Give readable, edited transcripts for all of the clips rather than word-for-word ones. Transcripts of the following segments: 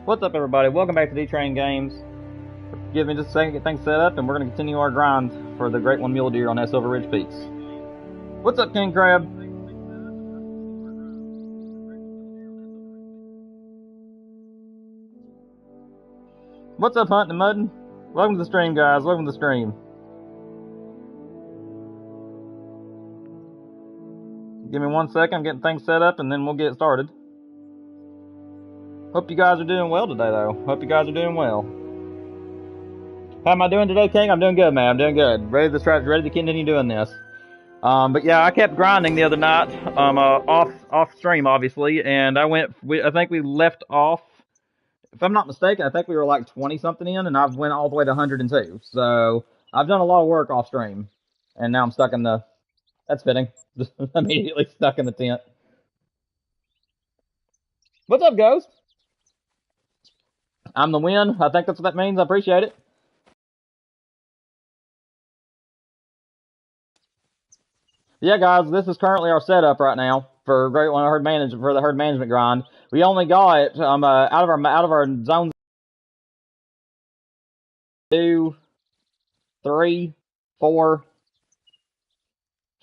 What's up, everybody? Welcome back to D-Train Games. Give me just a second to get things set up, and we're going to continue our grind for the Great One Mule Deer on that Silver Ridge Peaks. What's up, King Crab? What's up, Hunt and Muddin? Welcome to the stream, guys. Welcome to the stream. Give me 1 second. I'm getting things set up, and then we'll get started. Hope you guys are doing well today, though. Hope you guys are doing well. How am I doing today, King? I'm doing good, man. I'm doing good. Ready to continue doing this. But yeah, I kept grinding the other night, off stream, obviously, and I think we left off, if I'm not mistaken, I think we were like 20 something in, and I've went all the way to 102. So I've done a lot of work off stream, and now I'm stuck in the, that's fitting, just immediately stuck in the tent. What's up, Ghost? I'm the win. I think that's what that means. I appreciate it. Yeah, guys, this is currently our setup right now for Great One Herd Management, for the herd management grind. We only got out of our zones 2, 3, 4,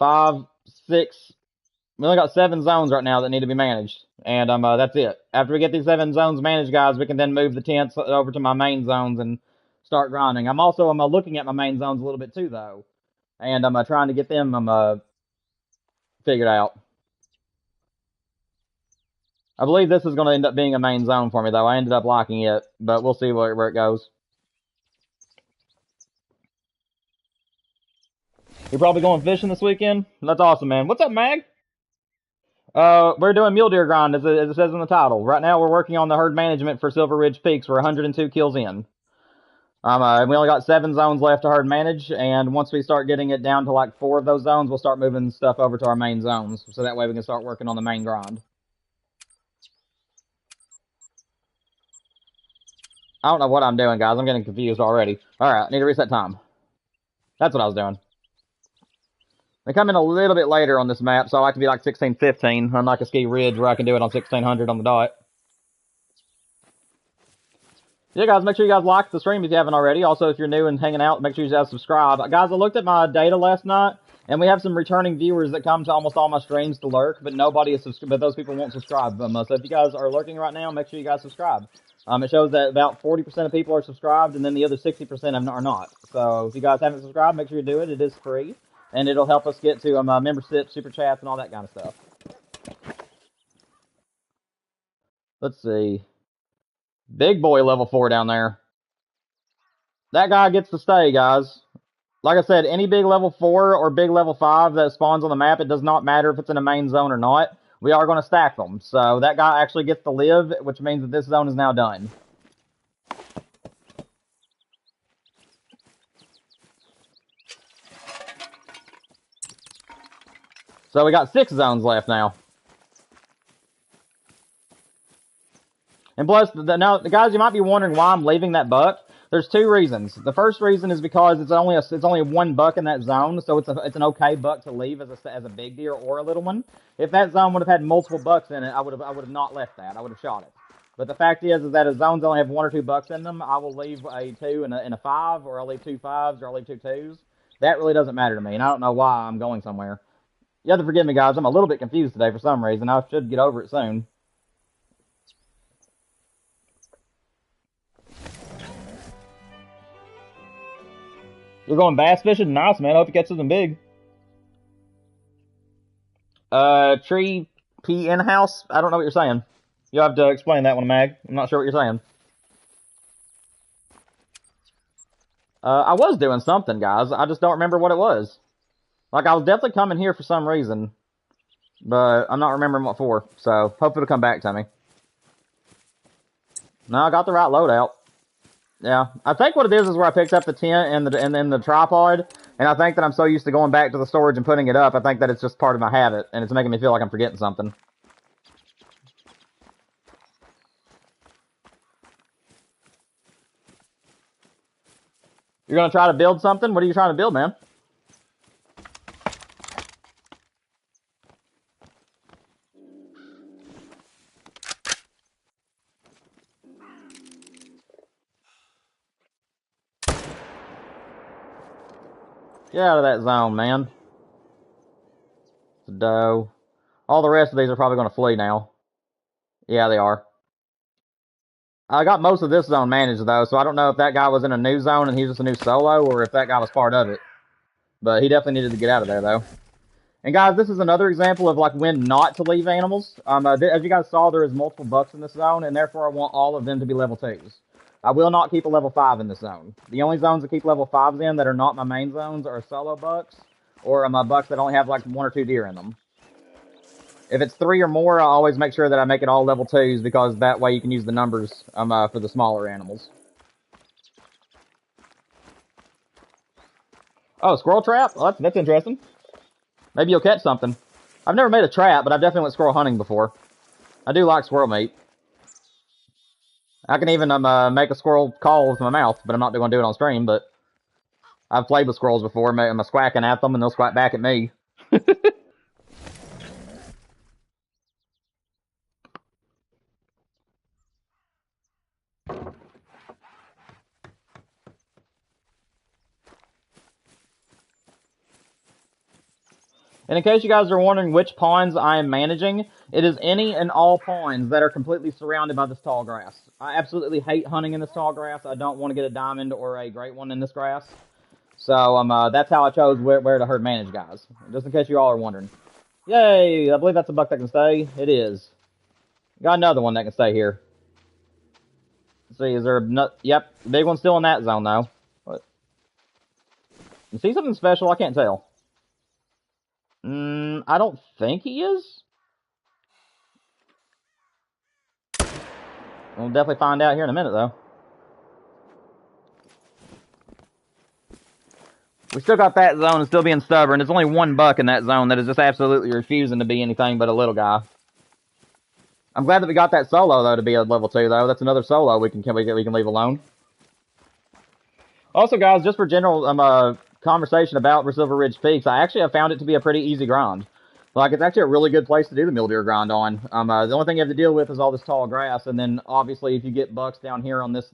5, 6. We only got 7 zones right now that need to be managed, and that's it. After we get these 7 zones managed, guys, we can then move the tents over to my main zones and start grinding. I'm also looking at my main zones a little bit too, though, and I'm trying to get them figured out. I believe this is going to end up being a main zone for me, though. I ended up liking it, but we'll see where it goes. You're probably going fishing this weekend? That's awesome, man. What's up, Mag? We're doing mule deer grind, as it says in the title. Right now, we're working on the herd management for Silver Ridge Peaks. We're 102 kills in. We only got 7 zones left to herd manage, and once we start getting it down to like 4 of those zones, we'll start moving stuff over to our main zones, so that way we can start working on the main grind. I don't know what I'm doing, guys. I'm getting confused already. Alright, need to reset time. That's what I was doing. They come in a little bit later on this map, so I like to be like 1615, unlike a ski ridge where I can do it on 1600 on the dot. Yeah, guys, make sure you guys like the stream if you haven't already. Also, if you're new and hanging out, make sure you guys subscribe. Guys, I looked at my data last night, and we have some returning viewers that come to almost all my streams to lurk, but nobody is but those people won't subscribe. So if you guys are lurking right now, make sure you guys subscribe. It shows that about 40% of people are subscribed, and then the other 60% are not. So if you guys haven't subscribed, make sure you do it. It is free, and it'll help us get to membership, super chats, and all that kind of stuff. Let's see. Big boy level 4 down there. That guy gets to stay, guys. Like I said, any big level 4 or big level 5 that spawns on the map, it does not matter if it's in a main zone or not. We are going to stack them. So that guy actually gets to live, which means that this zone is now done. So we got 6 zones left now. And plus, now, guys, you might be wondering why I'm leaving that buck. There's 2 reasons. The first reason is because it's only 1 buck in that zone, so it's an okay buck to leave as a big deer or a little one. If that zone would have had multiple bucks in it, I would have not left that. I would have shot it. But the fact is that if zones only have 1 or 2 bucks in them, I will leave a 2 and a 5, or I'll leave 2 5s, or I'll leave 2 2s. That really doesn't matter to me, and I don't know why I'm going somewhere. You have to forgive me, guys. I'm a little bit confused today for some reason. I should get over it soon. You're going bass fishing? Nice, man. I hope you catch something big. Tree P in-house? I don't know what you're saying. You'll have to explain that one, Mag. I'm not sure what you're saying. I was doing something, guys. I just don't remember what it was. Like, I was definitely coming here for some reason. But I'm not remembering what for. So, hopefully it'll come back to me. No, I got the right loadout. Yeah, I think what it is where I picked up the tent and then the tripod, and I think that I'm so used to going back to the storage and putting it up, I think that it's just part of my habit, and it's making me feel like I'm forgetting something. You're gonna try to build something? What are you trying to build, man? Get out of that zone, man. It's a doe. All the rest of these are probably going to flee now. Yeah, they are. I got most of this zone managed, though, so I don't know if that guy was in a new zone and he's just a new solo, or if that guy was part of it. But he definitely needed to get out of there, though. And guys, this is another example of like when not to leave animals. As you guys saw, there is multiple bucks in this zone, and therefore I want all of them to be level 2s. I will not keep a level 5 in this zone. The only zones that keep level 5s in that are not my main zones are solo bucks, or my bucks that only have like 1 or 2 deer in them. If it's 3 or more, I always make sure that I make it all level 2s, because that way you can use the numbers for the smaller animals. Oh, squirrel trap? Well, that's interesting. Maybe you'll catch something. I've never made a trap, but I've definitely went squirrel hunting before. I do like squirrel meat. I can even make a squirrel call with my mouth, but I'm not going to do it on stream. But I've played with squirrels before. I'm squawking at them, and they'll squawk back at me. And in case you guys are wondering which ponds I am managing, it is any and all ponds that are completely surrounded by this tall grass. I absolutely hate hunting in this tall grass. I don't want to get a diamond or a great one in this grass. So that's how I chose where to herd manage, guys. Just in case you all are wondering. Yay! I believe that's a buck that can stay. It is. Got another one that can stay here. Let's see, is there a nut? Yep, big one's still in that zone though. What? Is he something special? I can't tell. I don't think he is. We'll definitely find out here in a minute, though. We still got that zone and still being stubborn. There's only one buck in that zone that is just absolutely refusing to be anything but a little guy. I'm glad that we got that solo, though, to be a level 2, though. That's another solo we can leave alone. Also, guys, just for general conversation about Silver Ridge Peaks, I actually have found it to be a pretty easy grind. Like, it's actually a really good place to do the mule deer grind on. The only thing you have to deal with is all this tall grass, and then obviously if you get bucks down here on this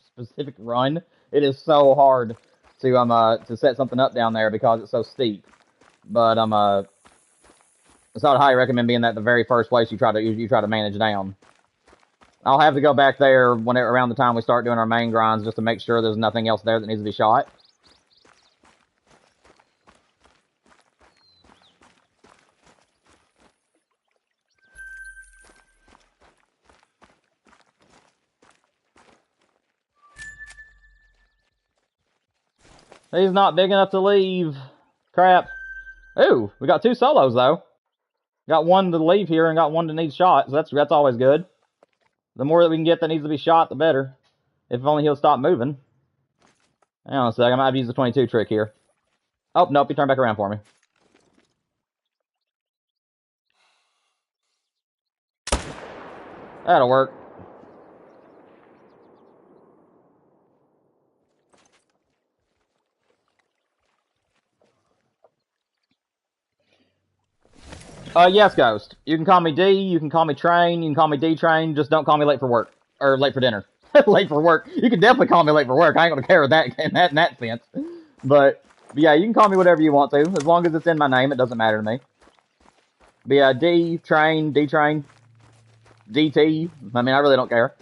specific run, it is so hard to set something up down there because it's so steep. But so I'd highly recommend being that the very first place you try to manage down. I'll have to go back there around the time we start doing our main grinds just to make sure there's nothing else there that needs to be shot. He's not big enough to leave. Crap. Ooh, we got 2 solos, though. Got one to leave here and got one to need shot, so that's always good. The more that we can get that needs to be shot, the better. If only he'll stop moving. Hang on a sec, I might have to use the 22 trick here. Oh, nope, he turned back around for me. That'll work. Yes, Ghost. You can call me D, you can call me Train, you can call me D-Train, just don't call me late for work. Or late for dinner. Late for work. You can definitely call me late for work. I ain't gonna care with that in that sense. But yeah, you can call me whatever you want to. As long as it's in my name, it doesn't matter to me. But yeah, D-Train, D-Train, DT. I mean, I really don't care.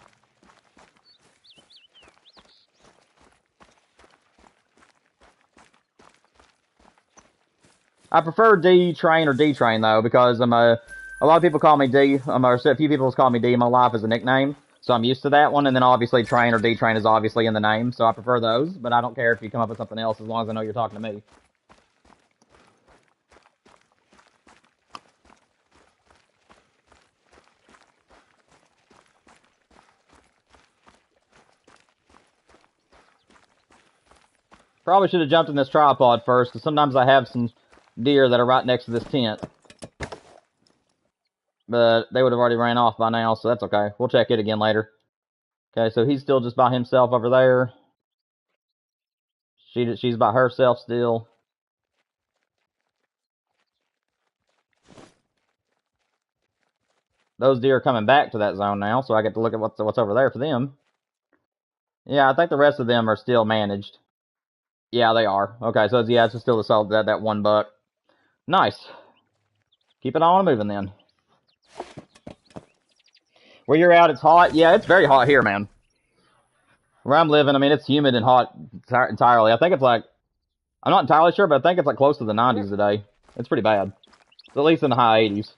I prefer D-Train or D-Train, though, because a lot of people call me D, or a few people call me D in my life as a nickname, so I'm used to that one, and then obviously Train or D-Train is obviously in the name, so I prefer those, but I don't care if you come up with something else as long as I know you're talking to me. Probably should have jumped in this tripod first, because sometimes I have some deer that are right next to this tent. But they would have already ran off by now, so that's okay. We'll check it again later. Okay, so he's still just by himself over there. She's by herself still. Those deer are coming back to that zone now, so I get to look at what's over there for them. Yeah, I think the rest of them are still managed. Yeah, they are. Okay, so yeah, it's just still that one buck. Nice. Keep it on moving then. Where you're at, it's hot. Yeah, it's very hot here, man. Where I'm living, I mean, it's humid and hot entirely. I think it's like, I'm not entirely sure, but I think it's like close to the 90s today. It's pretty bad. It's at least in the high 80s.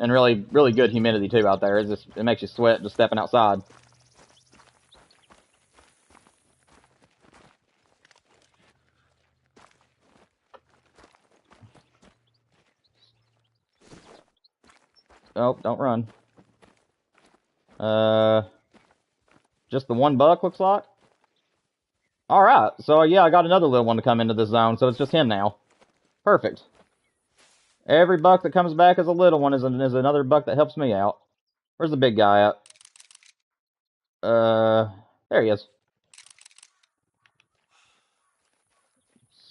And really, really good humidity too out there. It makes you sweat just stepping outside. Oh, don't run. Just the one buck, looks like. Alright, so yeah, I got another little one to come into this zone, so it's just him now. Perfect. Every buck that comes back as a little one is another buck that helps me out. Where's the big guy at? There he is.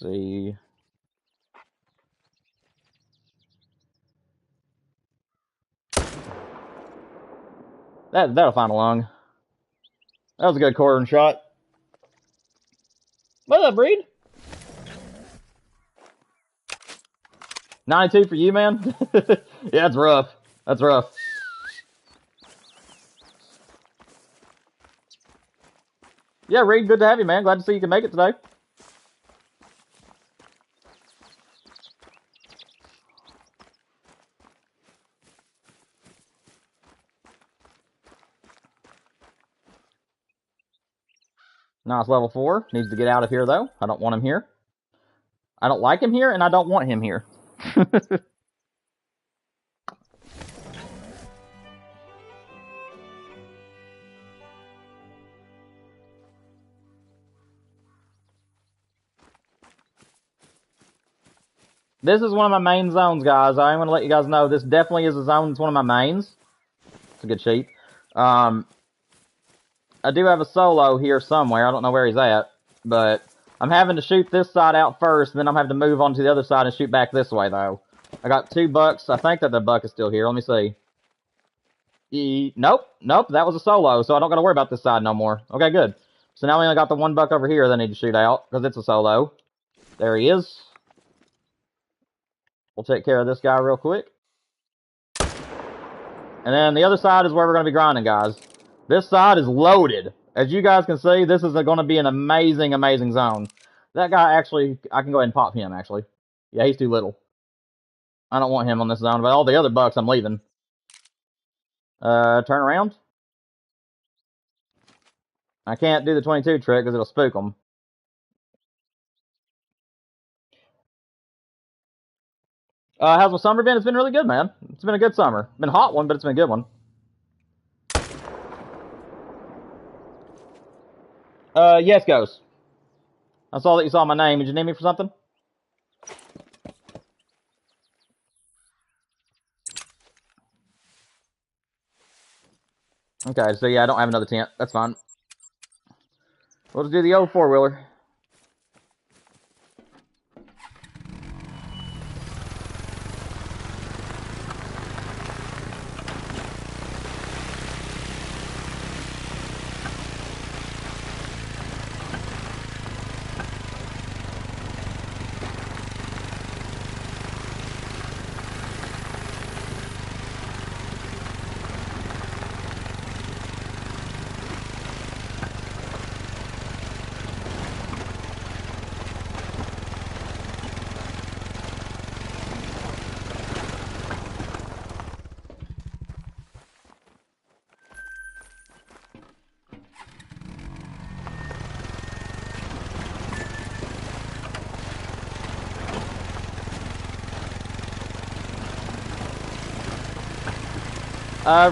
Let's see. That'll find a lung. That was a good quartering shot. What's up, Breed? 92 for you, man? Yeah, that's rough. That's rough. Yeah, Reed, good to have you, man. Glad to see you can make it today. Nice level 4. Needs to get out of here, though. I don't want him here. I don't like him here, and I don't want him here. This is one of my main zones, guys. I'm going to let you guys know this definitely is a zone that's one of my mains. It's a good sheep. I do have a solo here somewhere. I don't know where he's at, but I'm having to shoot this side out first, and then I'm having to move on to the other side and shoot back this way, though. I got 2 bucks. I think that the buck is still here. Let me see. Nope, that was a solo, so I don't got to worry about this side no more. Okay, good. So now we only got the 1 buck over here that I need to shoot out, because it's a solo. There he is. We'll take care of this guy real quick. And then the other side is where we're going to be grinding, guys. This side is loaded. As you guys can see, this is going to be an amazing, amazing zone. That guy actually, I can go ahead and pop him, actually. Yeah, he's too little. I don't want him on this zone, but all the other bucks I'm leaving. Turn around. I can't do the 22 trick because it'll spook them. How's the summer been? It's been really good, man. It's been a good summer. Been a hot one, but it's been a good one. Yes, Ghost. I saw that you saw my name. Did you name me for something? Okay, so yeah, I don't have another tent. That's fine. We'll just do the old 4-wheeler.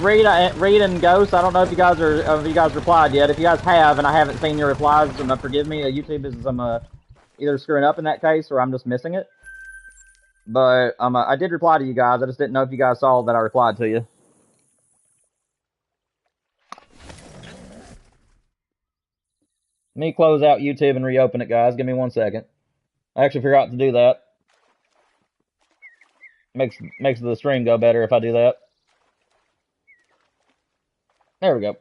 Reed and Ghost, I don't know if you guys replied yet. If you guys have, and I haven't seen your replies, forgive me. YouTube is either screwing up in that case, or I'm just missing it. But I did reply to you guys. I just didn't know if you guys saw that I replied to you. Let me close out YouTube and reopen it, guys. Give me 1 second. I actually forgot to do that. Makes the stream go better if I do that. There we go.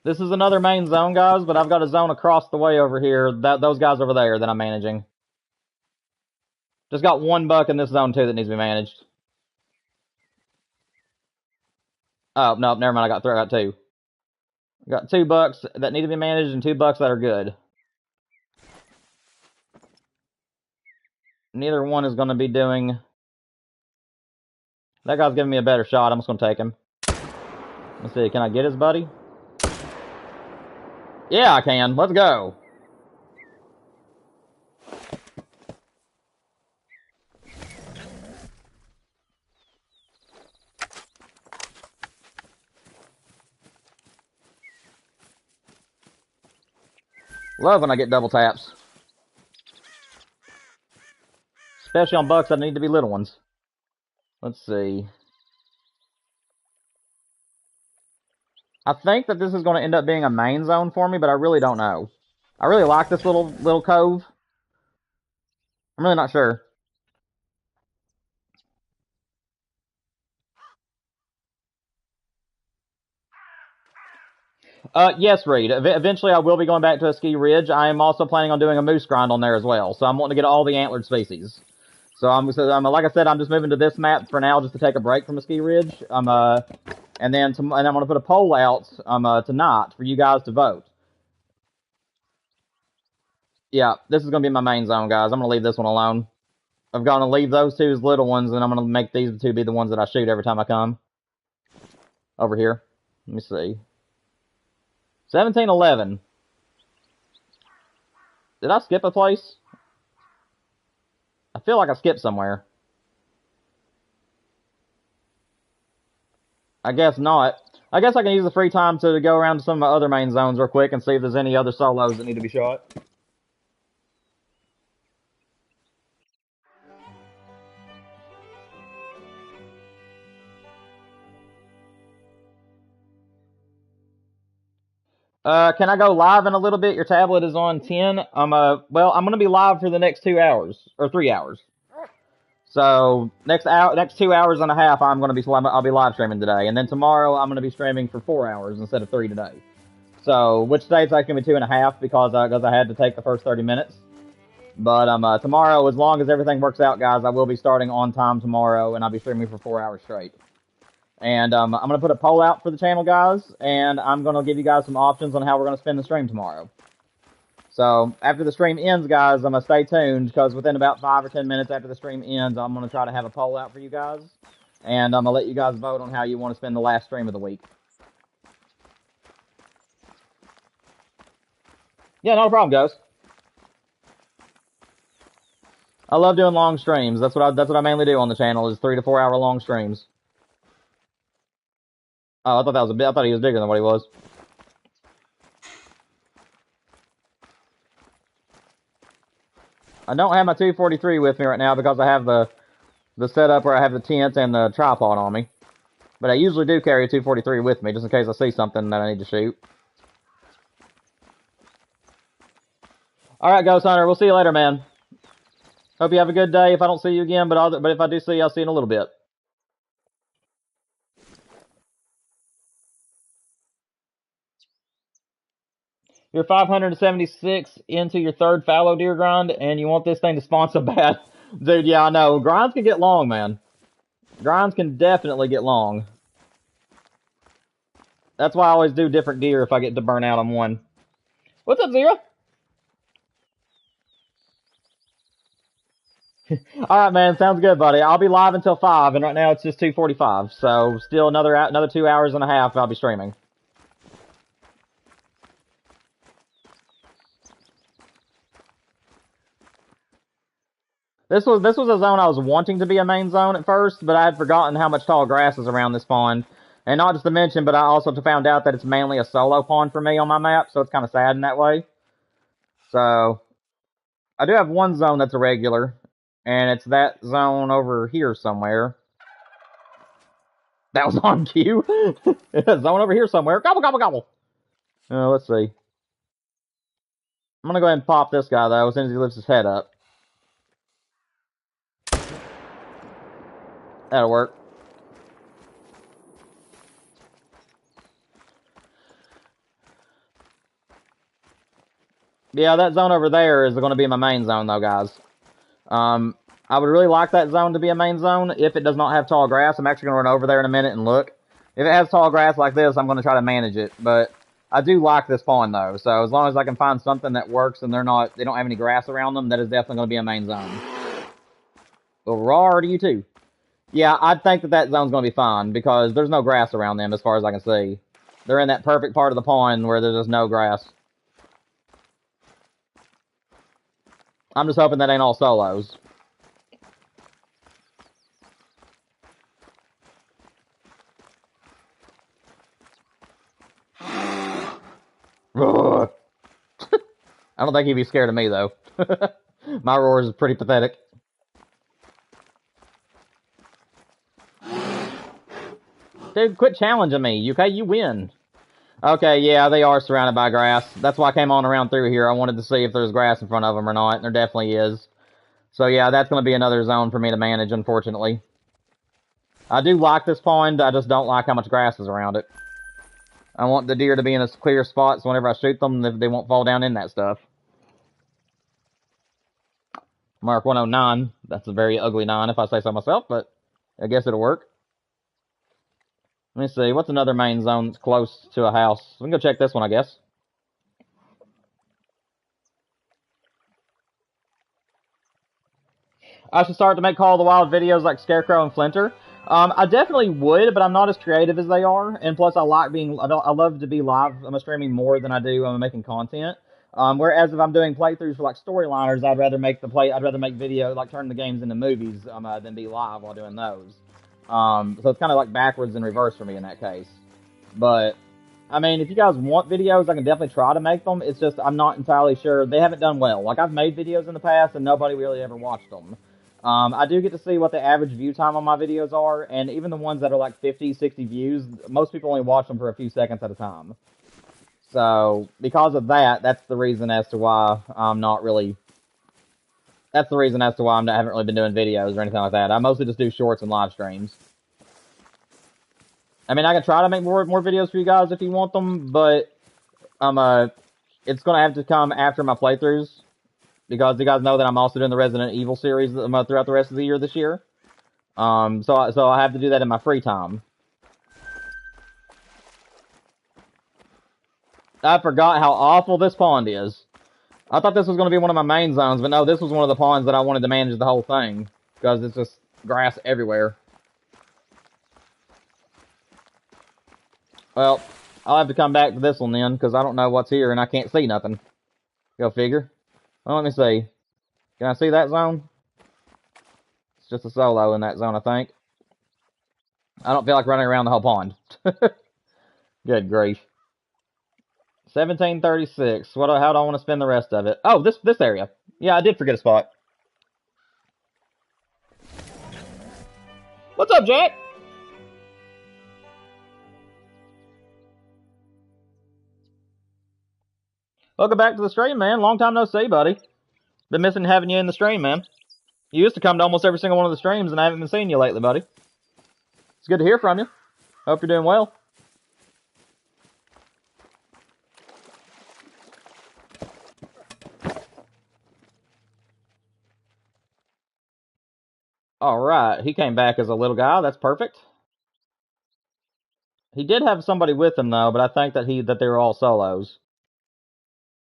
This is another main zone, guys, but I've got a zone across the way over here. Those guys over there that I'm managing. Just got one buck in this zone, too, that needs to be managed. Oh, no, never mind. I got two. I got 2 bucks that need to be managed and 2 bucks that are good. Neither one is going to be doing... That guy's giving me a better shot. I'm just going to take him. Let's see. Can I get his buddy? Yeah, I can. Let's go. Love when I get double taps. Especially on bucks that need to be little ones. Let's see. I think that this is going to end up being a main zone for me, but I really don't know. I really like this little cove. I'm really not sure. Yes, Reed. Eventually, I will be going back to a ski ridge. I am also planning on doing a moose grind on there as well. So I'm wanting to get all the antlered species. So like I said, I'm just moving to this map for now, just to take a break from a ski ridge. And I'm going to put a poll out tonight for you guys to vote. Yeah, this is going to be my main zone, guys. I'm going to leave this one alone. I'm going to leave those two as little ones, and I'm going to make these two be the ones that I shoot every time I come. Over here. Let me see. 1711. Did I skip a place? I feel like I skipped somewhere. I guess not. I guess I can use the free time to go around to some of my other main zones real quick and see if there's any other solos that need to be shot. Can I go live in a little bit? Your tablet is on 10. Well, I'm gonna be live for the next 2 hours or 3 hours. So next 2 hours and a half, I'll be live streaming today, and then tomorrow I'm gonna be streaming for 4 hours instead of 3 today. So which states I can be 2.5 because I had to take the first 30 minutes. But tomorrow, as long as everything works out, guys, I will be starting on time tomorrow, and I'll be streaming for 4 hours straight. And I'm going to put a poll out for the channel, guys, and I'm going to give you guys some options on how we're going to spend the stream tomorrow. So after the stream ends, guys, I'm going to stay tuned, because within about 5 or 10 minutes after the stream ends, I'm going to try to have a poll out for you guys. And I'm going to let you guys vote on how you want to spend the last stream of the week. Yeah, no problem, Ghost. I love doing long streams. That's what I mainly do on the channel, is 3 to 4 hour long streams. Oh, I thought he was bigger than what he was. I don't have my 243 with me right now because I have the setup where I have the tent and the tripod on me. But I usually do carry a 243 with me just in case I see something that I need to shoot. Alright, Ghost Hunter, we'll see you later, man. Hope you have a good day. If I don't see you again, but if I do see you, I'll see you in a little bit. You're 576 into your 3rd fallow deer grind, and you want this thing to spawn so bad. Dude, yeah, I know. Grinds can get long, man. Grinds can definitely get long. That's why I always do different deer if I get to burn out on one. What's up, Zero? Alright, man. Sounds good, buddy. I'll be live until 5, and right now it's just 2:45. So, still another 2 hours and a half I'll be streaming. This was a zone I was wanting to be a main zone at first, but I had forgotten how much tall grass is around this pond. And not just to mention, but I also found out that it's mainly a solo pond for me on my map, so it's kind of sad in that way. So, I do have one zone that's a regular, and it's that zone over here somewhere. That was on cue. Zone over here somewhere. Gobble, gobble, gobble. Let's see. I'm gonna go ahead and pop this guy, though, as soon as he lifts his head up. That'll work. Yeah, that zone over there is going to be my main zone, though, guys. I would really like that zone to be a main zone if it does not have tall grass. I'm actually going to run over there in a minute and look. If it has tall grass like this, I'm going to try to manage it. But I do like this pond, though. So as long as I can find something that works and they don't have any grass around them, that is definitely going to be a main zone. Well, raw to you, too. Yeah, I think that zone's going to be fine because there's no grass around them as far as I can see. They're in that perfect part of the pond where there's just no grass. I'm just hoping that ain't all solos. I don't think he'd be scared of me, though. My roar is pretty pathetic. Dude, quit challenging me, okay? You win. Okay, yeah, they are surrounded by grass. That's why I came on around through here. I wanted to see if there's grass in front of them or not, and there definitely is. So yeah, that's going to be another zone for me to manage, unfortunately. I do like this pond, I just don't like how much grass is around it. I want the deer to be in a clear spot, so whenever I shoot them, they won't fall down in that stuff. Mark 109. That's a very ugly 9 if I say so myself, but I guess it'll work. Let me see, what's another main zone that's close to a house? We can go check this one, I guess. I should start to make Call of the Wild videos like Scarecrow and Flinter. I definitely would, but I'm not as creative as they are. And plus, I love to be live. I'm streaming more than I do making content. Whereas if I'm doing playthroughs for like storyliners, I'd rather make video like turn the games into movies than be live while doing those. So it's kind of like backwards and reverse for me in that case. But I mean, if you guys want videos, I can definitely try to make them. It's just I'm not entirely sure. They haven't done well. Like I've made videos in the past and nobody really ever watched them. I do get to see what the average view time on my videos are, and even the ones that are like 50, 60 views, most people only watch them for a few seconds at a time. So, because of that, that's the reason as to why I haven't really been doing videos or anything like that. I mostly just do shorts and live streams. I mean, I can try to make more videos for you guys if you want them, but it's going to have to come after my playthroughs. Because you guys know that I'm also doing the Resident Evil series throughout the rest of the year this year. So I have to do that in my free time. I forgot how awful this pond is. I thought this was going to be one of my main zones, but no, this was one of the ponds that I wanted to manage the whole thing. Because it's just grass everywhere. Well, I'll have to come back to this one then, because I don't know what's here and I can't see nothing. Go figure. Well, let me see. Can I see that zone? It's just a solo in that zone, I think. I don't feel like running around the whole pond. Good grief. 1736. How do I want to spend the rest of it? Oh, this area. Yeah, I did forget a spot. What's up, Jack? Welcome back to the stream, man. Long time no see, buddy. Been missing having you in the stream, man. You used to come to almost every single one of the streams, and I haven't been seeing you lately, buddy. It's good to hear from you. Hope you're doing well. Alright, he came back as a little guy. That's perfect. He did have somebody with him, though, but I think that they were all solos.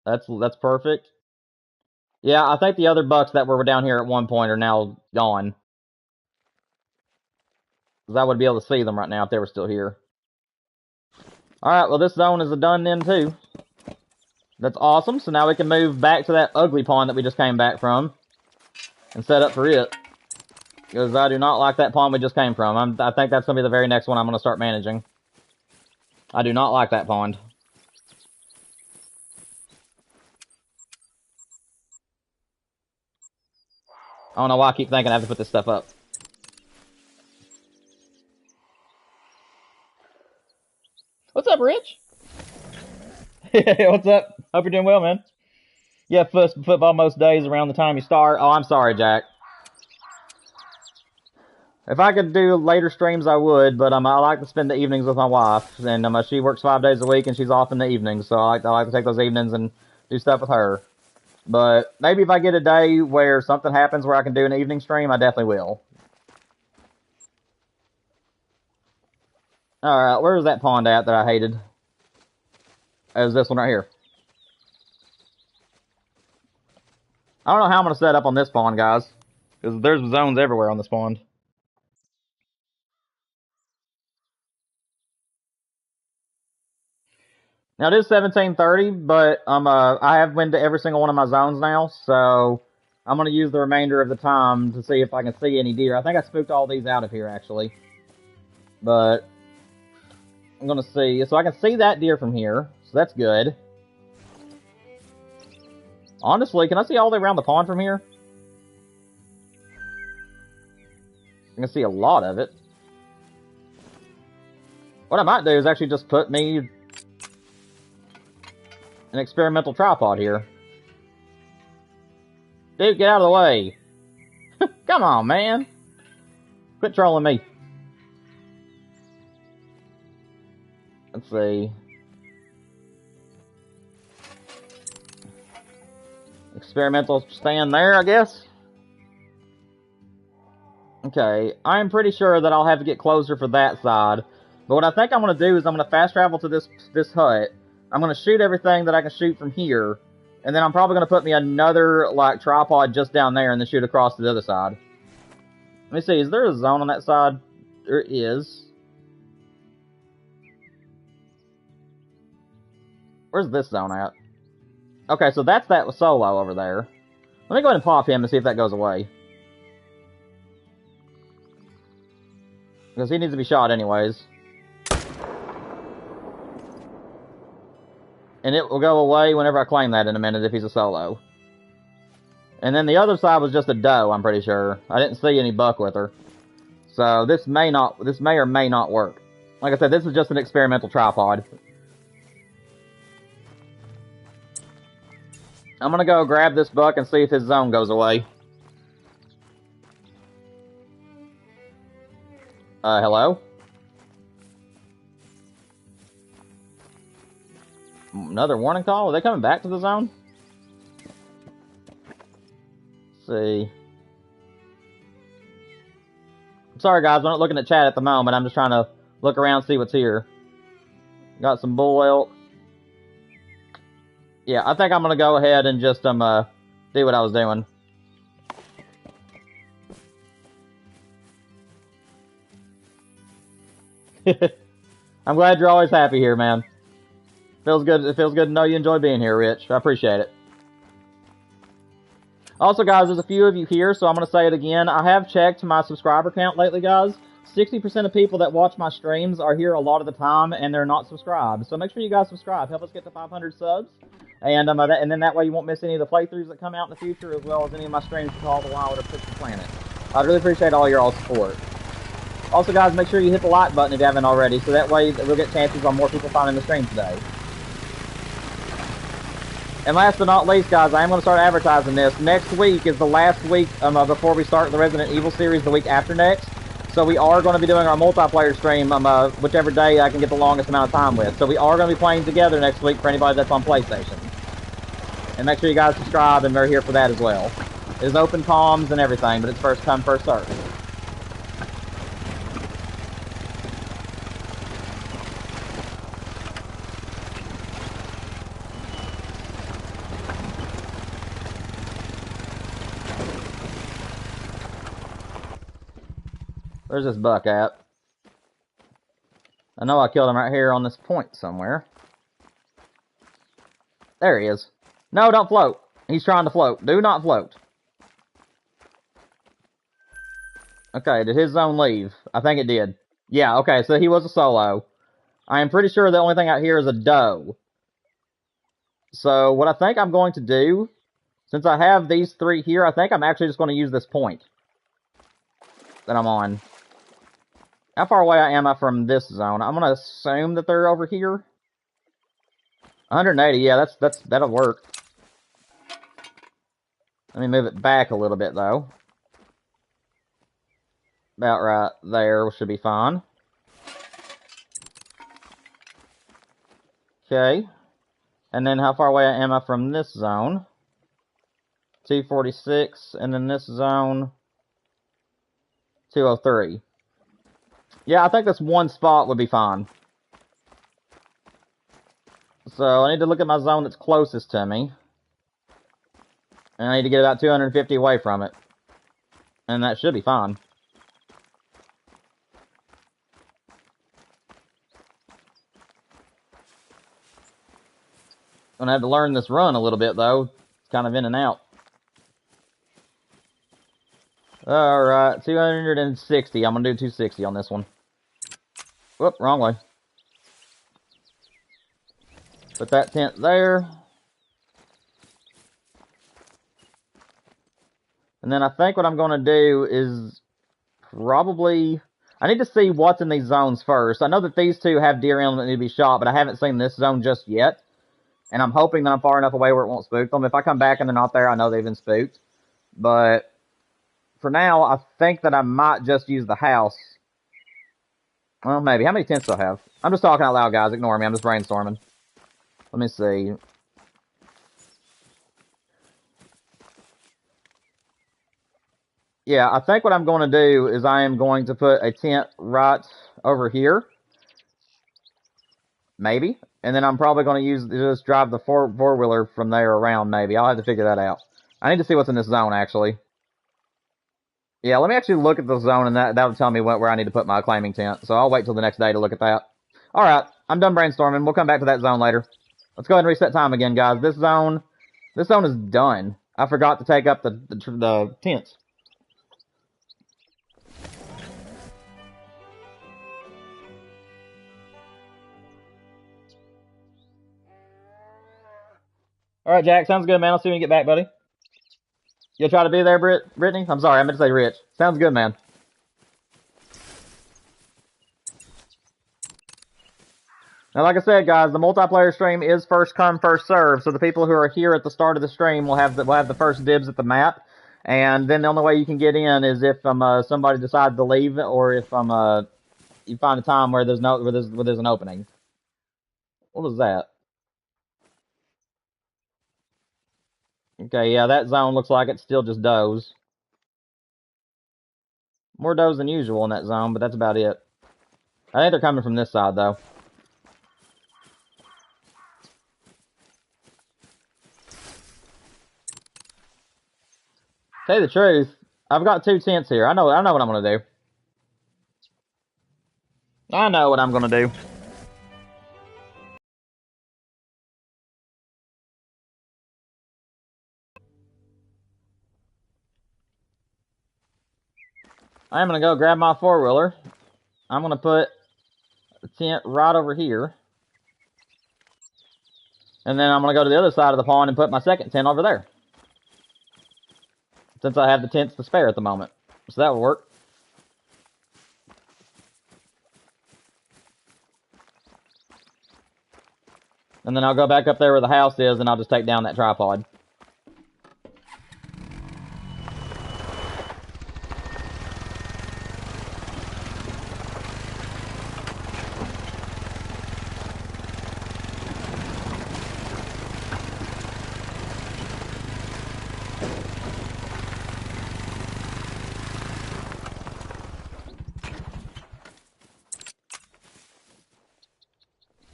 That's perfect. Yeah, I think the other bucks that were down here at one point are now gone. Because I would be able to see them right now if they were still here. Alright, well this zone is a done then too. That's awesome. So now we can move back to that ugly pond that we just came back from. And set up for it. Because I do not like that pond we just came from. I think that's going to be the very next one I'm going to start managing. I do not like that pond. I don't know why I keep thinking I have to put this stuff up. What's up, Rich? What's up? Hope you're doing well, man. Yeah, football most days around the time you start. Oh, I'm sorry, Jack. If I could do later streams, I would, but I like to spend the evenings with my wife, and she works 5 days a week, and she's off in the evenings, so I like to take those evenings and do stuff with her. But maybe if I get a day where something happens where I can do an evening stream, I definitely will. Alright, where was that pond at that I hated? It was this one right here. I don't know how I'm going to set up on this pond, guys. Because there's zones everywhere on this pond. Now it is 17:30, but I have been to every single one of my zones now, so I'm gonna use the remainder of the time to see if I can see any deer. I think I spooked all these out of here actually, but I'm gonna see. So I can see that deer from here, so that's good. Honestly, can I see all the way around the pond from here? I can see a lot of it. What I might do is actually just put me an experimental tripod here. Dude, get out of the way. Come on, man. Quit trolling me. Let's see. Experimental stand there, I guess. Okay, I'm pretty sure that I'll have to get closer for that side. But what I think I'm going to do is I'm going to fast travel to this hut. I'm going to shoot everything that I can shoot from here. And then I'm probably going to put me another, like, tripod just down there and then shoot across to the other side. Let me see, is there a zone on that side? There is. Where's this zone at? Okay, so that's that solo over there. Let me go ahead and pop him and see if that goes away. Because he needs to be shot anyways. And it will go away whenever I claim that in a minute if he's a solo. And then the other side was just a doe, I'm pretty sure. I didn't see any buck with her. So this may or may not work. Like I said, this is just an experimental tripod. I'm gonna go grab this buck and see if his zone goes away. Hello? Another warning call? Are they coming back to the zone? Let's see. I'm sorry guys, I'm not looking at chat at the moment. I'm just trying to look around, see what's here. Got some bull elk. Yeah, I think I'm gonna go ahead and just do what I was doing. I'm glad you're always happy here, man. Feels good. It feels good to know you enjoy being here, Rich. I appreciate it. Also, guys, there's a few of you here, so I'm going to say it again. I have checked my subscriber count lately, guys. 60% of people that watch my streams are here a lot of the time, and they're not subscribed. So make sure you guys subscribe. Help us get to 500 subs. And then that way you won't miss any of the playthroughs that come out in the future, as well as any of my streams for Call of the Wild or Push the Planet. I'd really appreciate all your all support. Also, guys, make sure you hit the like button if you haven't already, so that way we'll get chances on more people finding the stream today. And last but not least, guys, I am going to start advertising this. Next week is the last week before we start the Resident Evil series the week after next. So we are going to be doing our multiplayer stream whichever day I can get the longest amount of time with. So we are going to be playing together next week for anybody that's on PlayStation. And make sure you guys subscribe and we're here for that as well. It is open comms and everything, but it's first come, first served. Where's this buck at? I know I killed him right here on this point somewhere. There he is. No, don't float. He's trying to float. Do not float. Okay, did his zone leave? I think it did. Yeah, okay, so he was a solo. I am pretty sure the only thing out here is a doe. So what I think I'm going to do, since I have these three here, I think I'm actually just going to use this point that I'm on. How far away am I from this zone? I'm going to assume that they're over here. 180, yeah, that'll work. Let me move it back a little bit, though. About right there should be fine. Okay. And then how far away am I from this zone? 246, and then this zone, 203. Yeah, I think this one spot would be fine. So I need to look at my zone that's closest to me. And I need to get about 250 away from it. And that should be fine. I'm gonna have to learn this run a little bit, though. It's kind of in and out. Alright, 260. I'm gonna do 260 on this one. Whoop, wrong way. Put that tent there. And then I think what I'm gonna do is probably... I need to see what's in these zones first. I know that these two have deer in them that need to be shot, but I haven't seen this zone just yet. And I'm hoping that I'm far enough away where it won't spook them. If I come back and they're not there, I know they've been spooked. But for now, I think that I might just use the house. Well, maybe. How many tents do I have? I'm just talking out loud, guys. Ignore me. I'm just brainstorming. Let me see. Yeah, I think what I'm going to do is I am going to put a tent right over here. Maybe. And then I'm probably going to just drive the four-wheeler from there around, maybe. I'll have to figure that out. I need to see what's in this zone, actually. Yeah, let me actually look at the zone, and that'll tell me where I need to put my claiming tent. So I'll wait till the next day to look at that. Alright, I'm done brainstorming. We'll come back to that zone later. Let's go ahead and reset time again, guys. This zone is done. I forgot to take up the tents. Alright, Jack, sounds good, man. I'll see you when you get back, buddy. You'll try to be there, Brittany? I'm sorry, I meant to say Rich. Sounds good, man. Now, like I said, guys, the multiplayer stream is first come, first serve. So the people who are here at the start of the stream will have the first dibs at the map. And then the only way you can get in is if somebody decides to leave, or if you find a time where there's an opening. What was that? Okay, yeah, that zone looks like it's still just does. More does than usual in that zone, but that's about it. I think they're coming from this side, though. Tell you the truth, I've got 2 tents here. I know what I'm gonna do. I know what I'm gonna do. I'm gonna go grab my 4-wheeler. I'm gonna put the tent right over here. And then I'm gonna go to the other side of the pond and put my second tent over there. Since I have the tents to spare at the moment. So that will work. And then I'll go back up there where the house is and I'll just take down that tripod.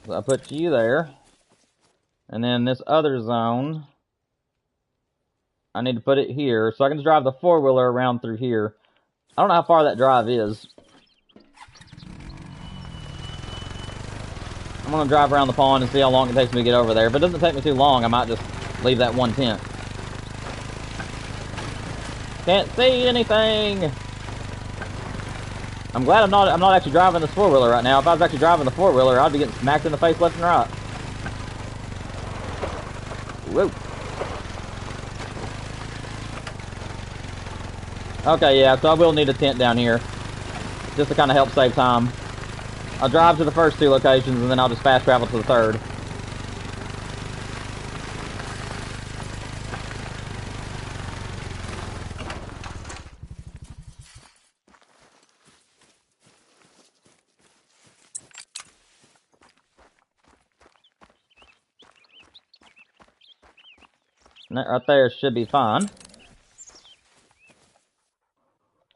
So I put you there. And then this other zone, I need to put it here. So I can just drive the 4-wheeler around through here. I don't know how far that drive is. I'm going to drive around the pond and see how long it takes me to get over there. If it doesn't take me too long, I might just leave that one tent. Can't see anything! I'm glad I'm not actually driving this 4-wheeler right now. If I was actually driving the 4-wheeler, I'd be getting smacked in the face left and right. Whoa. Okay, yeah, so I will need a tent down here. Just to kind of help save time. I'll drive to the first 2 locations and then I'll just fast travel to the third. That right there should be fine.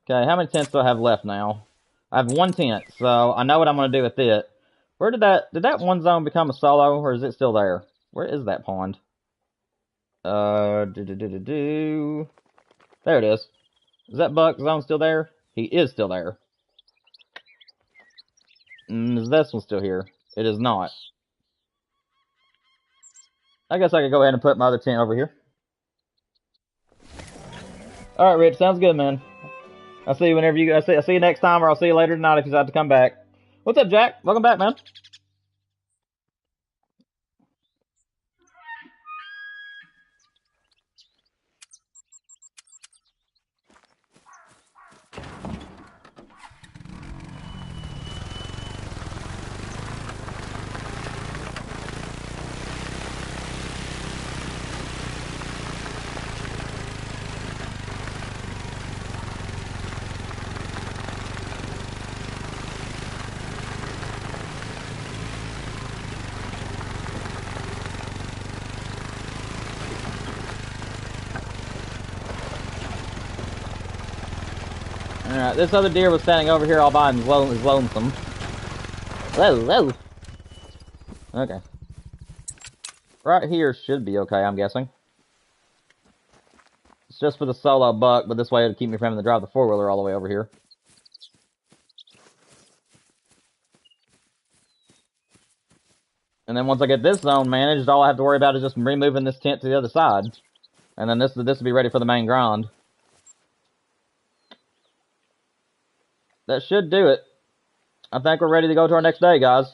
Okay, how many tents do I have left now? I have 1 tent, so I know what I'm going to do with it. Where did that one zone become a solo, or is it still there? Where is that pond? There it is. Is that buck zone still there? He is still there. Is this one still here? It is not. I guess I could go ahead and put my other tent over here. Alright, Rich, sounds good, man. I'll see you whenever you... I'll see you next time, or I'll see you later tonight if you decide to come back. What's up, Jack? Welcome back, man. Alright, this other deer was standing over here all by and is lonesome. Whoa. Okay. Right here should be okay, I'm guessing. It's just for the solo buck, but this way it'll keep me from having to drive the four-wheeler all the way over here. And then once I get this zone managed, all I have to worry about is just removing this tent to the other side. And then this will be ready for the main grind. That should do it. I think we're ready to go to our next day, guys.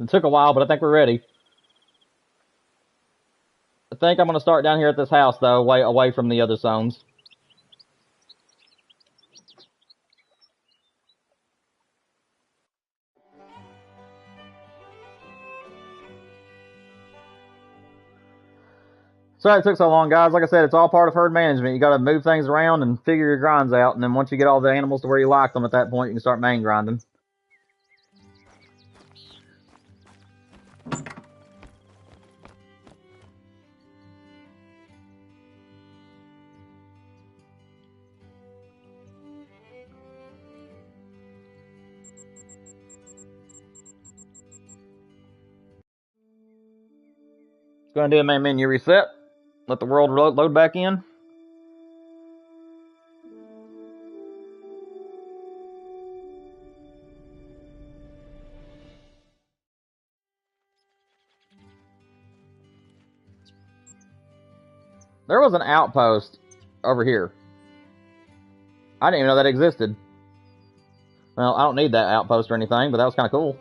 It took a while, but I think we're ready. I think I'm going to start down here at this house, though, away from the other zones. Sorry it took so long, guys. Like I said, it's all part of herd management. You got to move things around and figure your grinds out, and then once you get all the animals to where you like them, at that point, you can start main grinding. Go ahead and do a main menu reset. Let the world load back in. There was an outpost over here. I didn't even know that existed. Well, I don't need that outpost or anything, but that was kind of cool.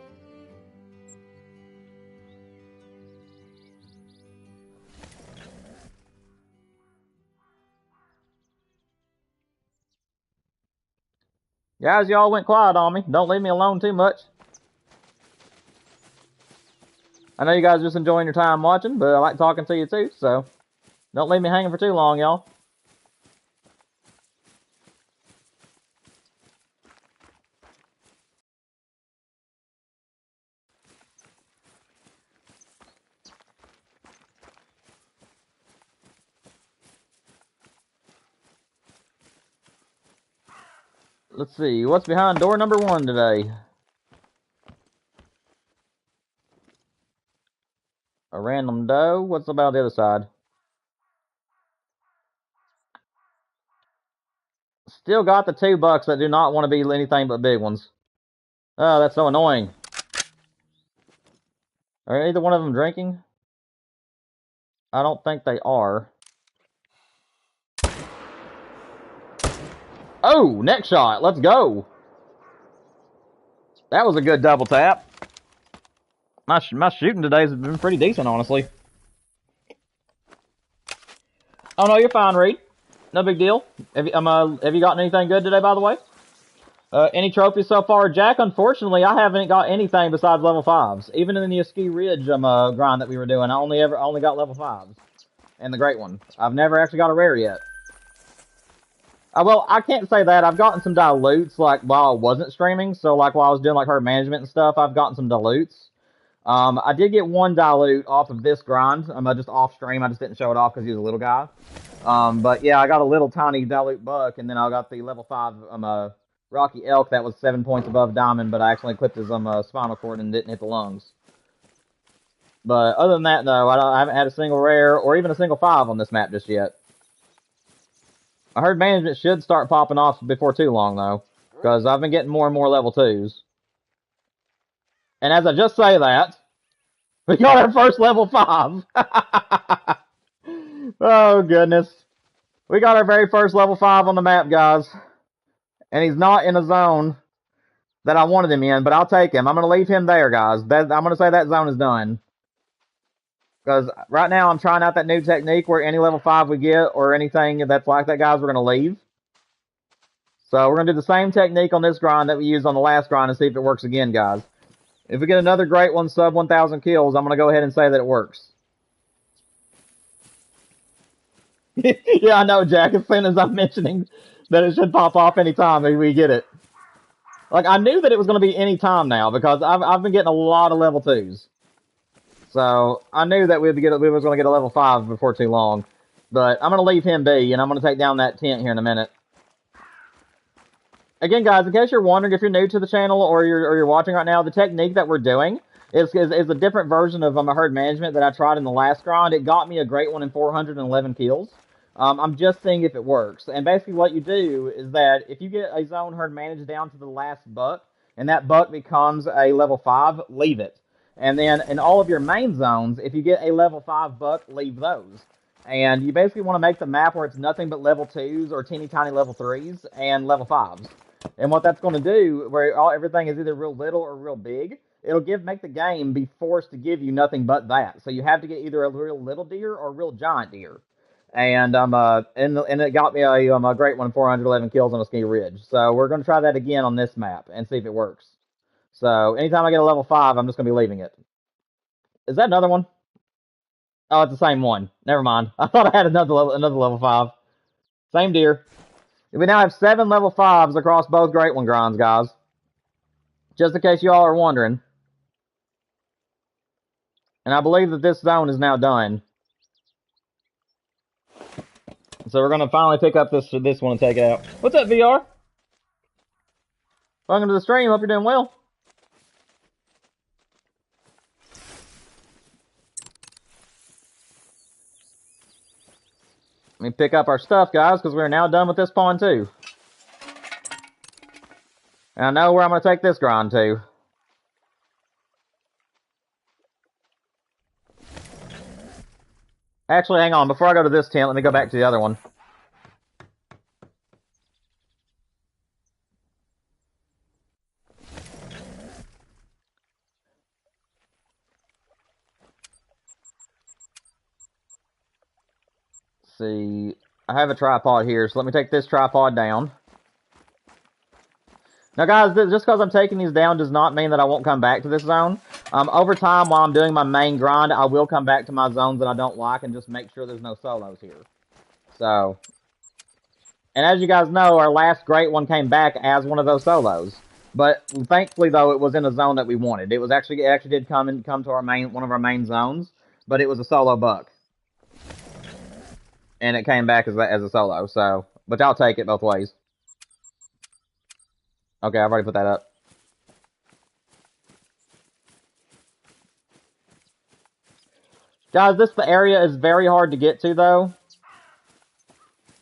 Guys, y'all went quiet on me. Don't leave me alone too much. I know you guys are just enjoying your time watching, but I like talking to you too, so don't leave me hanging for too long, y'all. Let's see, what's behind door number 1 today? A random doe? What's about the other side? Still got the 2 bucks that do not want to be anything but big ones. Oh, that's so annoying. Are either one of them drinking? I don't think they are. Oh, neck shot. Let's go. That was a good double tap. My shooting today has been pretty decent, honestly. Oh, no, you're fine, Reed. No big deal. Have you gotten anything good today, by the way? Any trophies so far? Jack, unfortunately, I haven't got anything besides level 5s. Even in the Ski Ridge grind that we were doing, I only got level 5s. And the great one. I've never actually got a rare yet. Well, I can't say that. I've gotten some dilutes, like, while I wasn't streaming. So, like, while I was doing, like, herd management and stuff, I've gotten some dilutes. I did get one dilute off of this grind. Just off stream. I just didn't show it off because he was a little guy. But yeah, I got a little tiny dilute buck, and then I got the level 5 Rocky Elk that was 7 points above diamond, but I actually clipped his spinal cord and didn't hit the lungs. But other than that, no, I haven't had a single rare or even a single 5 on this map just yet. I heard management should start popping off before too long, though, because I've been getting more and more level 2s. And as I just say that, we got our first level 5. Oh, goodness. We got our very first level 5 on the map, guys. And he's not in a zone that I wanted him in, but I'll take him. I'm going to leave him there, guys. I'm going to say that zone is done. Because right now I'm trying out that new technique where any level 5 we get or anything that's like that, guys, we're going to leave. So we're going to do the same technique on this grind that we used on the last grind and see if it works again, guys. If we get another great one, sub 1,000 kills, I'm going to go ahead and say that it works. Yeah, I know, Jack. As soon as I'm mentioning that it should pop off anytime we get it. Like, I knew that it was going to be any time now because I've been getting a lot of level 2s. So I knew that we was going to get a level 5 before too long. But I'm going to leave him be, and I'm going to take down that tent here in a minute. Again, guys, in case you're wondering if you're new to the channel or you're watching right now, the technique that we're doing is a different version of herd management that I tried in the last grind. It got me a great one in 411 kills. I'm just seeing if it works. And basically what you do is that if you get a zone herd managed down to the last buck, and that buck becomes a level 5, leave it. And then in all of your main zones, if you get a level 5 buck, leave those. And you basically want to make the map where it's nothing but level 2s or teeny tiny level 3s and level 5s. And what that's going to do, where everything is either real little or real big, it'll make the game be forced to give you nothing but that. So you have to get either a real little deer or a real giant deer. And and it got me a great one, 411 kills on a ski ridge. So we're going to try that again on this map and see if it works. So anytime I get a level 5, I'm just going to be leaving it. Is that another one? Oh, it's the same one. Never mind. I thought I had another level 5. Same deer. We now have 7 level 5s across both Great One grinds, guys. Just in case you all are wondering. And I believe that this zone is now done. So we're going to finally pick up this one and take it out. What's up, VR? Welcome to the stream. Hope you're doing well. Let me pick up our stuff, guys, because we're now done with this pawn, too. And I know where I'm going to take this grind to. Actually, hang on. Before I go to this tent, let me go back to the other one. See, I have a tripod here, so let me take this tripod down. Now, guys, just because I'm taking these down does not mean that I won't come back to this zone. Over time, while I'm doing my main grind, I will come back to my zones that I don't like and just make sure there's no solos here. So, and as you guys know, our last great one came back as one of those solos. But thankfully, though, it was in a zone that we wanted. It actually did come to our one of our main zones, but it was a solo buck. And it came back as a solo, so... But I'll take it both ways. Okay, I've already put that up. Guys, this area is very hard to get to, though.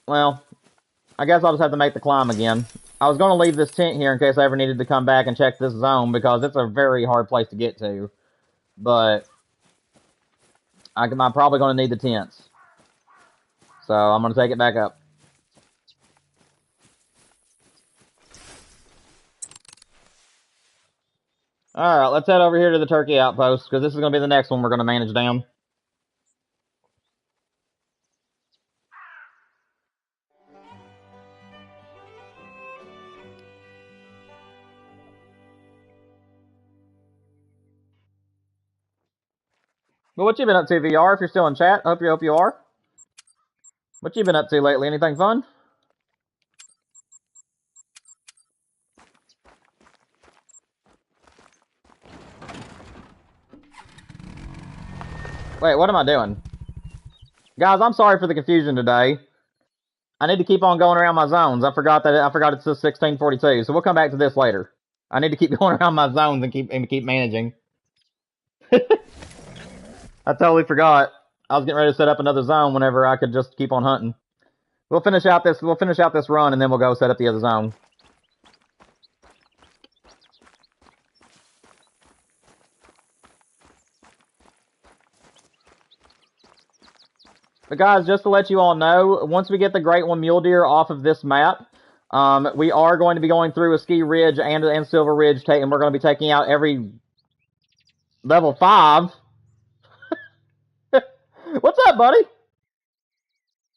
Well, I guess I'll just have to make the climb again. I was going to leave this tent here in case I ever needed to come back and check this zone, because it's a very hard place to get to. But... I'm probably going to need the tents. So, I'm going to take it back up. Alright, let's head over here to the turkey outpost, because this is going to be the next one we're going to manage down. But what you been up to, VR, if you're still in chat? Hope you are. What you been up to lately? Anything fun? Wait, what am I doing? Guys, I'm sorry for the confusion today. I need to keep on going around my zones. I forgot it's just 1642, so we'll come back to this later. I need to keep going around my zones and keep managing. I totally forgot. I was getting ready to set up another zone whenever I could just keep on hunting. We'll finish out this run and then we'll go set up the other zone. But guys, just to let you all know, once we get the Great One Mule Deer off of this map, we are going to be going through a Ski Ridge and Silver Ridge, and we're going to be taking out every level 5. What's up, buddy?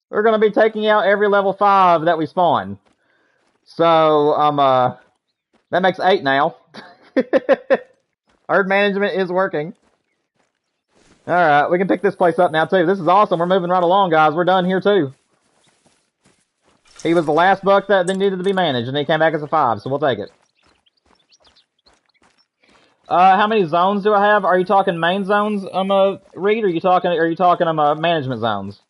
We're going to be taking out every level 5 that we spawn. So, that makes 8 now. Herd management is working. Alright, we can pick this place up now, too. This is awesome. We're moving right along, guys. We're done here, too. He was the last buck that needed to be managed, and he came back as a 5, so we'll take it. How many zones do I have? Are you talking main zones, Reed, or are you talking management zones?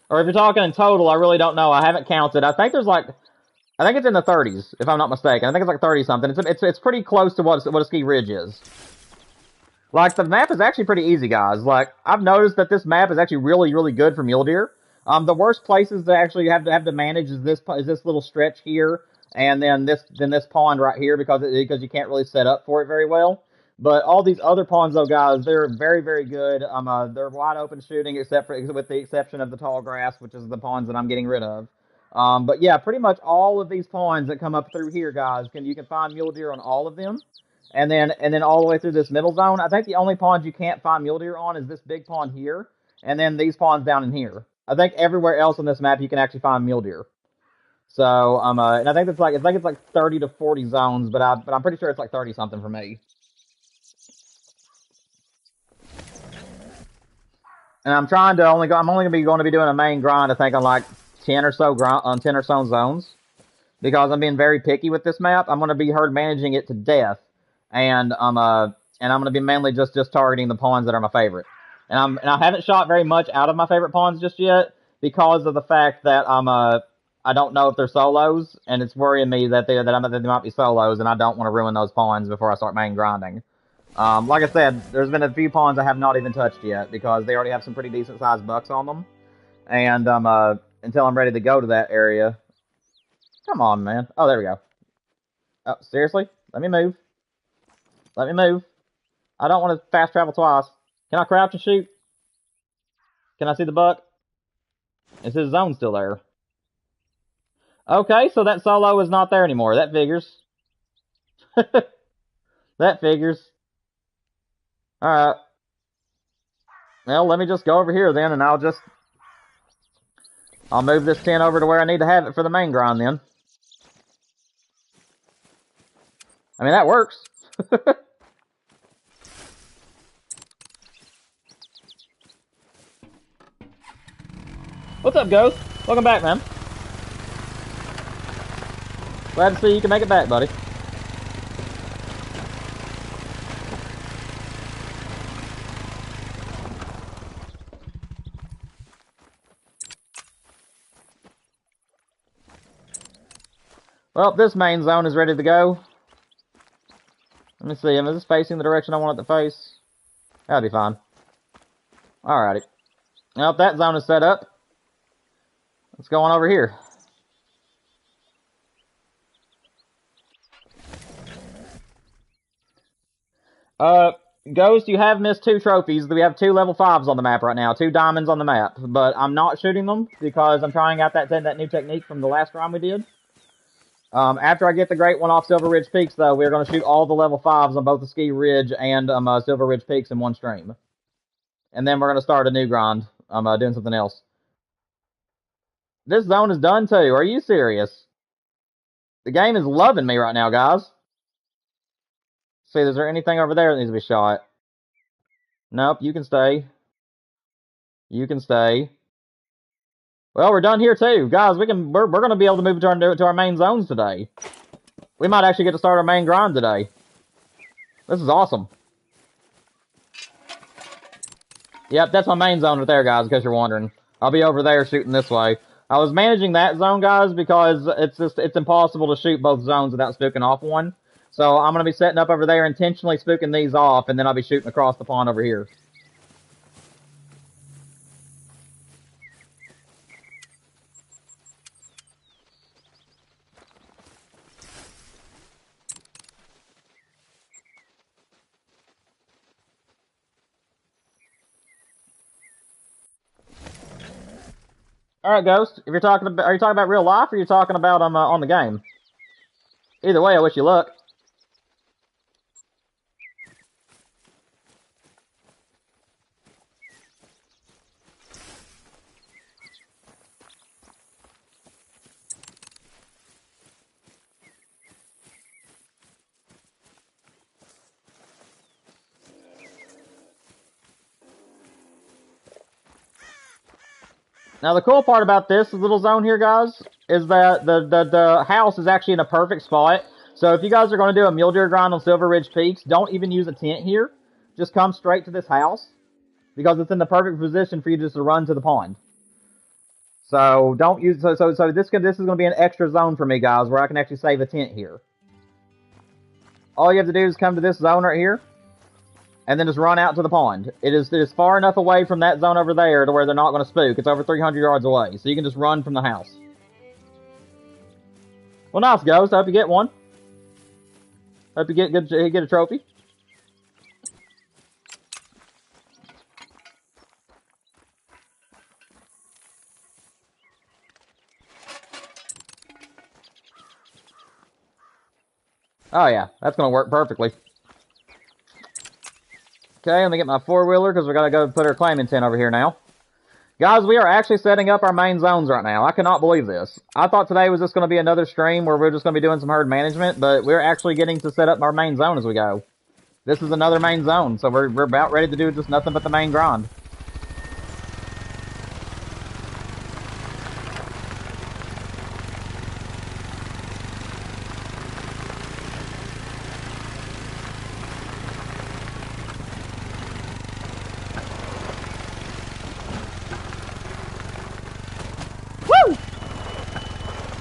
Or if you're talking in total, I really don't know. I haven't counted. I think it's in the 30s, if I'm not mistaken. I think it's like 30-something. It's pretty close to what a Ski Ridge is. Like, the map is actually pretty easy, guys. Like, I've noticed that this map is actually really, really good for mule deer. The worst places to actually have to manage is this little stretch here, and then this pond right here because you can't really set up for it very well. But all these other ponds, though, guys, they're very, very good. They're wide open shooting, with the exception of the tall grass, which is the ponds that I'm getting rid of. But yeah, pretty much all of these ponds that come up through here, guys, you can find mule deer on all of them. And then all the way through this middle zone, I think the only pond you can't find mule deer on is this big pond here, and then these ponds down in here. I think everywhere else on this map you can actually find mule deer. So, and I think it's like 30 to 40 zones, but I'm pretty sure it's like 30 something for me. And I'm only going to be doing a main grind, I think, on like 10 or so zones, because I'm being very picky with this map. I'm going to be herd managing it to death, and I'm going to be mainly just targeting the ponds that are my favorite. And I haven't shot very much out of my favorite ponds just yet because of the fact that I don't know if they're solos, and it's worrying me that they might be solos, and I don't want to ruin those ponds before I start main grinding. Like I said, there's been a few ponds I have not even touched yet because they already have some pretty decent sized bucks on them, and until I'm ready to go to that area. Come on, man. Oh, there we go. Oh, seriously? Let me move. Let me move. I don't want to fast travel twice. Can I crouch and shoot? Can I see the buck? Is his zone still there? Okay, so that solo is not there anymore. That figures. That figures. Alright. Well, let me just go over here then, and I'll move this tent over to where I need to have it for the main grind then. I mean, that works. What's up, Ghost? Welcome back, man. Glad to see you can make it back, buddy. Well, this main zone is ready to go. Let me see, is this facing the direction I want it to face? That'll be fine. Alrighty. Well, that zone is set up. Let's go on over here. Ghost, you have missed 2 trophies. We have 2 level 5s on the map right now, 2 diamonds on the map. But I'm not shooting them because I'm trying out that new technique from the last round we did. After I get the Great One off Silver Ridge Peaks, though, we're going to shoot all the level 5s on both the Ski Ridge and Silver Ridge Peaks in one stream. And then we're going to start a new grind. Doing something else. This zone is done, too. Are you serious? The game is loving me right now, guys. See, is there anything over there that needs to be shot? Nope, you can stay. You can stay. Well, we're done here too, guys. We're going to be able to move to our main zones today. We might actually get to start our main grind today. This is awesome. Yep, that's my main zone right there, guys, in case you're wondering. I'll be over there shooting this way. I was managing that zone, guys, because it's impossible to shoot both zones without spooking off one. So I'm going to be setting up over there, intentionally spooking these off, and then I'll be shooting across the pond over here. All right, Ghost. If you're talking about, are you talking about real life, or are you talking about on the game? Either way, I wish you luck. Now, the cool part about this little zone here, guys, is that the house is actually in a perfect spot. So if you guys are going to do a mule deer grind on Silver Ridge Peaks, don't even use a tent here. Just come straight to this house, because it's in the perfect position for you just to run to the pond. So don't use so this is going to be an extra zone for me, guys, where I can actually save a tent here. All you have to do is come to this zone right here, and then just run out to the pond. It is far enough away from that zone over there to where they're not going to spook. It's over 300 yards away, so you can just run from the house. Well, nice, Ghost. I hope you get one. Hope you get a trophy. Oh yeah, that's going to work perfectly. Okay, let me get my four-wheeler because we got to go put our claiming tent over here now. Guys, we are actually setting up our main zones right now. I cannot believe this. I thought today was just going to be another stream where we're just going to be doing some herd management, but we're actually getting to set up our main zone as we go. This is another main zone, so we're about ready to do just nothing but the main grind.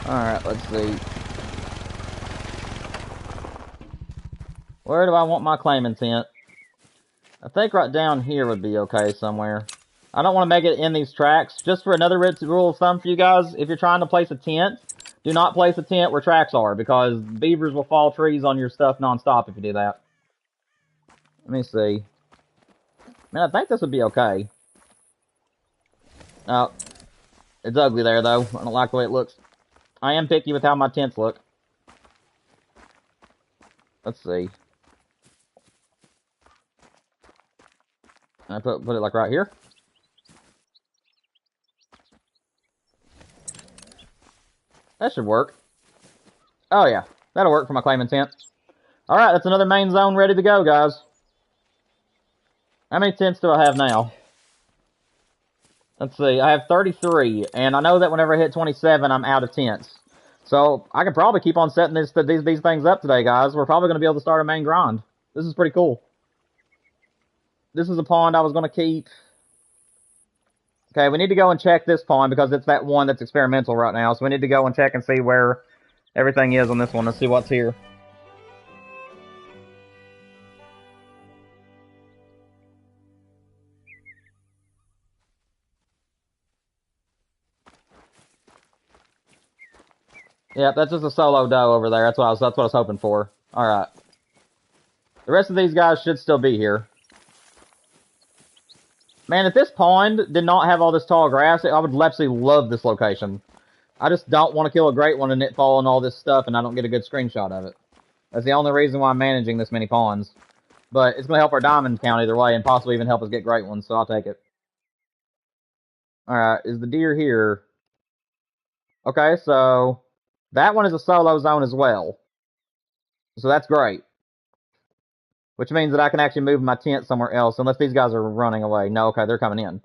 Alright, let's see. Where do I want my claiming tent? I think right down here would be okay somewhere. I don't want to make it in these tracks. Just for another rule of thumb for you guys, if you're trying to place a tent, do not place a tent where tracks are, because beavers will fall trees on your stuff nonstop if you do that. Let me see. Man, I think this would be okay. Oh, it's ugly there, though. I don't like the way it looks. I am picky with how my tents look. Let's see. I put it like right here. That should work. Oh yeah, that'll work for my claiming tent. Alright, that's another main zone ready to go, guys. How many tents do I have now? Let's see, I have 33, and I know that whenever I hit 27, I'm out of tents. So, I can probably keep on setting these things up today, guys. We're probably going to be able to start a main grind. This is pretty cool. This is a pond I was going to keep. Okay, we need to go and check this pond, because it's that one that's experimental right now. So we need to go and check and see where everything is on this one and see what's here. Yep, that's just a solo doe over there. That's what I was hoping for. Alright. The rest of these guys should still be here. Man, if this pond did not have all this tall grass, I would absolutely love this location. I just don't want to kill a great one and it fall on all this stuff and I don't get a good screenshot of it. That's the only reason why I'm managing this many ponds. But it's going to help our diamond count either way and possibly even help us get great ones, so I'll take it. Alright, is the deer here? Okay, so that one is a solo zone as well. So that's great. Which means that I can actually move my tent somewhere else, unless these guys are running away. No, okay, they're coming in.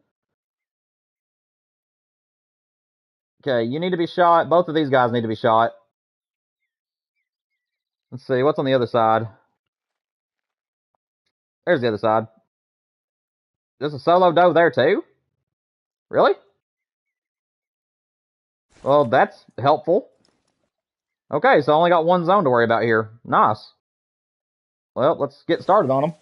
Okay, you need to be shot. Both of these guys need to be shot. Let's see, what's on the other side? There's the other side. There's a solo doe there too? Really? Well, that's helpful. Okay, so I only got one zone to worry about here. Nice. Well, let's get started on them.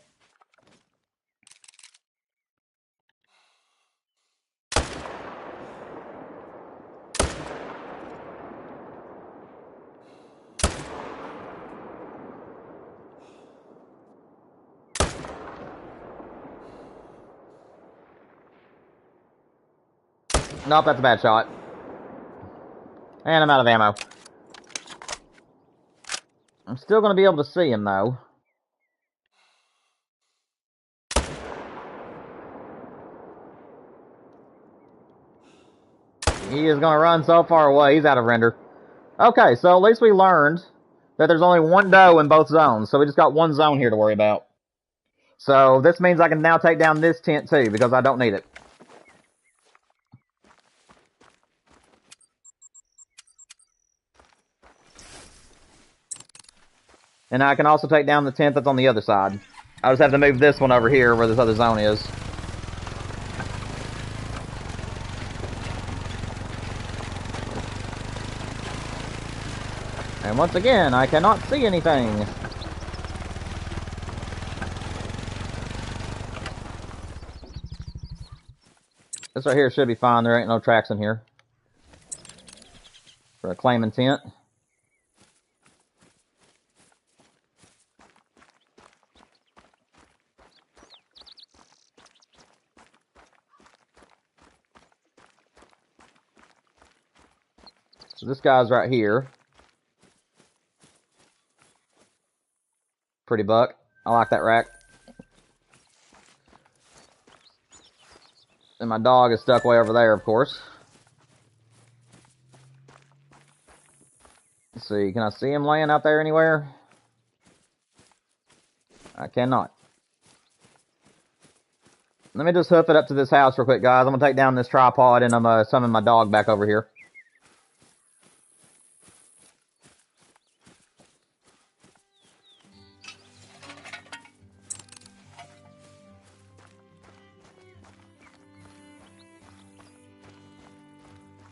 Nope, that's a bad shot. And I'm out of ammo. I'm still going to be able to see him, though. He is going to run so far away, he's out of render. Okay, so at least we learned that there's only one doe in both zones, so we just got one zone here to worry about. So this means I can now take down this tent, too, because I don't need it. And I can also take down the tent that's on the other side. I just have to move this one over here where this other zone is. And once again, I cannot see anything. This right here should be fine. There ain't no tracks in here. For a claiming tent. So this guy's right here. Pretty buck. I like that rack. And my dog is stuck way over there, of course. Let's see, can I see him laying out there anywhere? I cannot. Let me just hoof it up to this house real quick, guys. I'm going to take down this tripod and I'm summon my dog back over here.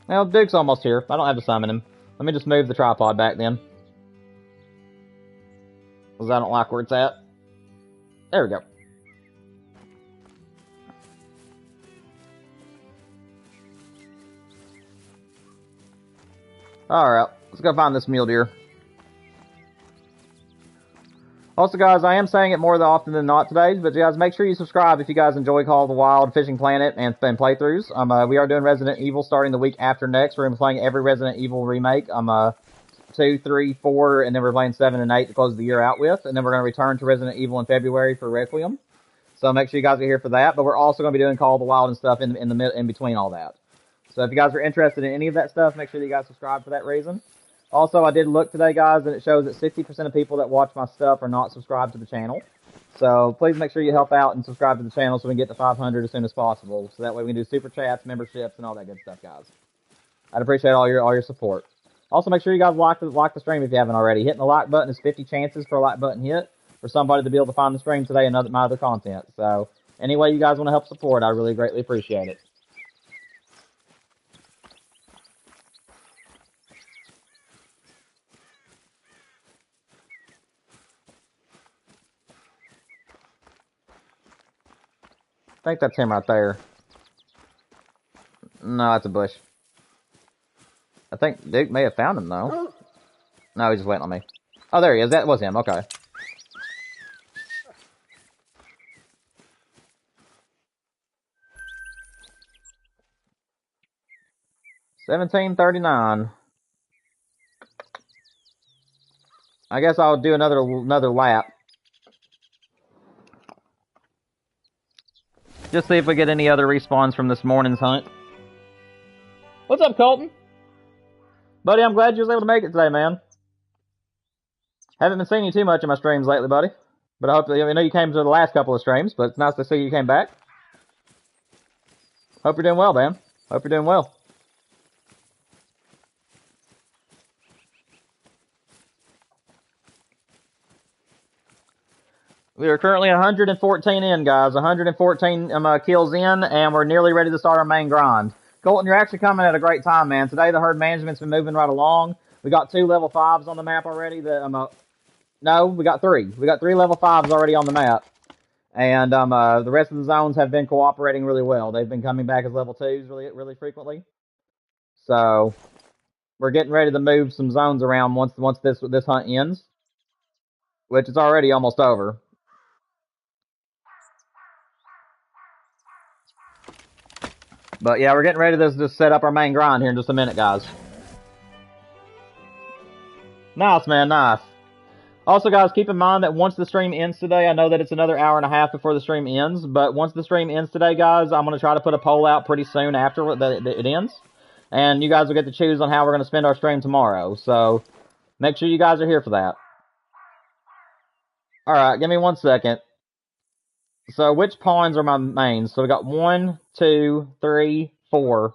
Well, Duke's almost here. I don't have to summon him. Let me just move the tripod back then. Because I don't like where it's at. There we go. Alright, let's go find this mule deer. Also, guys, I am saying it more often than not today, but guys, make sure you subscribe if you guys enjoy Call of the Wild, Fishing Planet, and playthroughs. We are doing Resident Evil starting the week after next. We're going to be playing every Resident Evil remake. 2, 3, 4, and then we're playing 7 and 8 to close the year out with. And then we're going to return to Resident Evil in February for Requiem. So make sure you guys are here for that. But we're also going to be doing Call of the Wild and stuff in between all that. So if you guys are interested in any of that stuff, make sure that you guys subscribe for that reason. Also, I did look today, guys, and it shows that 60% of people that watch my stuff are not subscribed to the channel. So please make sure you help out and subscribe to the channel so we can get to 500 as soon as possible. So that way we can do super chats, memberships, and all that good stuff, guys. I'd appreciate all your support. Also, make sure you guys like the stream if you haven't already. Hitting the like button is 50 chances for a like button hit for somebody to be able to find the stream today and my other content. So any way you guys want to help support, I really greatly appreciate it. I think that's him right there. No, that's a bush. I think Duke may have found him, though. No, he's just waiting on me. Oh, there he is. That was him. Okay. $17.39. I guess I'll do another lap. Just see if we get any other respawns from this morning's hunt. What's up, Colton? Buddy, I'm glad you was able to make it today, man. Haven't been seeing you too much in my streams lately, buddy. But I know you came to the last couple of streams, but it's nice to see you came back. Hope you're doing well, man. Hope you're doing well. We are currently 114 in, guys. 114 kills in, and we're nearly ready to start our main grind. Colton, you're actually coming at a great time, man. Today the herd management's been moving right along. We got 2 level 5s on the map already. No, we got 3. We got 3 level 5s already on the map. And the rest of the zones have been cooperating really well. They've been coming back as level 2s really frequently. So we're getting ready to move some zones around once this hunt ends, which is already almost over. But yeah, we're getting ready to just set up our main grind here in just a minute, guys. Nice, man, nice. Also, guys, keep in mind that once the stream ends today, I know that it's another hour and a half before the stream ends, but once the stream ends today, guys, I'm going to try to put a poll out pretty soon after it ends. And you guys will get to choose on how we're going to spend our stream tomorrow. So make sure you guys are here for that. Alright, give me 1 second. So which pawns are my mains? So we got 1, 2, 3, 4,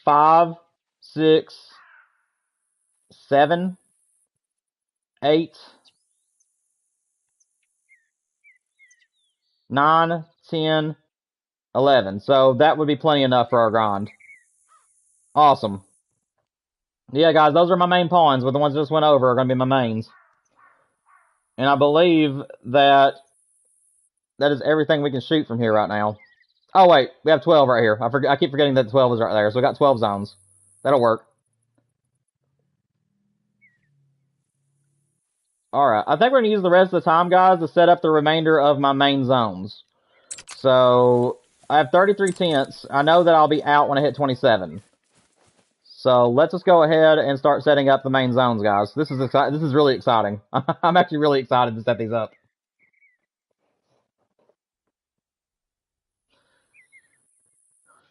5, 6, 7, 8, 9, 10, 11. So that would be plenty enough for our grind. Awesome. Yeah, guys, those are my main pawns, but the ones that just went over are going to be my mains. And I believe that is everything we can shoot from here right now. Oh, wait, we have 12 right here. I keep forgetting that 12 is right there. So we got 12 zones. That'll work. Alright, I think we're going to use the rest of the time, guys, to set up the remainder of my main zones. So, I have 33 tents. I know that I'll be out when I hit 27. So, let's just go ahead and start setting up the main zones, guys. This is really exciting. I'm actually really excited to set these up.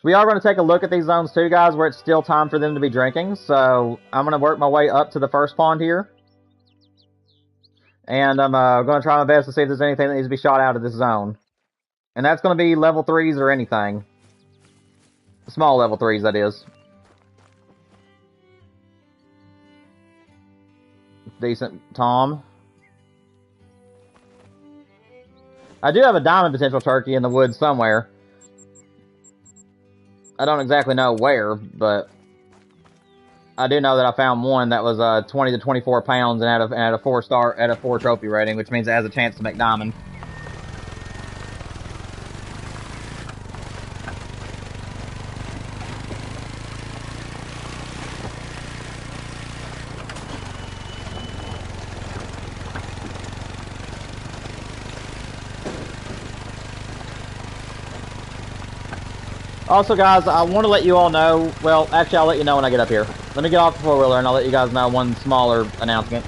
We are going to take a look at these zones too, guys, where it's still time for them to be drinking. So, I'm going to work my way up to the first pond here. And I'm going to try my best to see if there's anything that needs to be shot out of this zone. And that's going to be level 3s or anything. Small level 3s, that is. Decent Tom. I do have a diamond potential turkey in the woods somewhere. I don't exactly know where, but I do know that I found one that was 20 to 24 pounds and had a 4 trophy rating, which means it has a chance to make diamond. Also, guys, I want to let you all know, well, actually, I'll let you know when I get up here. Let me get off the four-wheeler, and I'll let you guys know one smaller announcement.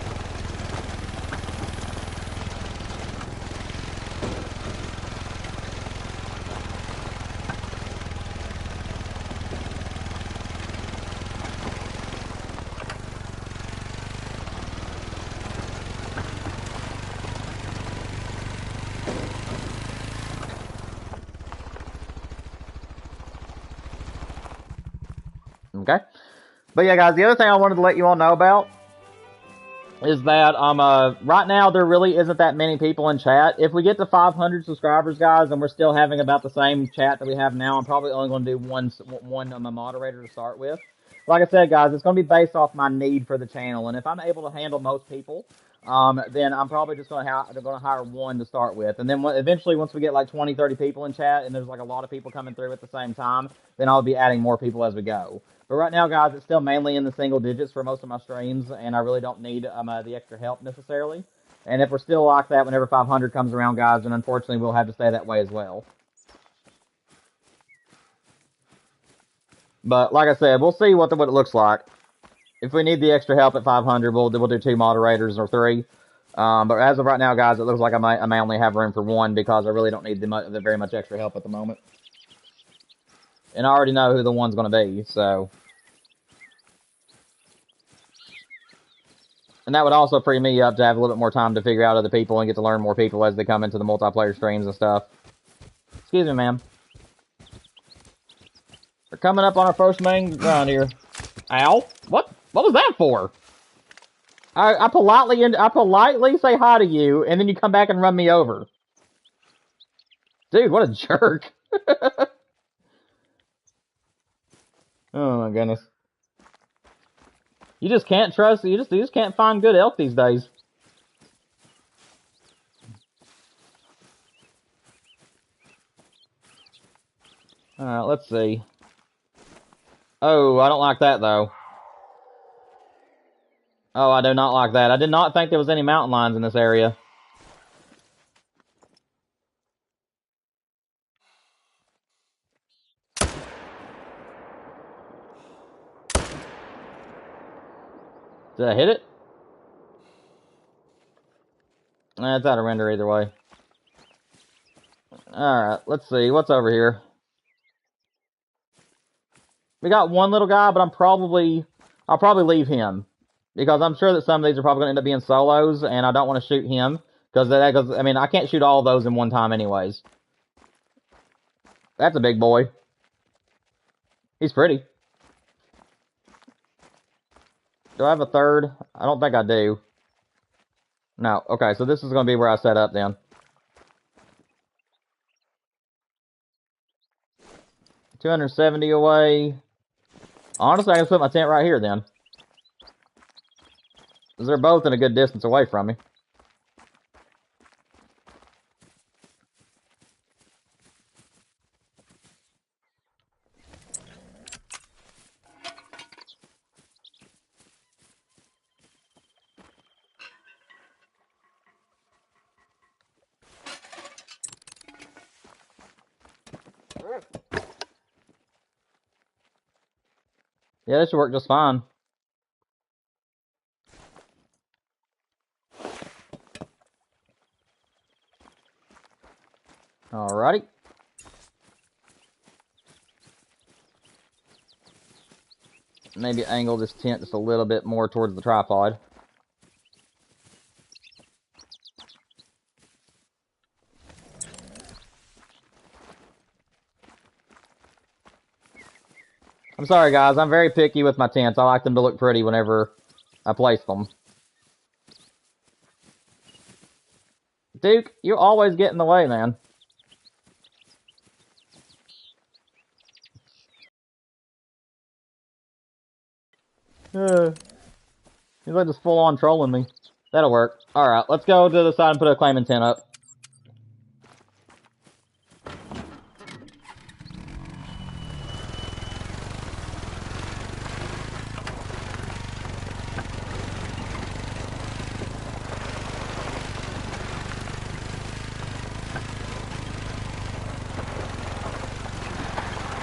Okay? But yeah, guys, the other thing I wanted to let you all know about is that right now there really isn't that many people in chat. If we get to 500 subscribers, guys, and we're still having about the same chat that we have now, I'm probably only going to do one moderator to start with. Like I said, guys, it's going to be based off my need for the channel, and if I'm able to handle most people, then I'm probably just going to hire one to start with. And then eventually, once we get like 20, 30 people in chat, and there's like a lot of people coming through at the same time, then I'll be adding more people as we go. But right now, guys, it's still mainly in the single digits for most of my streams, and I really don't need the extra help necessarily. And if we're still like that whenever 500 comes around, guys, then unfortunately we'll have to stay that way as well. But like I said, we'll see what it looks like. If we need the extra help at 500, we'll do 2 moderators or 3. But as of right now, guys, it looks like I may only have room for 1 because I really don't need the very much extra help at the moment. And I already know who the one's going to be, so. And that would also free me up to have a little bit more time to figure out other people and get to learn more people as they come into the multiplayer streams and stuff. Excuse me, ma'am. We're coming up on our first main ground here. Ow! What was that for? I politely say hi to you, and then you come back and run me over. Dude, what a jerk. Oh my goodness. You just can't trust, you just can't find good elk these days. Alright, let's see. Oh, I don't like that though. Oh, I do not like that. I did not think there was any mountain lions in this area. Did I hit it? Nah, it's out of render either way. Alright, let's see. What's over here? We got one little guy, but I'll probably leave him. Because I'm sure that some of these are probably going to end up being solos, and I don't want to shoot him. Because, I mean, I can't shoot all of those in one time anyways. That's a big boy. He's pretty. Do I have a third? I don't think I do. No. Okay, so this is going to be where I set up then. 270 away. Honestly, I can put my tent right here then. Because they're both in a good distance away from me. Yeah, this should work just fine. Alrighty. Maybe angle this tent just a little bit more towards the tripod. I'm sorry guys, I'm very picky with my tents. I like them to look pretty whenever I place them. Duke, you always get in the way, man. He's like just full on trolling me. That'll work. Alright, let's go to the side and put a claiming tent up.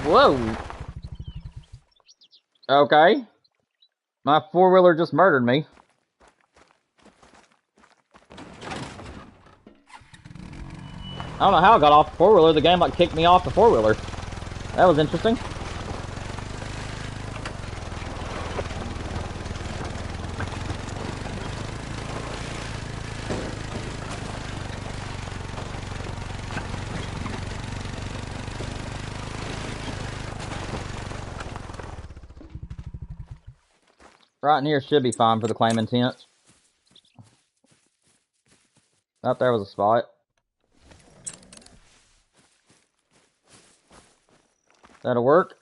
Whoa! Okay. My four-wheeler just murdered me. I don't know how I got off the four-wheeler. The game like kicked me off the four-wheeler. That was interesting. Right in here should be fine for the claiming tent. Up there was a spot. That'll work.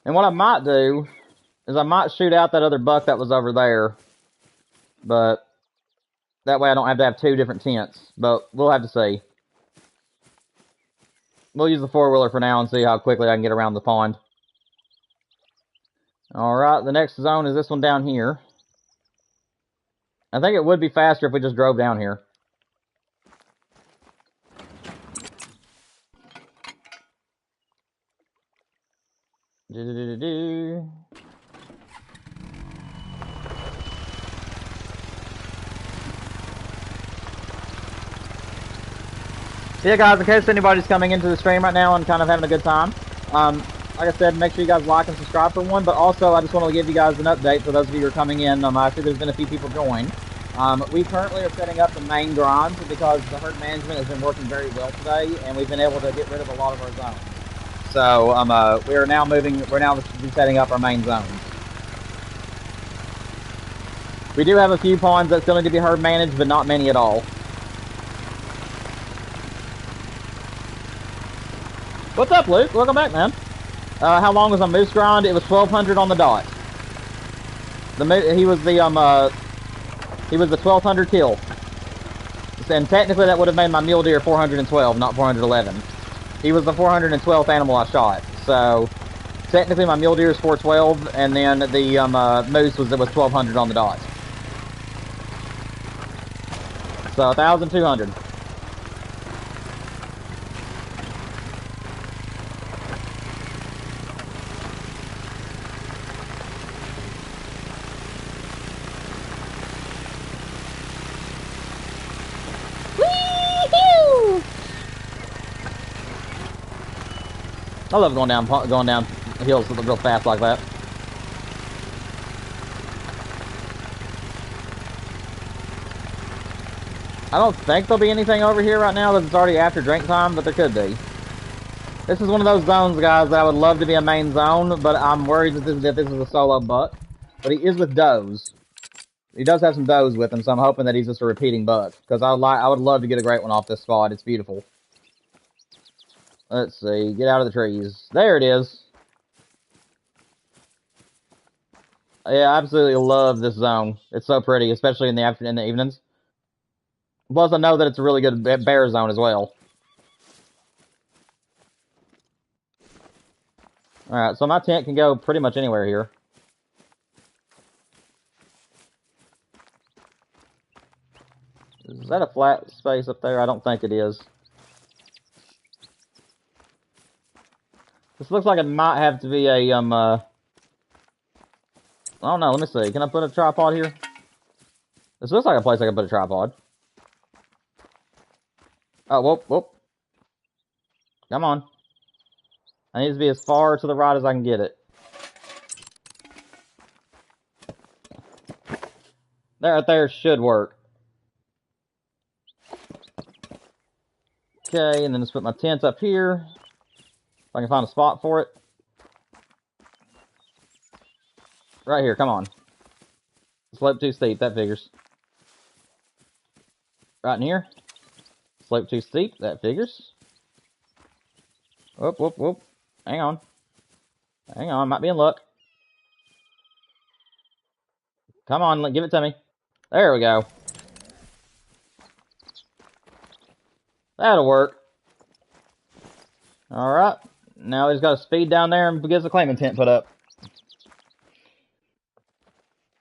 And what I might do is I might shoot out that other buck that was over there. But that way I don't have to have two different tents. But we'll have to see. We'll use the four-wheeler for now and see how quickly I can get around the pond. Alright, the next zone is this one down here. I think it would be faster if we just drove down here. Yeah, guys, in case anybody's coming into the stream right now and kind of having a good time, like I said, make sure you guys like and subscribe for one, but also I just want to give you guys an update for those of you who are coming in. I see there's been a few people join. We currently are setting up the main grind because the herd management has been working very well today, and we've been able to get rid of a lot of our zones. So we're now be setting up our main zones. We do have a few ponds that still need to be herd managed, but not many at all. What's up, Luke? Welcome back, man. How long was on moose grind? It was 1,200 on the dot. He was the 1,200 kill. And technically that would have made my mule deer 412, not 411. He was the 412th animal I shot. So technically my mule deer is 412, and then the moose was 1,200 on the dot. So 1,200. I love going down hills real fast like that. I don't think there'll be anything over here right now because it's already after drink time, but there could be. This is one of those zones, guys, that I would love to be a main zone, but I'm worried that this is a solo buck. But he is with does. He does have some does with him, so I'm hoping that he's just a repeating buck. Because I would love to get a great one off this spot. It's beautiful. Let's see. Get out of the trees. There it is. Yeah, I absolutely love this zone. It's so pretty, especially in the evenings. Plus, I know that it's a really good bear zone as well. Alright, so my tent can go pretty much anywhere here. Is that a flat space up there? I don't think it is. This looks like it might have to be a, I don't know, let me see. Can I put a tripod here? This looks like a place I can put a tripod. Oh, whoop, whoop. Come on. I need to be as far to the right as I can get it. That right there should work. Okay, and then just put my tent up here. If I can find a spot for it. Right here, come on. Slope too steep, that figures. Right in here. Slope too steep, that figures. Whoop, whoop, whoop. Hang on. Hang on, might be in luck. Come on, give it to me. There we go. That'll work. Alright. Now he's got to speed down there and get the claiming tent put up.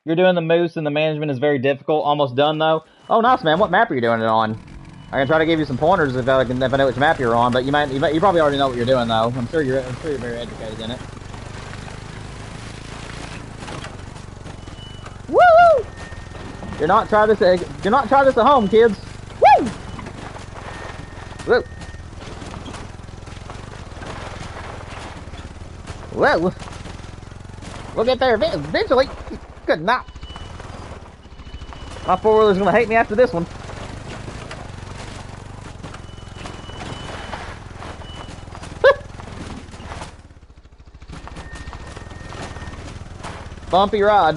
You're doing the moose and the management is very difficult. Almost done though. Oh, nice, man. What map are you doing it on? I can try to give you some pointers if I know which map you're on, but you probably already know what you're doing though. I'm sure you're very educated in it. Woo! Do not try this at home, kids. Woo! Woo! Whoa! We'll get there eventually. Good night. My four-wheeler's gonna hate me after this one. Bumpy ride.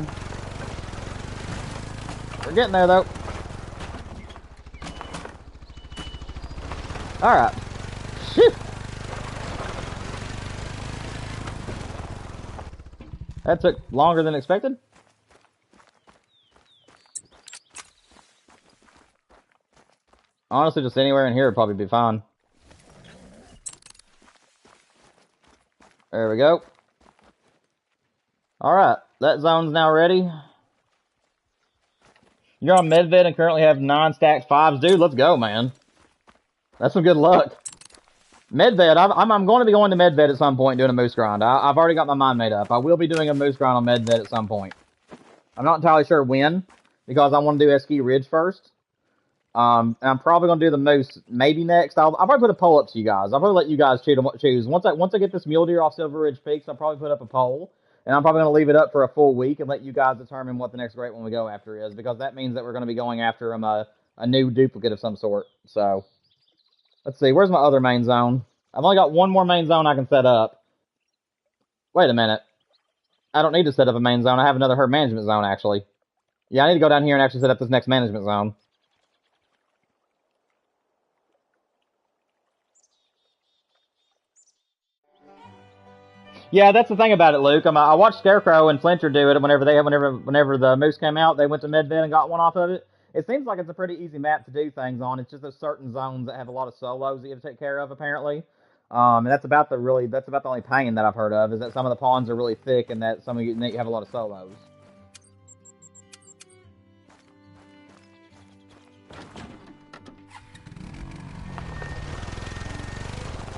We're getting there though. Alright. Shit. That took longer than expected. Honestly, just anywhere in here would probably be fine. There we go. Alright, that zone's now ready. You're on Medved and currently have 9 stacked 5s. Dude, let's go, man. That's some good luck. Medved, I'm going to be going to Medved at some point doing a moose grind. I've already got my mind made up. I will be doing a moose grind on Medved at some point. I'm not entirely sure when, because I want to do Esky Ridge first. And I'm probably going to do the moose maybe next. I'll probably put a poll up to you guys. I'll probably let you guys choose. Once I get this mule deer off Silver Ridge Peaks, I'll probably put up a poll. And I'm probably going to leave it up for a full week and let you guys determine what the next great one we go after is. Because that means that we're going to be going after a new duplicate of some sort. So, let's see. Where's my other main zone? I've only got one more main zone I can set up. Wait a minute. I don't need to set up a main zone. I have another herd management zone, actually. Yeah, I need to go down here and actually set up this next management zone. Yeah, that's the thing about it, Luke. I watched Scarecrow and Flincher do it whenever the moose came out. They went to Medved and got one off of it. It seems like it's a pretty easy map to do things on. It's just there's certain zones that have a lot of solos that you have to take care of, apparently. And that's about the only pain that I've heard of is that some of the pawns are really thick and that some of you have a lot of solos.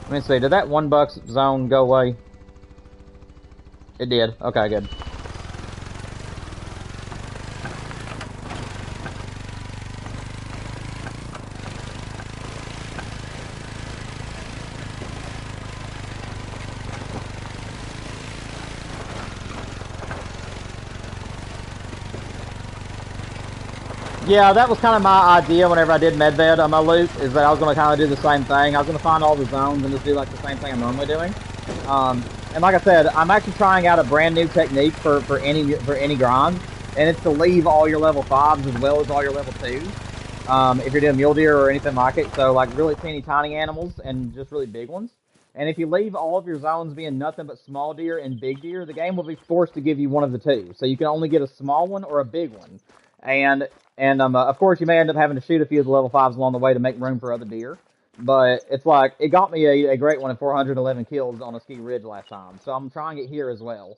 Let me see. Did that $1 zone go away? It did. Okay, good. Yeah, that was kind of my idea whenever I did Medved on my loot, is that I was going to kind of do the same thing. I was going to find all the zones and just do like the same thing I'm normally doing. And like I said, I'm actually trying out a brand new technique for any grind, and it's to leave all your level 5s as well as all your level 2s. If you're doing mule deer or anything like it, so like really teeny tiny animals and just really big ones. And if you leave all of your zones being nothing but small deer and big deer, the game will be forced to give you one of the two. So you can only get a small one or a big one. And of course, you may end up having to shoot a few of the level 5s along the way to make room for other deer. But it's like, it got me a great one at 411 kills on a ski ridge last time. So I'm trying it here as well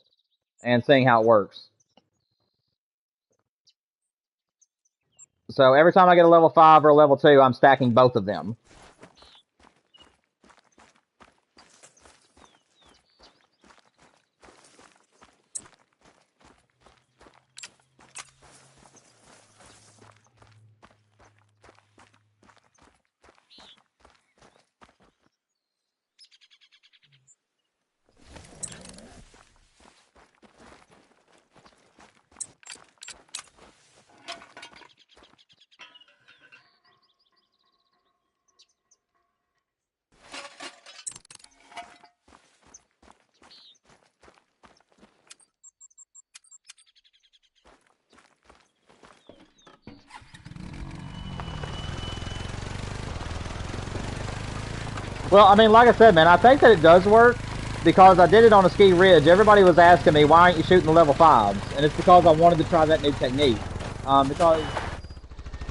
and seeing how it works. So every time I get a level 5 or a level 2, I'm stacking both of them. Well, I mean, like I said, man, I think that it does work because I did it on a ski ridge. Everybody was asking me, why aren't you shooting the level 5s? And it's because I wanted to try that new technique. Because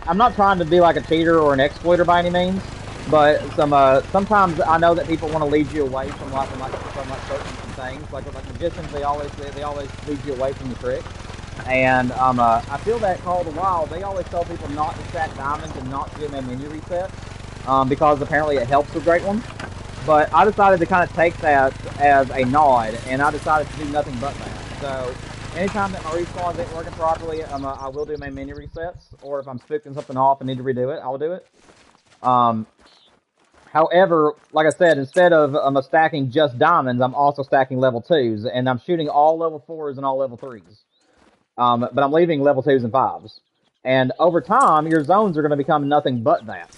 I'm not trying to be like a cheater or an exploiter by any means, but sometimes I know that people want to lead you away from certain things. Like magicians, they always lead you away from the trick. And I feel that Call of the Wild, they always tell people not to stack diamonds and not to do their menu resets because apparently it helps with great ones. But I decided to kind of take that as a nod, and I decided to do nothing but that. So anytime that my respawns ain't working properly, I will do my menu resets, or if I'm spooking something off and need to redo it, I'll do it. However, like I said, instead of stacking just diamonds, I'm also stacking level 2s, and I'm shooting all level 4s and all level 3s. But I'm leaving level 2s and 5s. And over time, your zones are going to become nothing but that.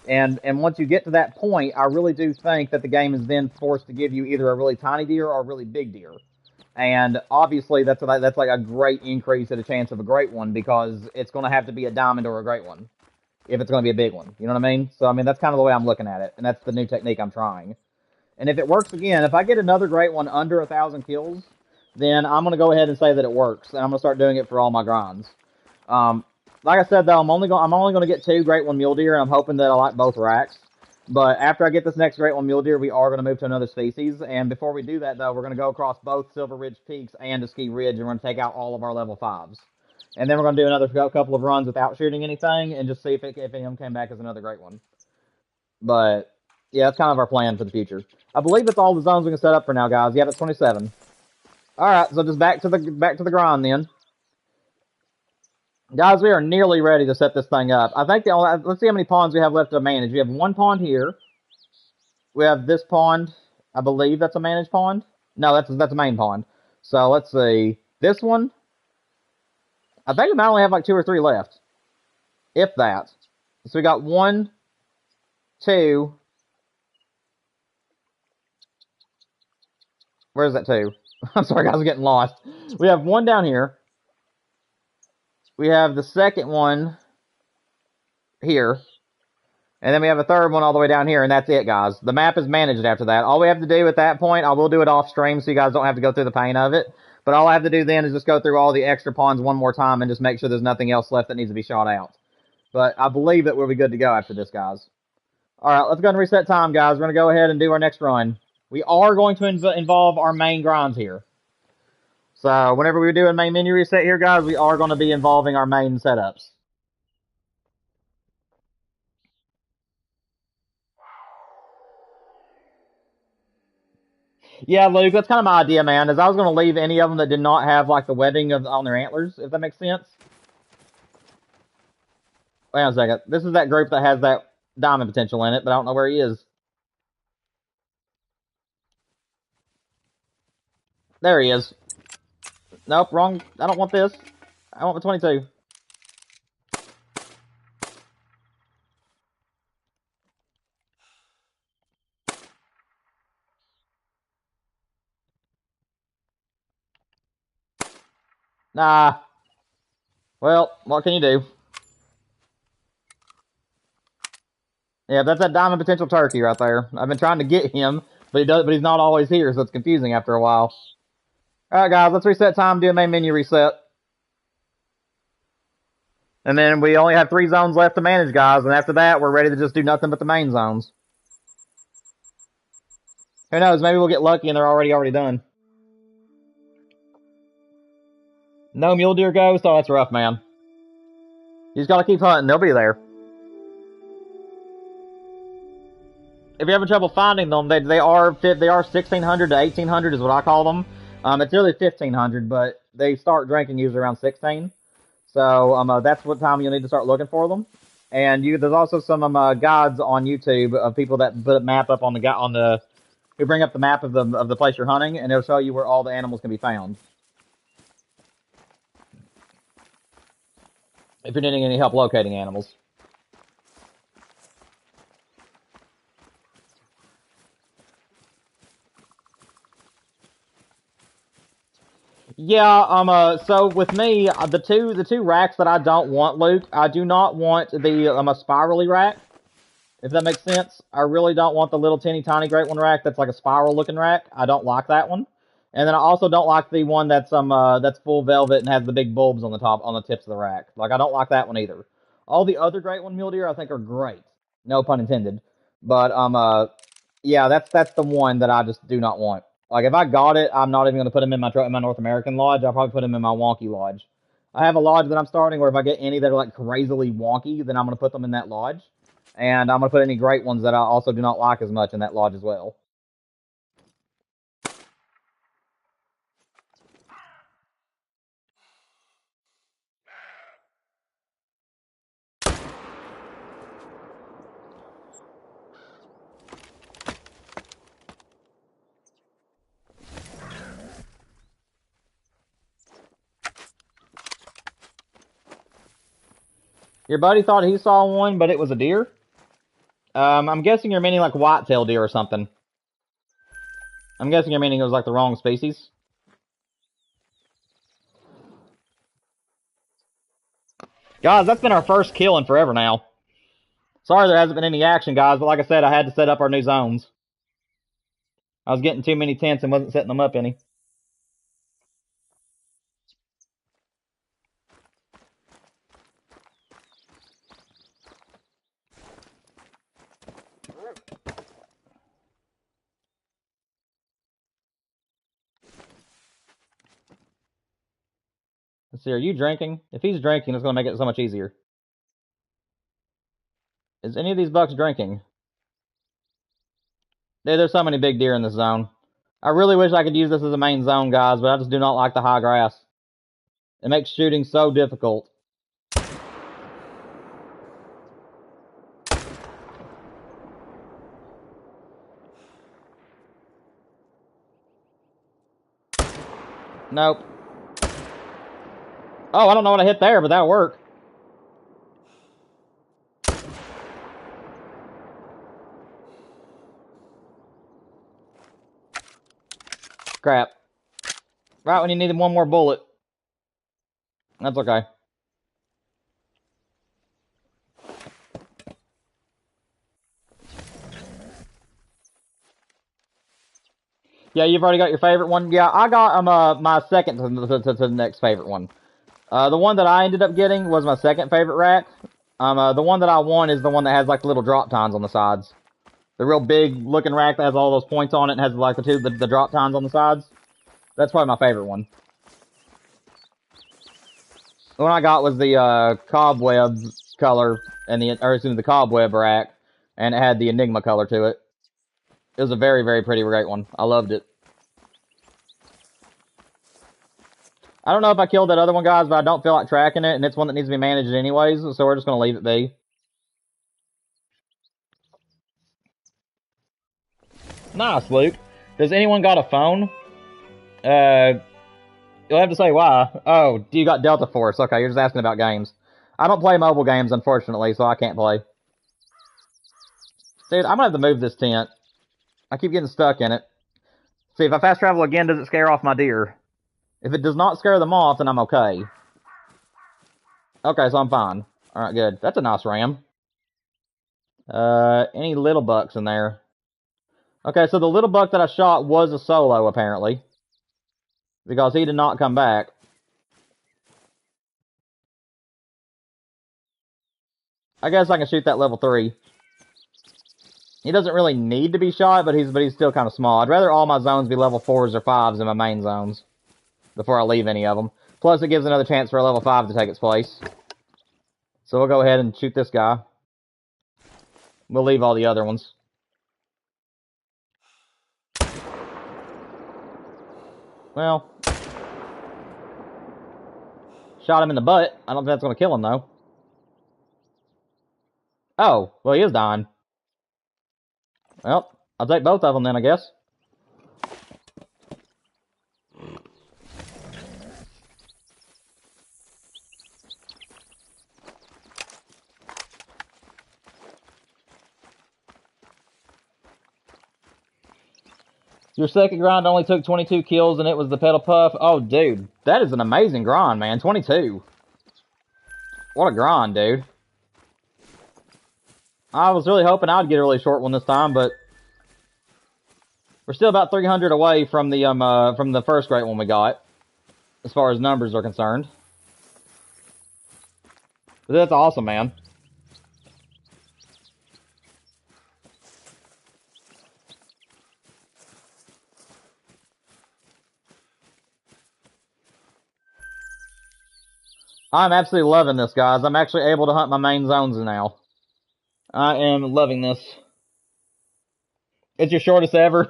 And once you get to that point, I really do think that the game is then forced to give you either a really tiny deer or a really big deer. And obviously, that's like a great increase at a chance of a great one because it's going to have to be a diamond or a great one if it's going to be a big one. You know what I mean? So, I mean, that's kind of the way I'm looking at it. And that's the new technique I'm trying. And if it works again, if I get another great one under 1,000 kills, then I'm going to go ahead and say that it works. And I'm going to start doing it for all my grinds. Like I said, though, I'm only going to get 2 Great One Mule Deer, and I'm hoping that I like both racks. But after I get this next Great One Mule Deer, we are going to move to another species. And before we do that, though, we're going to go across both Silver Ridge Peaks and a ski ridge, and we're going to take out all of our level 5s. And then we're going to do another couple of runs without shooting anything, and just see if any of them came back as another great one. But yeah, that's kind of our plan for the future. I believe that's all the zones we can set up for now, guys. Yeah, that's 27. All right, so just back to the grind then. Guys, we are nearly ready to set this thing up. I think let's see how many pawns we have left to manage. We have 1 pond here. We have this pond. I believe that's a managed pond. No, that's a main pond. So let's see. This one, I think we might only have like 2 or 3 left, if that. So we got 1, 2. Where's that 2? I'm sorry, guys, I'm getting lost. We have 1 down here. We have the second one here. And then we have a third one all the way down here, and that's it, guys. The map is managed after that. All we have to do at that point, I will do it off stream so you guys don't have to go through the pain of it. But all I have to do then is just go through all the extra pawns one more time and just make sure there's nothing else left that needs to be shot out. But I believe that we'll be good to go after this, guys. All right, let's go ahead and reset time, guys. We're going to go ahead and do our next run. We are going to involve our main grinds here. So whenever we do a main menu reset here, guys, we are going to be involving our main setups. Yeah, Luke, that's kind of my idea, man, is I was going to leave any of them that did not have, like, the webbing on their antlers, if that makes sense. Wait on a second. This is that group that has that diamond potential in it, but I don't know where he is. There he is. Nope, wrong. I don't want this. I want the 22. Nah. Well, what can you do? Yeah, that's that diamond potential turkey right there. I've been trying to get him, but he's not always here, so it's confusing after a while. Alright, guys, let's reset time, do a main menu reset. And then we only have 3 zones left to manage, guys, and after that, we're ready to just do nothing but the main zones. Who knows, maybe we'll get lucky and they're already done. No mule deer ghost? Oh, that's rough, man. You just gotta keep hunting, they'll be there. If you're having trouble finding them, they are 1600 to 1800 is what I call them. It's really 1500, but they start drinking usually around 16. So that's what time you'll need to start looking for them. And there's also some guides on YouTube of people that put a map up on the who bring up the map of the place you're hunting, and it'll show you where all the animals can be found. If you're needing any help locating animals. Yeah, so with me, the two racks that I don't want, Luke, I do not want the a spirally rack, if that makes sense. I really don't want the little teeny tiny great one rack that's like a spiral looking rack. I don't like that one. And then I also don't like the one that's full velvet and has the big bulbs on the top on the tips of the rack. Like, I don't like that one either. All the other great one mule deer I think are great. No pun intended. But yeah, that's the one that I just do not want. Like, if I got it, I'm not even going to put him in my North American lodge. I'll probably put him in my wonky lodge. I have a lodge that I'm starting where if I get any that are like crazily wonky, then I'm going to put them in that lodge. And I'm going to put any great ones that I also do not like as much in that lodge as well. Your buddy thought he saw one, but it was a deer? I'm guessing you're meaning like white-tailed deer or something. I'm guessing you're meaning it was like the wrong species. Guys, that's been our first kill in forever now. Sorry there hasn't been any action, guys, but like I said, I had to set up our new zones. I was getting too many tents and wasn't setting them up any. Let's see, are you drinking? If he's drinking, it's going to make it so much easier. Is any of these bucks drinking? There's so many big deer in this zone. I really wish I could use this as a main zone, guys, but I just do not like the high grass. It makes shooting so difficult. Nope. Oh, I don't know what I hit there, but that'll work. Crap. Right when you needed one more bullet. That's okay. Yeah, you've already got your favorite one. Yeah, I got my second to the next favorite one. The one that I ended up getting was my second favorite rack. The one that I won is the one that has like the little drop tines on the sides. The real big looking rack that has all those points on it and has like the drop tines on the sides. That's probably my favorite one. The one I got was the cobweb color and the cobweb rack, and it had the Enigma color to it. It was a very, very pretty, great one. I loved it. I don't know if I killed that other one, guys, but I don't feel like tracking it, and it's one that needs to be managed anyways, so we're just going to leave it be. Nice, Luke. Does anyone got a phone? You'll have to say why. Oh, you got Delta Force. Okay, you're just asking about games. I don't play mobile games, unfortunately, so I can't play. Dude, I'm going to have to move this tent. I keep getting stuck in it. See, if I fast travel again, does it scare off my deer? If it does not scare them off, then I'm okay. Okay, so I'm fine. Alright, good. That's a nice ram. Any little bucks in there? Okay, so the little buck that I shot was a solo, apparently. Because he did not come back. I guess I can shoot that level 3. He doesn't really need to be shot, but he's still kind of small. I'd rather all my zones be level 4s or 5s in my main zones. Before I leave any of them. Plus, it gives another chance for a level 5 to take its place. So we'll go ahead and shoot this guy. We'll leave all the other ones. Well. Shot him in the butt. I don't think that's going to kill him, though. Oh, well, he is dying. Well, I'll take both of them then, I guess. Your second grind only took 22 kills, and it was the pedal puff. Oh, dude. That is an amazing grind, man. 22. What a grind, dude. I was really hoping I'd get a really short one this time, but we're still about 300 away from the first great one we got, as far as numbers are concerned. But that's awesome, man. I'm absolutely loving this, guys. I'm actually able to hunt my main zones now. I am loving this. It's your shortest ever.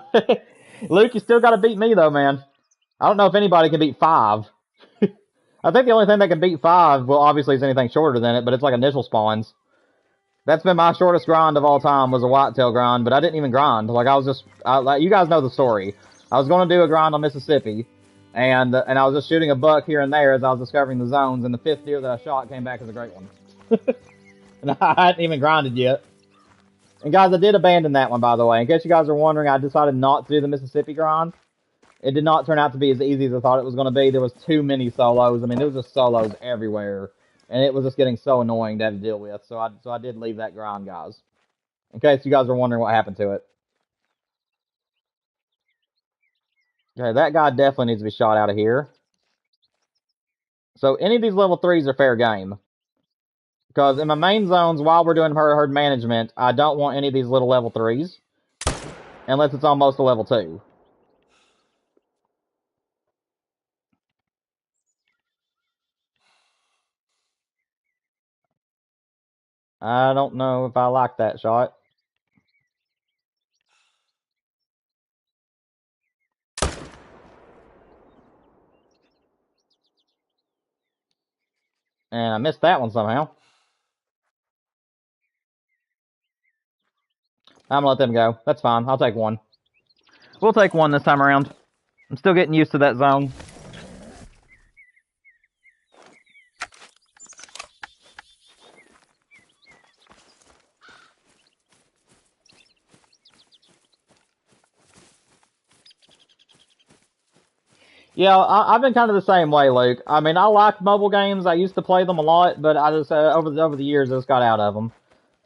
Luke, you still got to beat me, though, man. I don't know if anybody can beat 5. I think the only thing that can beat 5, well, obviously, is anything shorter than it, but it's like initial spawns. That's been my shortest grind of all time, was a whitetail grind, but I didn't even grind. Like, I was just, like, you guys know the story. I was going to do a grind on Mississippi, and I was just shooting a buck here and there as I was discovering the zones, and the 5th deer that I shot came back as a great one. And I hadn't even grinded yet. And guys, I did abandon that one, by the way. In case you guys are wondering, I decided not to do the Mississippi grind. It did not turn out to be as easy as I thought it was going to be. There was too many solos. I mean, there was just solos everywhere. And it was just getting so annoying to have to deal with. So I did leave that grind, guys. In case you guys are wondering what happened to it. Okay, that guy definitely needs to be shot out of here. So any of these level 3s are fair game. Because in my main zones, while we're doing herd management, I don't want any of these little level 3s. Unless it's almost a level 2. I don't know if I like that shot. And I missed that one somehow. I'm gonna let them go. That's fine. I'll take one. We'll take one this time around. I'm still getting used to that zone. Yeah, I've been kind of the same way, Luke. I mean, I like mobile games. I used to play them a lot, but I just over the years, I just got out of them.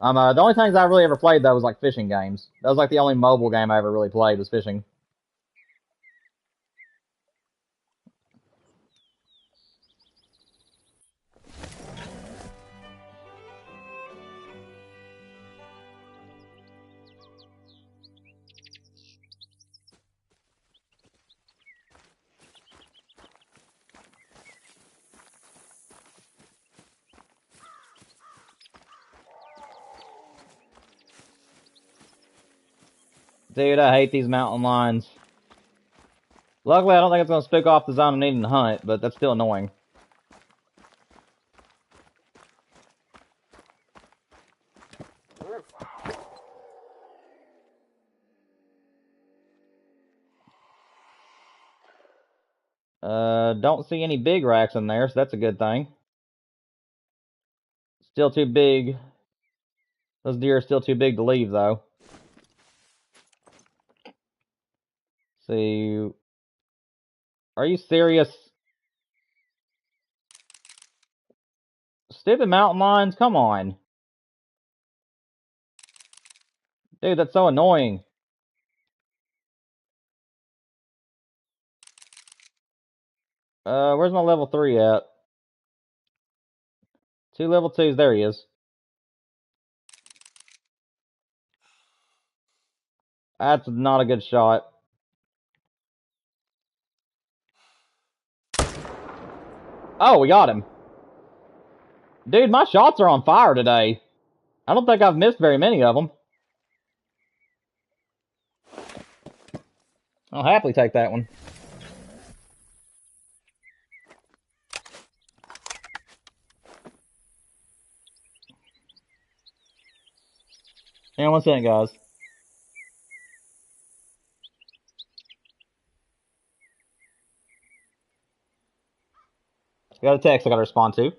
The only things I really ever played though was like fishing games. That was like the only mobile game I ever really played was fishing. Dude, I hate these mountain lions. Luckily, I don't think it's going to spook off the zone I'm needing to hunt, but that's still annoying. Don't see any big racks in there, so that's a good thing. Still too big. Those deer are still too big to leave, though. See. Are you serious? Stupid mountain lions, come on. Dude, that's so annoying. Where's my level 3 at? 2 level 2s, there he is. That's not a good shot. Oh, we got him. Dude, my shots are on fire today. I don't think I've missed very many of them. I'll happily take that one. Hang on one second, guys. Got a text I gotta respond to.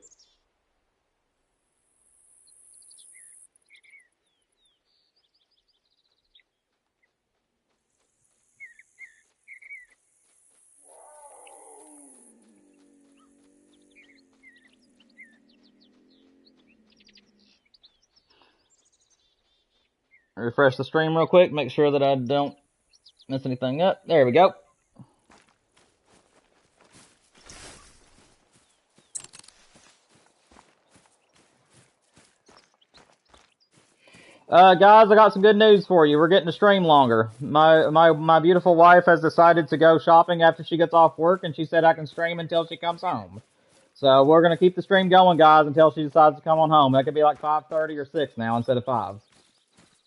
Refresh the stream real quick, make sure that I don't mess anything up. There we go. Guys, I got some good news for you. We're getting to stream longer. My beautiful wife has decided to go shopping after she gets off work, and she said I can stream until she comes home. So we're gonna keep the stream going, guys, until she decides to come on home. That could be like 5:30 or 6 now instead of 5.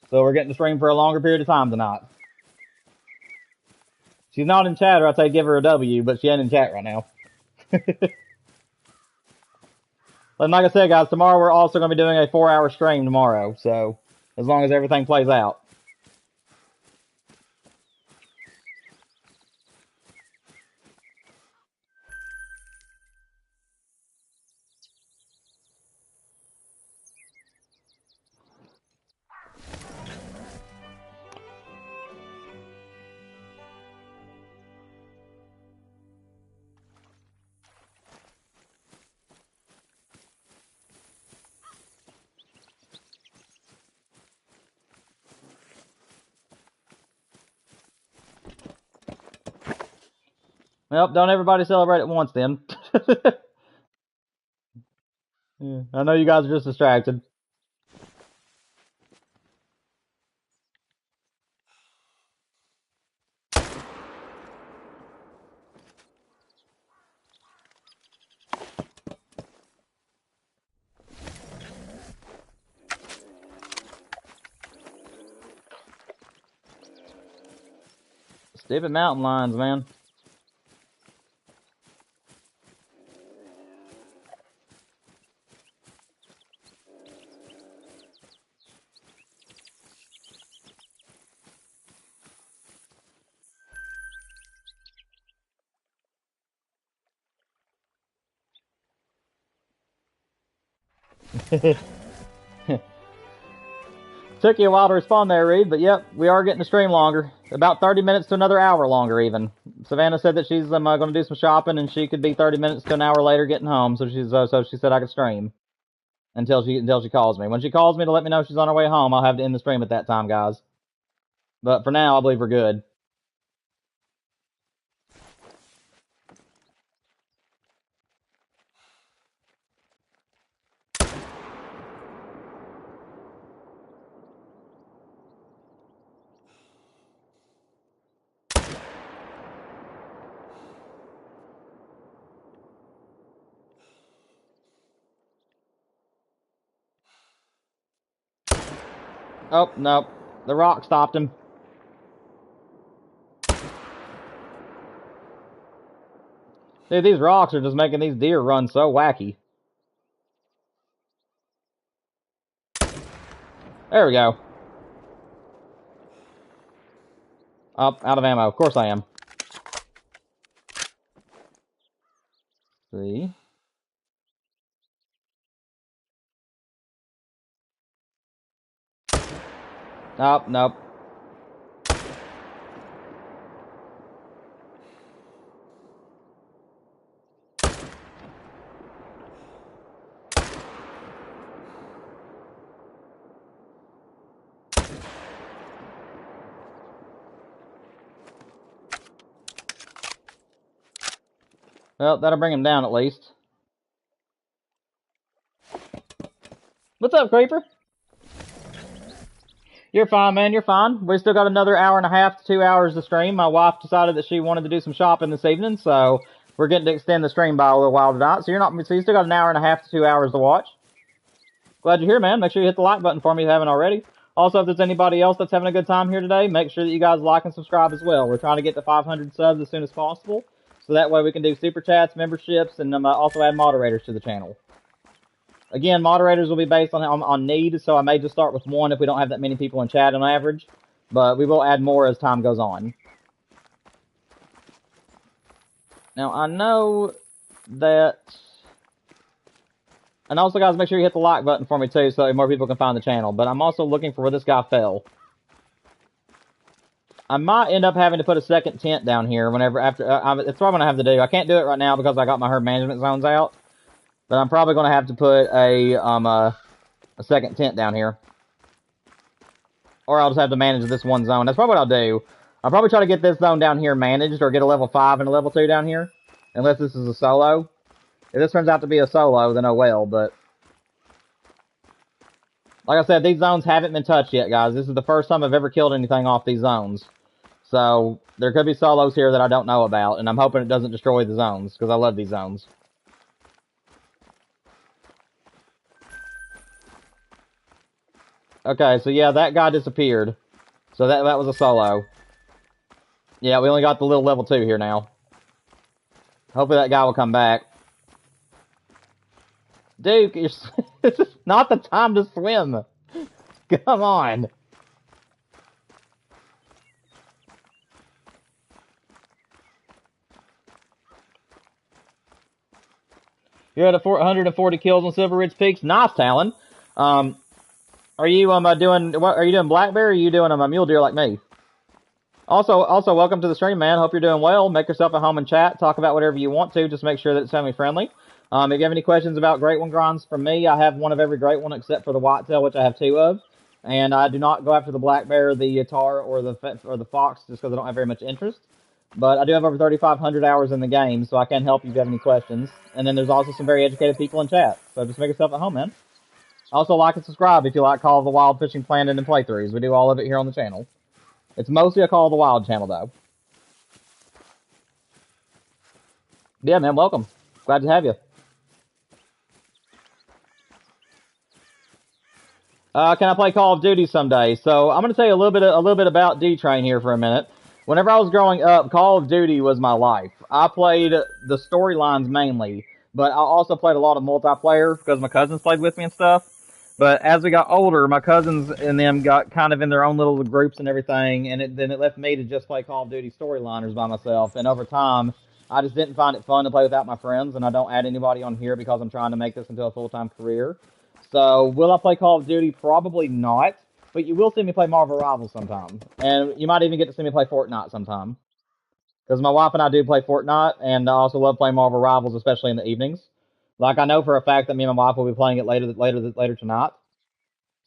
So we're getting to stream for a longer period of time tonight. She's not in chat, or I'd say give her a W, but she ain't in chat right now. And like I said, guys, tomorrow we're also going to be doing a 4-hour stream tomorrow, so as long as everything plays out. Well, don't everybody celebrate at once then. Yeah, I know you guys are just distracted. Stupid mountain lions, man. Took you a while to respond there, Reed, but yep, we are getting the stream longer. About 30 minutes to another hour longer, even. Savannah said that she's going to do some shopping, and she could be 30 minutes to an hour later getting home, so she said I could stream until she calls me. When she calls me to let me know she's on her way home, I'll have to end the stream at that time, guys. But for now, I believe we're good. Oh, no. The rock stopped him. Dude, these rocks are just making these deer run so wacky. There we go. Up, out of ammo. Of course I am. See? Nope, nope. Well, that'll bring him down at least. What's up, Creeper? You're fine, man. You're fine. We still got another hour and a half to 2 hours to stream. My wife decided that she wanted to do some shopping this evening, so we're getting to extend the stream by a little while tonight. So you still got an hour and a half to 2 hours to watch. Glad you're here, man. Make sure you hit the like button for me if you haven't already. Also, if there's anybody else that's having a good time here today, make sure that you guys like and subscribe as well. We're trying to get to 500 subs as soon as possible, so that way we can do super chats, memberships, and also add moderators to the channel. Again, moderators will be based on need, so I may just start with one if we don't have that many people in chat on average, but we will add more as time goes on. Now, I know that... And also, guys, make sure you hit the like button for me, too, so that more people can find the channel. But I'm also looking for where this guy fell. I might end up having to put a second tent down here whenever after... it's what I'm going to have to do. I can't do it right now because I got my herd management zones out. But I'm probably going to have to put a second tent down here. Or I'll just have to manage this one zone. That's probably what I'll do. I'll probably try to get this zone down here managed, or get a level 5 and a level 2 down here. Unless this is a solo. If this turns out to be a solo, then oh well, but... Like I said, these zones haven't been touched yet, guys. This is the first time I've ever killed anything off these zones. So, there could be solos here that I don't know about, and I'm hoping it doesn't destroy the zones, because I love these zones. Okay, so yeah, that guy disappeared. So that was a solo. Yeah, we only got the little level 2 here now. Hopefully that guy will come back. Dude, this is not the time to swim. Come on. You're at 140 kills on Silver Ridge Peaks. Nice, Talon. Are you doing what? Are you doing black bear? Or are you doing a mule deer like me? Also, welcome to the stream, man. Hope you're doing well. Make yourself at home and chat. Talk about whatever you want to. Just make sure that it's family friendly. If you have any questions about Great One grinds from me, I have one of every Great One except for the whitetail, which I have 2 of. And I do not go after the black bear, the tar, or the fox, just because I don't have very much interest. But I do have over 3,500 hours in the game, so I can help you if you have any questions. And then there's also some very educated people in chat. So just make yourself at home, man. Also, like and subscribe if you like Call of the Wild Fishing Planet and playthroughs. We do all of it here on the channel. It's mostly a Call of the Wild channel, though. Yeah, man, welcome. Glad to have you. Can I play Call of Duty someday? So I'm going to tell you a little bit about D-Train here for a minute. Whenever I was growing up, Call of Duty was my life. I played the storylines mainly, but I also played a lot of multiplayer because my cousins played with me and stuff. But as we got older, my cousins and them got kind of in their own little groups and everything, and then it left me to just play Call of Duty storyliners by myself. And over time, I just didn't find it fun to play without my friends, and I don't add anybody on here because I'm trying to make this into a full-time career. So, will I play Call of Duty? Probably not. But you will see me play Marvel Rivals sometime. And you might even get to see me play Fortnite sometime. Because my wife and I do play Fortnite, and I also love playing Marvel Rivals, especially in the evenings. Like, I know for a fact that me and my wife will be playing it later tonight.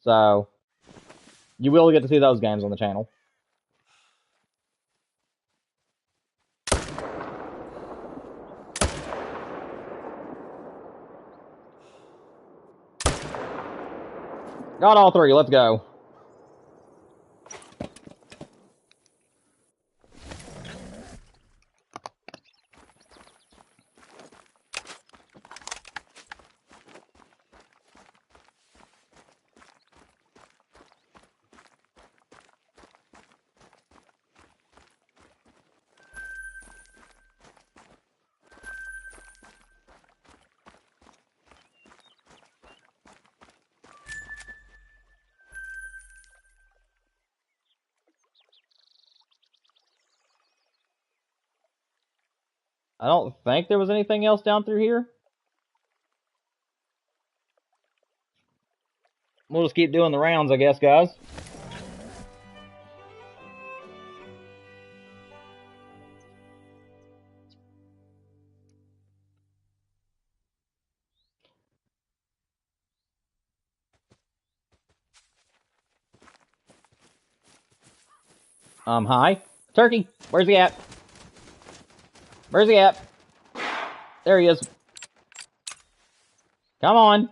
So, you will get to see those games on the channel. Got all 3, let's go. I don't think there was anything else down through here. We'll just keep doing the rounds, I guess, guys. Hi. Turkey, where's he at? Where's he at? There he is. Come on.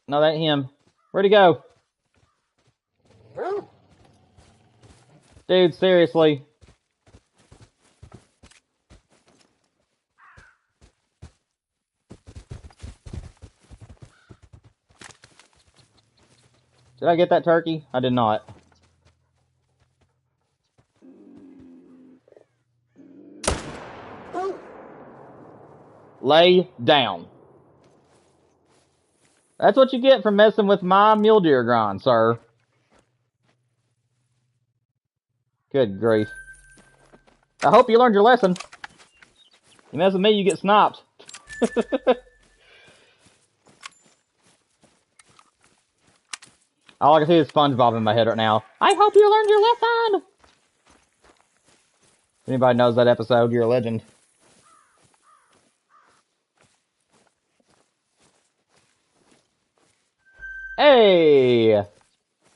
No, that ain't him. Where'd he go? Dude, seriously. Did I get that turkey? I did not. Lay down. That's what you get for messing with my mule deer grind, sir. Good grief. I hope you learned your lesson. You mess with me, you get sniped. All I can see is SpongeBob in my head right now. I hope you learned your lesson! If anybody knows that episode, you're a legend. Hey!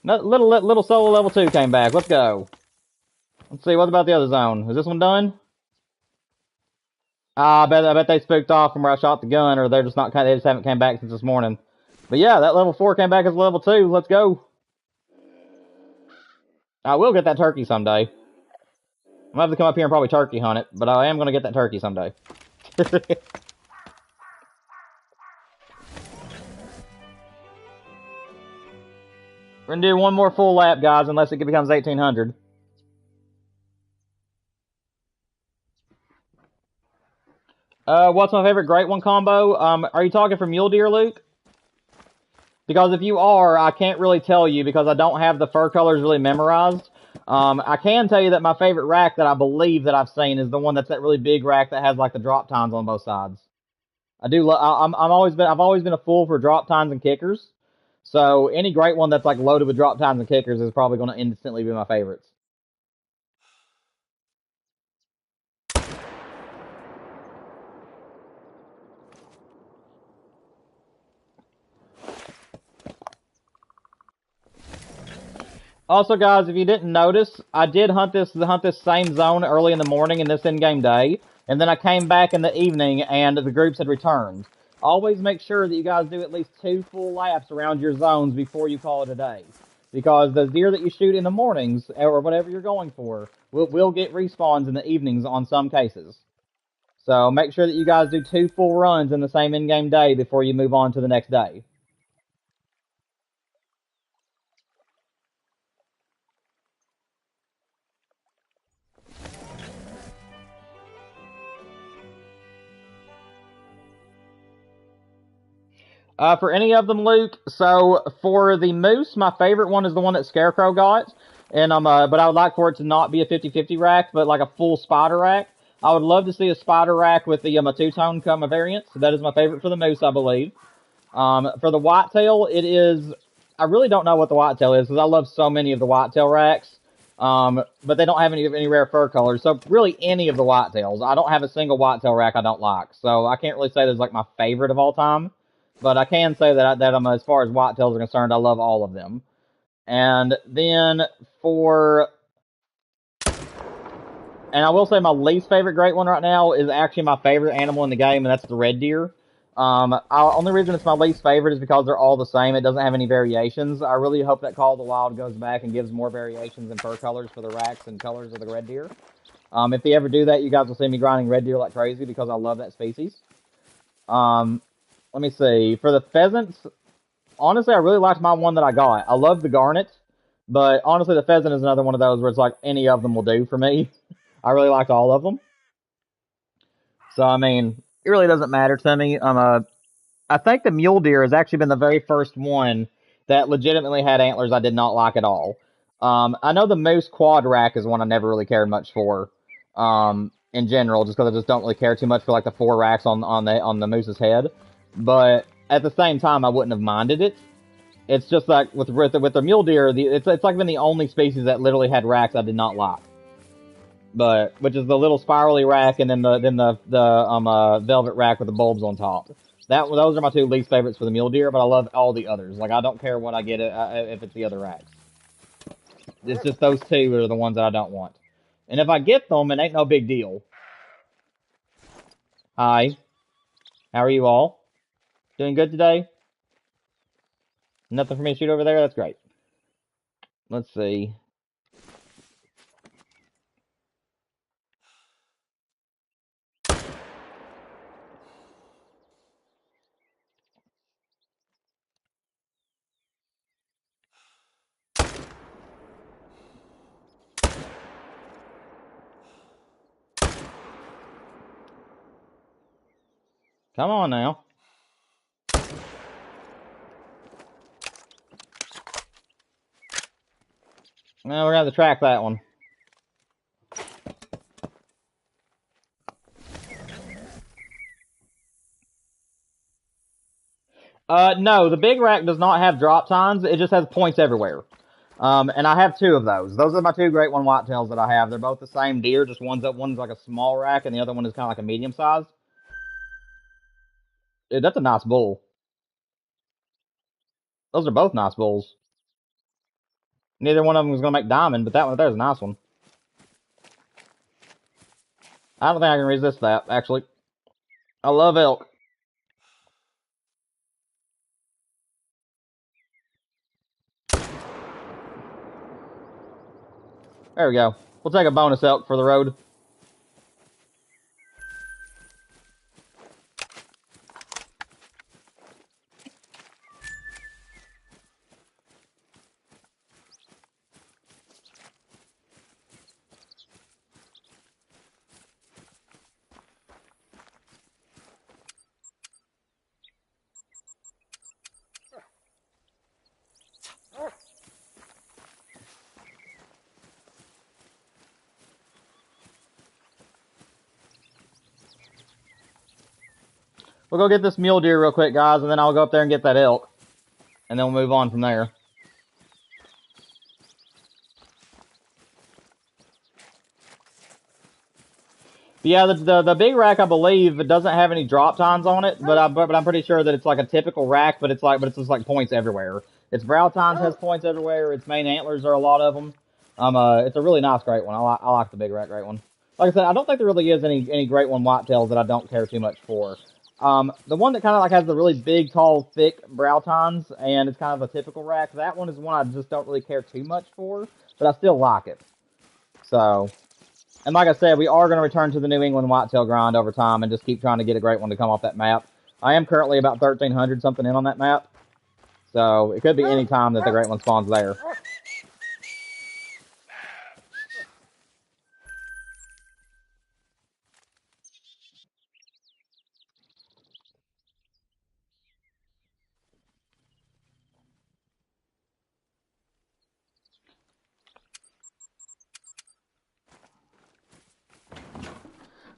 Little solo level 2 came back. Let's go. Let's see, what about the other zone? Is this one done? I bet they spooked off from where I shot the gun, or they're just not they just haven't came back since this morning. But yeah, that level 4 came back as level 2. Let's go. I will get that turkey someday. I'm gonna have to come up here and probably turkey hunt it, but I am gonna get that turkey someday. We're gonna do one more full lap, guys, unless it becomes 1800. What's my favorite Great One combo? Are you talking for mule deer, Luke? Because if you are, I can't really tell you because I don't have the fur colors really memorized. I can tell you that my favorite rack that I believe that I've seen is the one that's that really big rack that has like the drop tines on both sides. I do. I've always been a fool for drop tines and kickers. So any great one that's like loaded with drop tines and kickers is probably going to instantly be my favorites. Also, guys, if you didn't notice, I did hunt this same zone early in the morning in this in-game day, and then I came back in the evening, and the groups had returned. Always make sure that you guys do at least 2 full laps around your zones before you call it a day, because the deer that you shoot in the mornings or whatever you're going for will get respawns in the evenings on some cases. So make sure that you guys do 2 full runs in the same in-game day before you move on to the next day. For any of them, Luke. So for the moose, my favorite one is the one that Scarecrow got, and but I would like for it to not be a 50-50 rack, but like a full spider rack. I would love to see a spider rack with the two-tone come variant. So that is my favorite for the moose, I believe. For the whitetail, it is. I really don't know what the whitetail is because I love so many of the whitetail racks. But they don't have any rare fur colors. So really, any of the whitetails. I don't have a single whitetail rack I don't like. So I can't really say there's like my favorite of all time. But I can say that I'm as far as whitetails are concerned, I love all of them. And then and I will say my least favorite great one right now is actually my favorite animal in the game, and that's the red deer. Only reason it's my least favorite is because they're all the same. It doesn't have any variations. I really hope that Call of the Wild goes back and gives more variations in fur colors for the racks and colors of the red deer. If they ever do that, you guys will see me grinding red deer like crazy because I love that species. Let me see. For the pheasants, honestly, I really liked my one that I got. I love the garnet, but honestly, the pheasant is another one of those where it's like any of them will do for me. I really like all of them. So, I mean, it really doesn't matter to me. I think the mule deer has actually been the very first one that legitimately had antlers I did not like at all. I know the moose quad rack is one I never really cared much for. In general, just because I just don't really care too much for like the 4 racks on the moose's head. But at the same time, I wouldn't have minded it. It's just like with the mule deer, it's like been the only species that literally had racks I did not like. But which is the little spirally rack and then the velvet rack with the bulbs on top. Those are my 2 least favorites for the mule deer, but I love all the others. Like I don't care what I get if it's the other racks. It's just those 2 are the ones that I don't want. And if I get them, it ain't no big deal. Hi, how are you all? Doing good today? Nothing for me to shoot over there? That's great. Let's see. Come on now. Now we're gonna have to track that one. No, the big rack does not have drop tines. It just has points everywhere. And I have 2 of those. Those are my 2 great one whitetails that I have. They're both the same deer, just one's like a small rack and the other one is kind of like a medium size. Dude, that's a nice bull. Those are both nice bulls. Neither one of them is gonna make diamond, but that one there's a nice one. I don't think I can resist that, actually. I love elk. There we go. We'll take a bonus elk for the road. We'll go get this mule deer real quick, guys, and then I'll go up there and get that elk. And then we'll move on from there. But yeah, the big rack, I believe, it doesn't have any drop tines on it, but I'm pretty sure that it's like a typical rack, but it's just like points everywhere. Its brow tines has points everywhere. Its main antlers are a lot of them. It's a really nice great one. I like the big rack great one. Like I said, I don't think there really is any great one whitetails that I don't care too much for. The one that kind of like has the really big, tall, thick brow tines, and it's kind of a typical rack. That one is one I just don't really care too much for, but I still like it. So, and like I said, we are going to return to the New England whitetail grind over time and just keep trying to get a great one to come off that map. I am currently about 1,300 something in on that map, so it could be any time that the great one spawns there.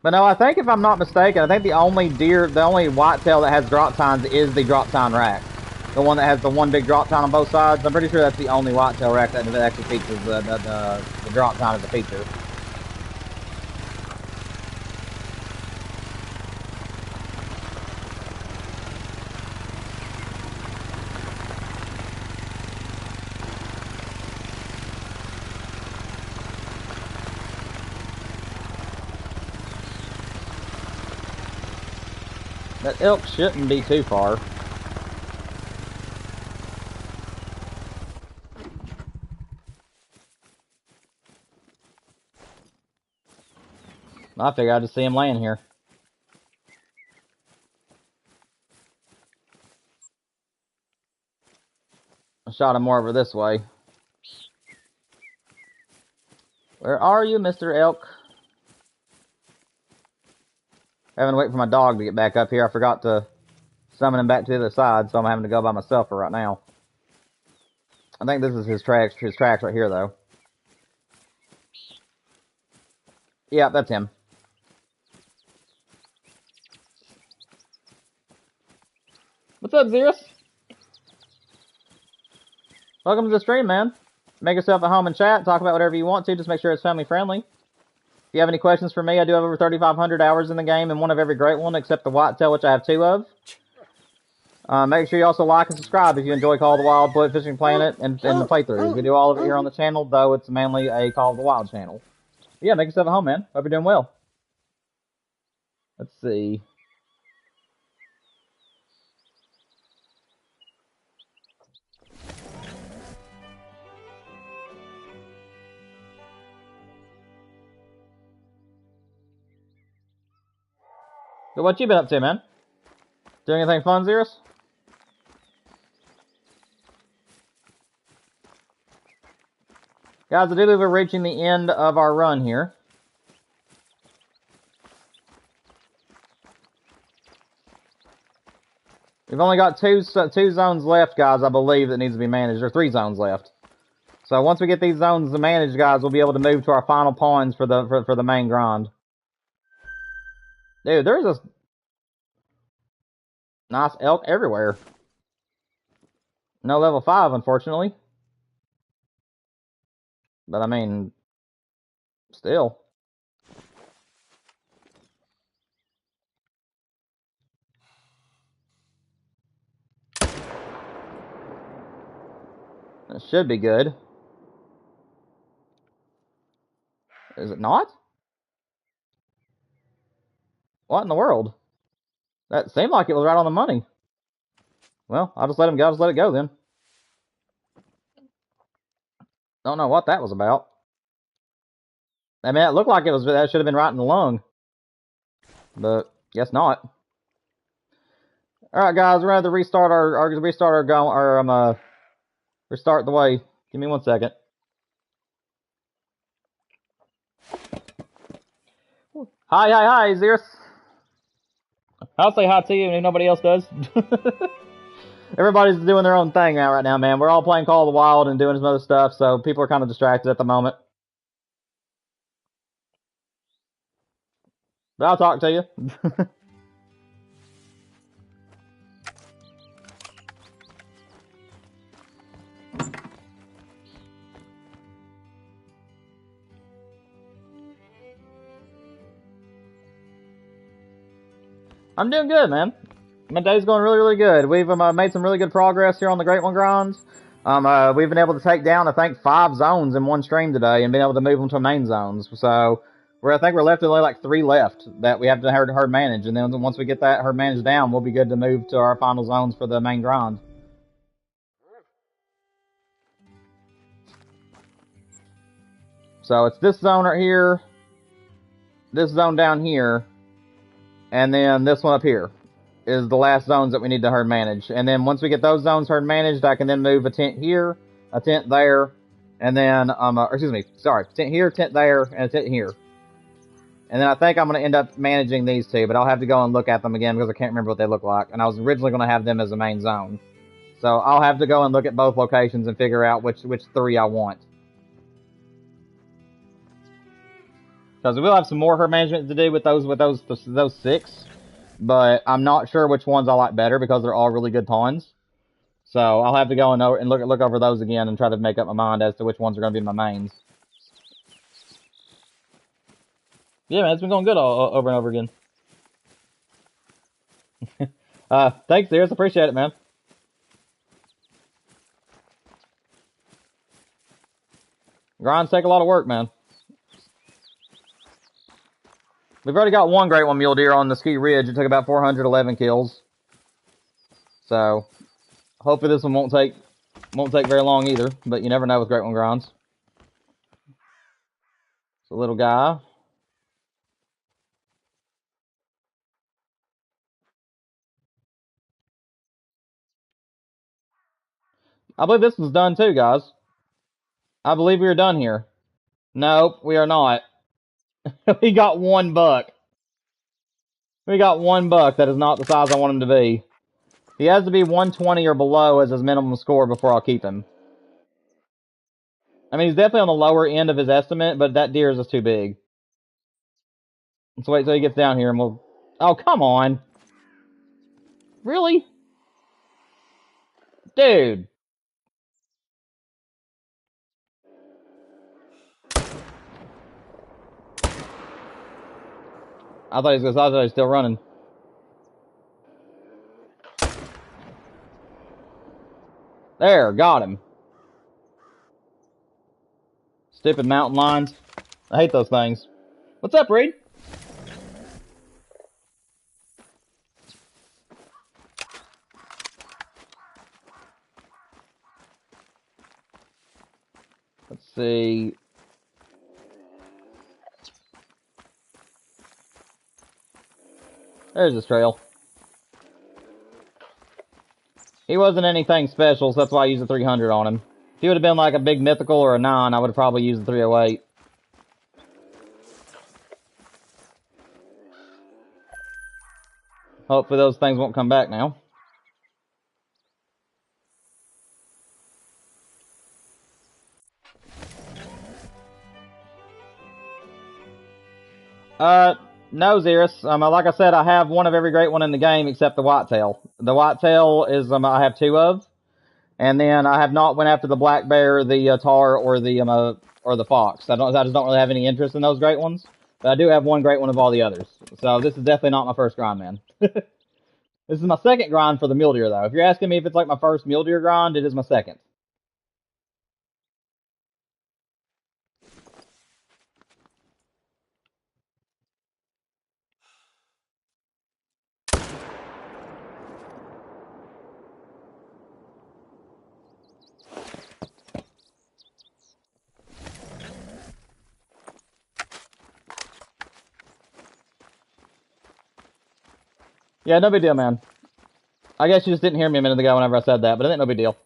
But no, I think if I'm not mistaken, I think the only whitetail that has drop tines is the drop tine rack. The one that has the one big drop tine on both sides. I'm pretty sure that's the only whitetail rack that actually features the drop tine as a feature. That elk shouldn't be too far. I figure I just see him laying here. I shot him more over this way. Where are you, Mr. Elk? Having to wait for my dog to get back up here. I forgot to summon him back to the other side, so I'm having to go by myself for right now. I think this is his tracks right here, though. Yeah, that's him. What's up, Xerus? Welcome to the stream, man. Make yourself at home and chat. Talk about whatever you want to. Just make sure it's family friendly. If you have any questions for me, I do have over 3,500 hours in the game and one of every great one except the whitetail, which I have 2 of. Make sure you also like and subscribe if you enjoy Call of the Wild, Bullet Fishing Planet, and the playthroughs. We do all of it here on the channel, though it's mainly a Call of the Wild channel. But yeah, make yourself at home, man. Hope you're doing well. Let's see. So what you been up to, man? Doing anything fun, Xerus? Guys, I do believe we're reaching the end of our run here. We've only got two zones left, guys, I believe, that needs to be managed. There are 3 zones left. So once we get these zones managed, guys, we'll be able to move to our final pawns for the main grind. Dude, there's a nice elk everywhere. No level 5, unfortunately. But I mean, still. It should be good. Is it not? What in the world? That seemed like it was right on the money. Well, I'll just let him go. I'll just let it go then. Don't know what that was about. I mean, it looked like that should have been right in the lung. But guess not. Alright guys, we're gonna have to restart restart the way. Give me 1 second. Hi, Xerus. I'll say hi to you and nobody else does. Everybody's doing their own thing right now, man. We're all playing Call of the Wild and doing some other stuff, so people are kind of distracted at the moment. But I'll talk to you. I'm doing good, man. My day's going really, really good. We've made some really good progress here on the Great One grinds. We've been able to take down, I think, 5 zones in one stream today and been able to move them to main zones. So, I think we're left with only like 3 left that we have to herd manage. And then once we get that herd managed down, we'll be good to move to our final zones for the main grind. So, it's this zone right here, this zone down here, and then this one up here is the last zones that we need to herd manage. And then once we get those zones herd managed, I can then move a tent here, a tent there, and then, tent here, tent there, and a tent here. And then I think I'm going to end up managing these 2, but I'll have to go and look at them again because I can't remember what they look like. And I was originally going to have them as the main zone. So I'll have to go and look at both locations and figure out which 3 I want. Because we will have some more herd management to do with those 6. But I'm not sure which ones I like better because they're all really good pawns. So I'll have to go and look over those again and try to make up my mind as to which ones are going to be my mains. Yeah, man, it's been going good over and over again. Thanks, Xerus. Appreciate it, man. Grinds take a lot of work, man. We've already got 1 Great One mule deer on the ski ridge. It took about 411 kills. So, hopefully this one won't take very long either. But you never know with Great One grinds. It's a little guy. I believe this one's done too, guys. I believe we are done here. Nope, we are not. We got 1 buck. We got 1 buck that is not the size I want him to be. He has to be 120 or below as his minimum score before I'll keep him. I mean, he's definitely on the lower end of his estimate, but that deer is just too big. Let's wait till he gets down here and we'll... Oh, come on. Really? Dude. I thought he was still running. There, got him. Stupid mountain lions. I hate those things. What's up, Reed? Let's see. There's his trail. He wasn't anything special, so that's why I used the 300 on him. If he would have been like a big mythical or a 9, I would have probably used the 308. Hopefully those things won't come back now. No, Xerus. Like I said, I have one of every great one in the game except the whitetail. The whitetail is, I have 2 of. And then I have not went after the black bear, the tar, or the fox. I just don't really have any interest in those great ones. But I do have one great one of all the others. So this is definitely not my first grind, man. This is my second grind for the mule deer, though. If you're asking me if it's like my first mule deer grind, it is my second. Yeah, no big deal, man. I guess you just didn't hear me a minute ago whenever I said that, but it ain't no big deal.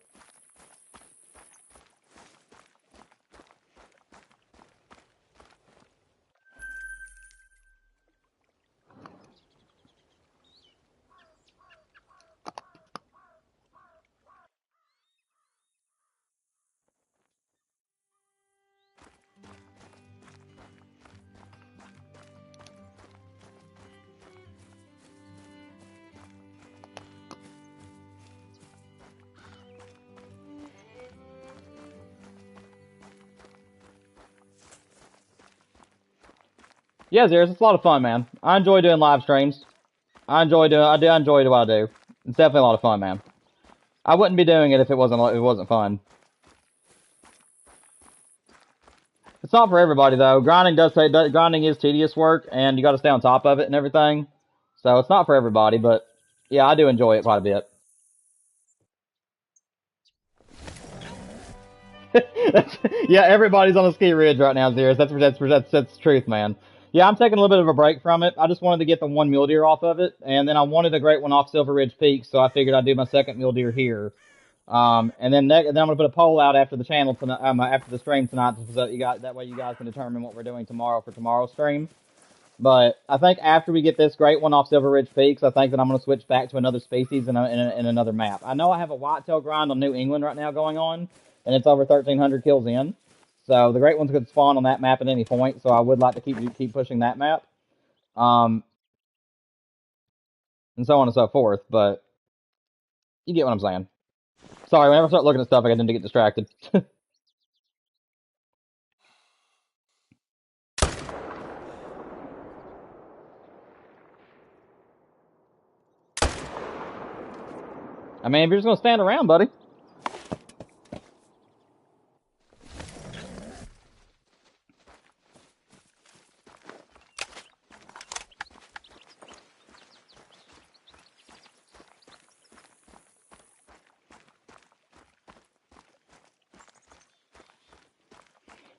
Yeah, Xerus, it's a lot of fun, man. I enjoy doing live streams. I enjoy what I do. It's definitely a lot of fun, man. I wouldn't be doing it if it wasn't fun. It's not for everybody though. Grinding is tedious work, and you got to stay on top of it and everything. So it's not for everybody, but yeah, I do enjoy it quite a bit. Yeah, everybody's on the ski ridge right now, Xerus. That's the truth, man. Yeah, I'm taking a little bit of a break from it. I just wanted to get the one mule deer off of it, and then I wanted a great one off Silver Ridge Peak, so I figured I'd do my second mule deer here. And then I'm gonna put a poll out after the channel tonight, after the stream tonight, so that way you guys can determine what we're doing tomorrow for tomorrow's stream. But I think after we get this great one off Silver Ridge Peaks, I think that I'm going to switch back to another species in another map. I know I have a whitetail grind on New England right now going on, and it's over 1,300 kills in. So the great ones could spawn on that map at any point. So I would like to keep pushing that map, and so on and so forth. But you get what I'm saying. Sorry, whenever I start looking at stuff, I tend to get distracted. I mean, if you're just going to stand around, buddy.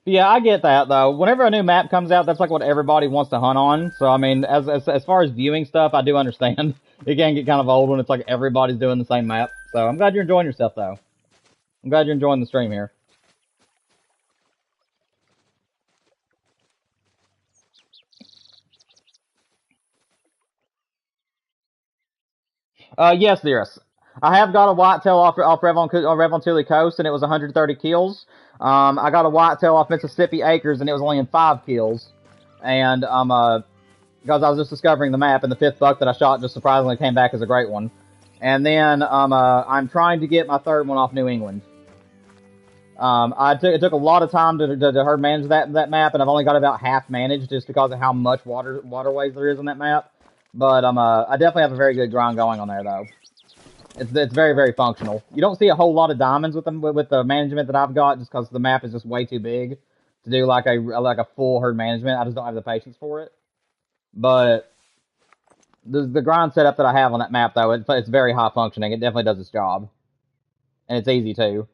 Yeah, I get that though. Whenever a new map comes out, that's like what everybody wants to hunt on. So I mean, as far as viewing stuff, I do understand. It can get kind of old when it's like everybody's doing the same map. So I'm glad you're enjoying yourself though. I'm glad you're enjoying the stream here. Yes, Dearest. I have got a whitetail off Revon Coast, and it was 130 kills. I got a whitetail off Mississippi Acres, and it was only in 5 kills. And because I was just discovering the map, and the 5th buck that I shot just surprisingly came back as a great one. And then I'm trying to get my 3rd one off New England. It took a lot of time to herd manage that map, and I've only got about half managed just because of how much waterways there is on that map. But I definitely have a very good grind going on there, though. It's very, very functional. You don't see a whole lot of diamonds with the management that I've got, just because the map is just way too big to do like a full herd management. I just don't have the patience for it. But the grind setup that I have on that map, though, it's very high functioning. It definitely does its job, and it's easy too.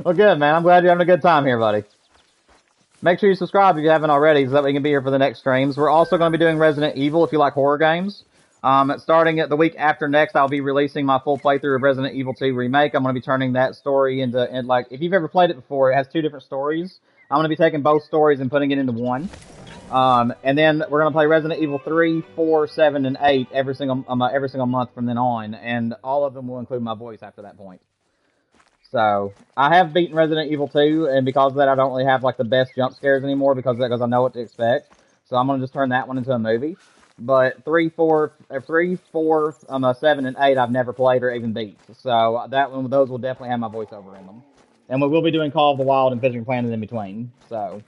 Well, good, man. I'm glad you're having a good time here, buddy. Make sure you subscribe if you haven't already, so that we can be here for the next streams. We're also going to be doing Resident Evil if you like horror games. Starting at the week after next, I'll be releasing my full playthrough of Resident Evil 2 Remake. I'm going to be turning that story into, like, if you've ever played it before, it has 2 different stories. I'm going to be taking both stories and putting it into one. And then we're going to play Resident Evil 3, 4, 7, and 8 every single month from then on, and all of them will include my voice after that point. So, I have beaten Resident Evil 2, and because of that, I don't really have, like, the best jump scares anymore because I know what to expect. So I'm going to just turn that one into a movie. But 3, 4, 7, and 8 I've never played or even beat. So those will definitely have my voiceover in them. And we will be doing Call of the Wild and Fishing Planet in between. So,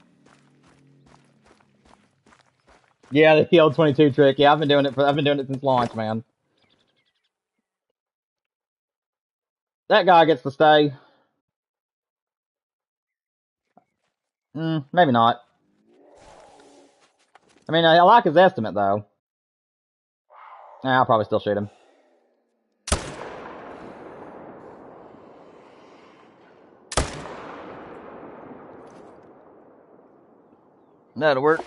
yeah, the old 22 trick. Yeah, I've been doing it since launch, man. That guy gets to stay. Maybe not. I mean, I like his estimate, though. I'll probably still shoot him. That'll work.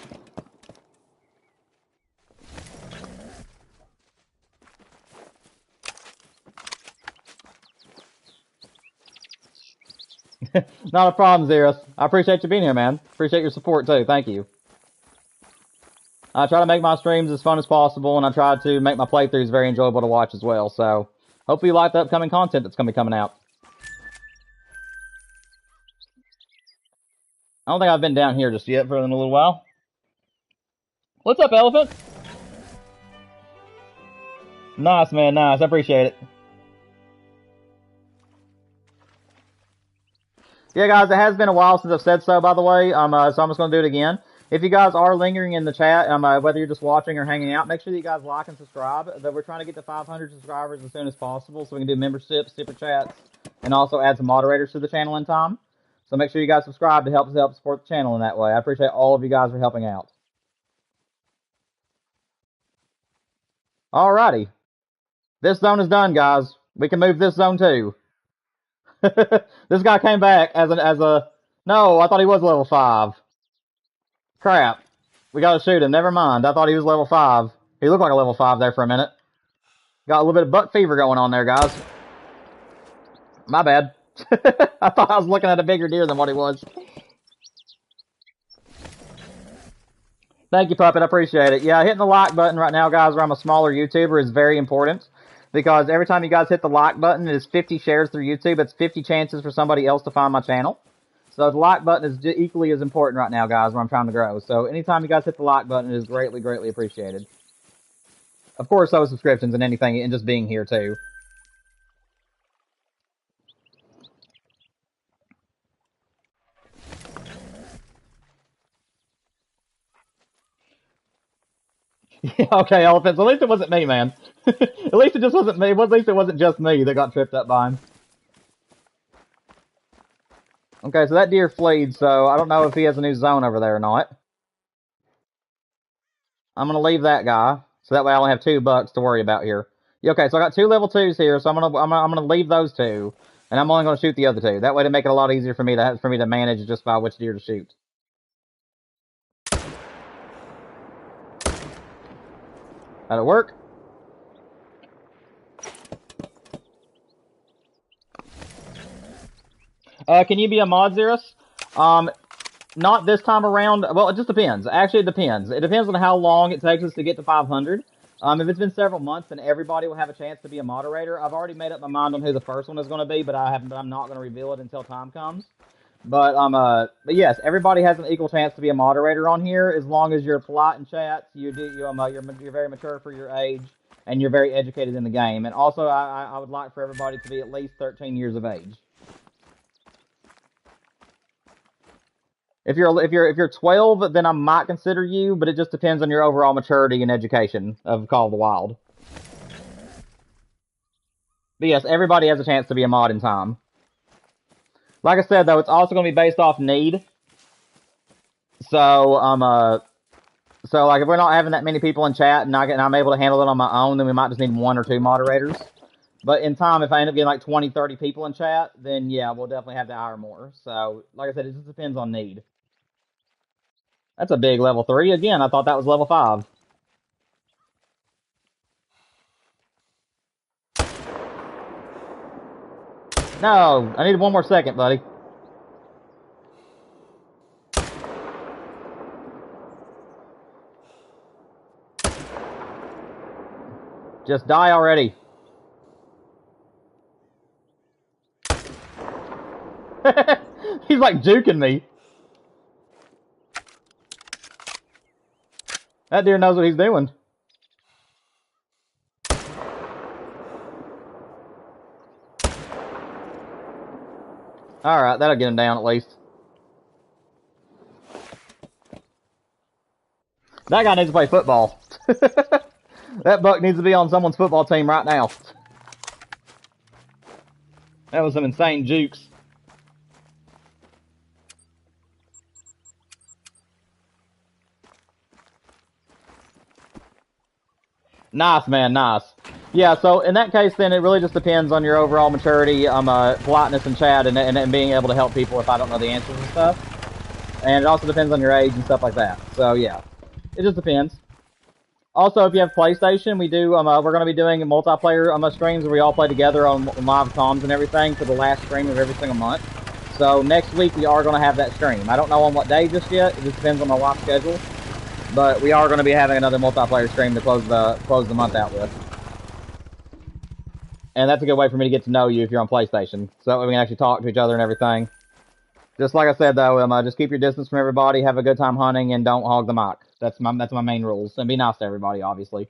Not a problem, Zeros. I appreciate you being here, man. Appreciate your support, too. Thank you. I try to make my streams as fun as possible, and I try to make my playthroughs very enjoyable to watch as well, so hopefully you like the upcoming content that's going to be coming out. I don't think I've been down here just yet for a little while. What's up, Elephant? Nice, man, nice. I appreciate it. Yeah, guys, it has been a while since I've said so, by the way, so I'm just going to do it again. If you guys are lingering in the chat, whether you're just watching or hanging out, make sure that you guys like and subscribe. We're trying to get to 500 subscribers as soon as possible, so we can do memberships, super chats, and also add some moderators to the channel in time. So make sure you guys subscribe to help support the channel in that way. I appreciate all of you guys for helping out. Alrighty. This zone is done, guys. We can move this zone too. This guy came back as a... No, I thought he was level 5. Crap. We gotta shoot him. Never mind. I thought he was level 5. He looked like a level 5 there for a minute. Got a little bit of buck fever going on there, guys. My bad. I thought I was looking at a bigger deer than what he was. Thank you, Puppet. I appreciate it. Yeah, hitting the like button right now, guys, where I'm a smaller YouTuber is very important. Because every time you guys hit the like button, it is 50 shares through YouTube. It's 50 chances for somebody else to find my channel. So the like button is equally as important right now, guys, where I'm trying to grow. So anytime you guys hit the like button, it is greatly, greatly appreciated. Of course, so is subscriptions and anything, and just being here, too. Yeah, okay, Elephants. At least it wasn't me, man. At least it just wasn't me. At least it wasn't just me that got tripped up by him. Okay, so that deer fleed, so I don't know if he has a new zone over there or not. I'm gonna leave that guy, so that way I only have 2 bucks to worry about here. Yeah, okay, so I got 2 level 2s here, so I'm gonna leave those 2, and I'm only gonna shoot the other 2. That way to make it a lot easier for me to manage just by which deer to shoot. That'll work. Can you be a mod, Xerus? Not this time around. Well, it just depends. Actually, it depends. It depends on how long it takes us to get to 500. If it's been several months, then everybody will have a chance to be a moderator. I've already made up my mind on who the first one is going to be, but I'm not going to reveal it until time comes. But yes, everybody has an equal chance to be a moderator on here as long as you're polite in chat. You're very mature for your age, and you're very educated in the game. And also, I would like for everybody to be at least 13 years of age. If you're 12, then I might consider you, but it just depends on your overall maturity and education of Call of the Wild. But yes, everybody has a chance to be a mod in time. Like I said, though, it's also going to be based off need. So like if we're not having that many people in chat and I'm able to handle it on my own, then we might just need 1 or 2 moderators. But in time, if I end up getting like 20, 30 people in chat, then yeah, we'll definitely have to hire more. So like I said, it just depends on need. That's a big level 3. Again, I thought that was level 5. No, I needed 1 more second, buddy. Just die already. He's like juking me. That deer knows what he's doing. Alright, that'll get him down at least. That guy needs to play football. That buck needs to be on someone's football team right now. That was some insane jukes. Nice, man, nice. Yeah, so in that case, then it really just depends on your overall maturity, politeness in chat, and being able to help people if I don't know the answers and stuff. And it also depends on your age and stuff like that. So yeah, it just depends. Also, if you have PlayStation, we're going to be doing multiplayer streams where we all play together on live comms and everything for the last stream of every single month. So next week we are going to have that stream. I don't know on what day just yet. It just depends on my wife's schedule. But we are going to be having another multiplayer stream to close the month out with. And that's a good way for me to get to know you if you're on PlayStation. So that way we can actually talk to each other and everything. Just like I said, though, just keep your distance from everybody, have a good time hunting, and don't hog the mic. That's my main rules. And be nice to everybody, obviously.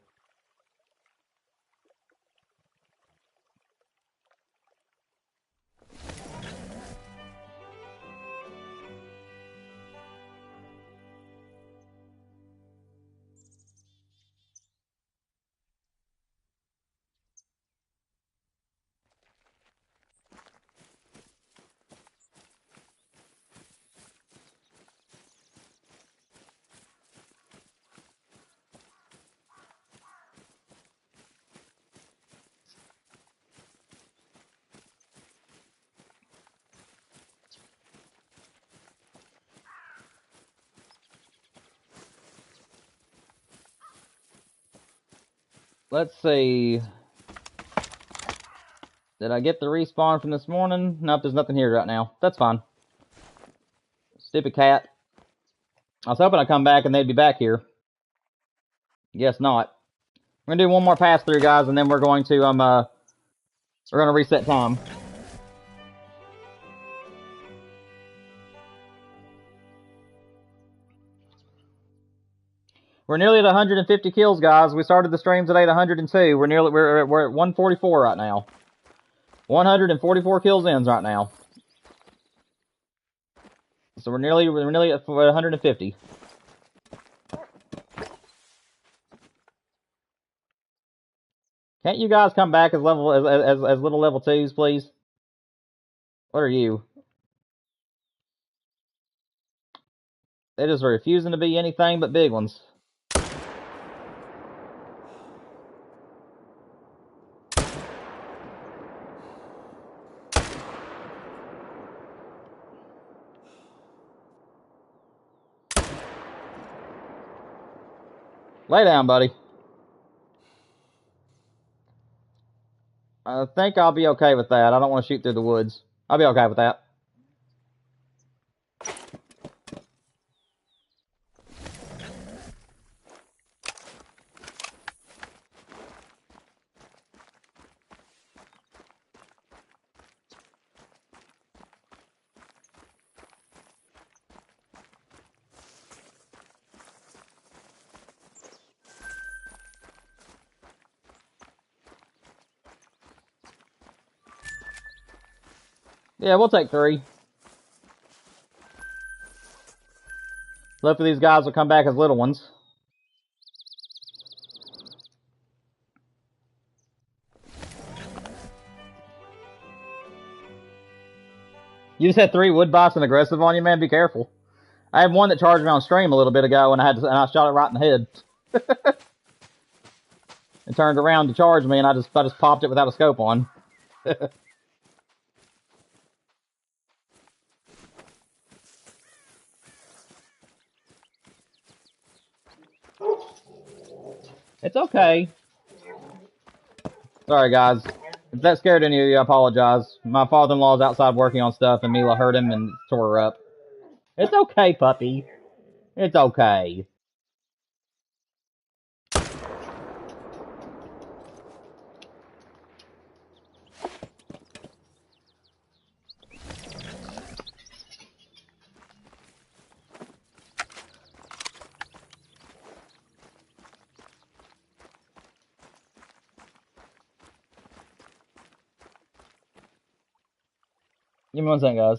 Let's see. Did I get the respawn from this morning? Nope, there's nothing here right now. That's fine. Stupid cat. I was hoping I'd come back and they'd be back here. Guess not. We're gonna do one more pass through, guys, and then we're going to reset time. We're nearly at 150 kills, guys. We started the stream today at 102. We're at 144 right now. 144 kills in right now. So we're nearly at 150. Can't you guys come back as little level 2s, please? What are you? They're just refusing to be anything but big ones. Lay down, buddy. I think I'll be okay with that. I don't want to shoot through the woods. I'll be okay with that. Yeah, we'll take 3. Hopefully these guys will come back as little ones. You just had 3 wood bots and aggressive on you, man. Be careful. I had one that charged me on stream a little bit ago, and I shot it right in the head. It turned around to charge me, and I just popped it without a scope on. It's okay. Sorry, guys. If that scared any of you, I apologize. My father-in-law's outside working on stuff, and Mila hurt him and tore her up. It's okay, puppy. It's okay. Give me one second, guys.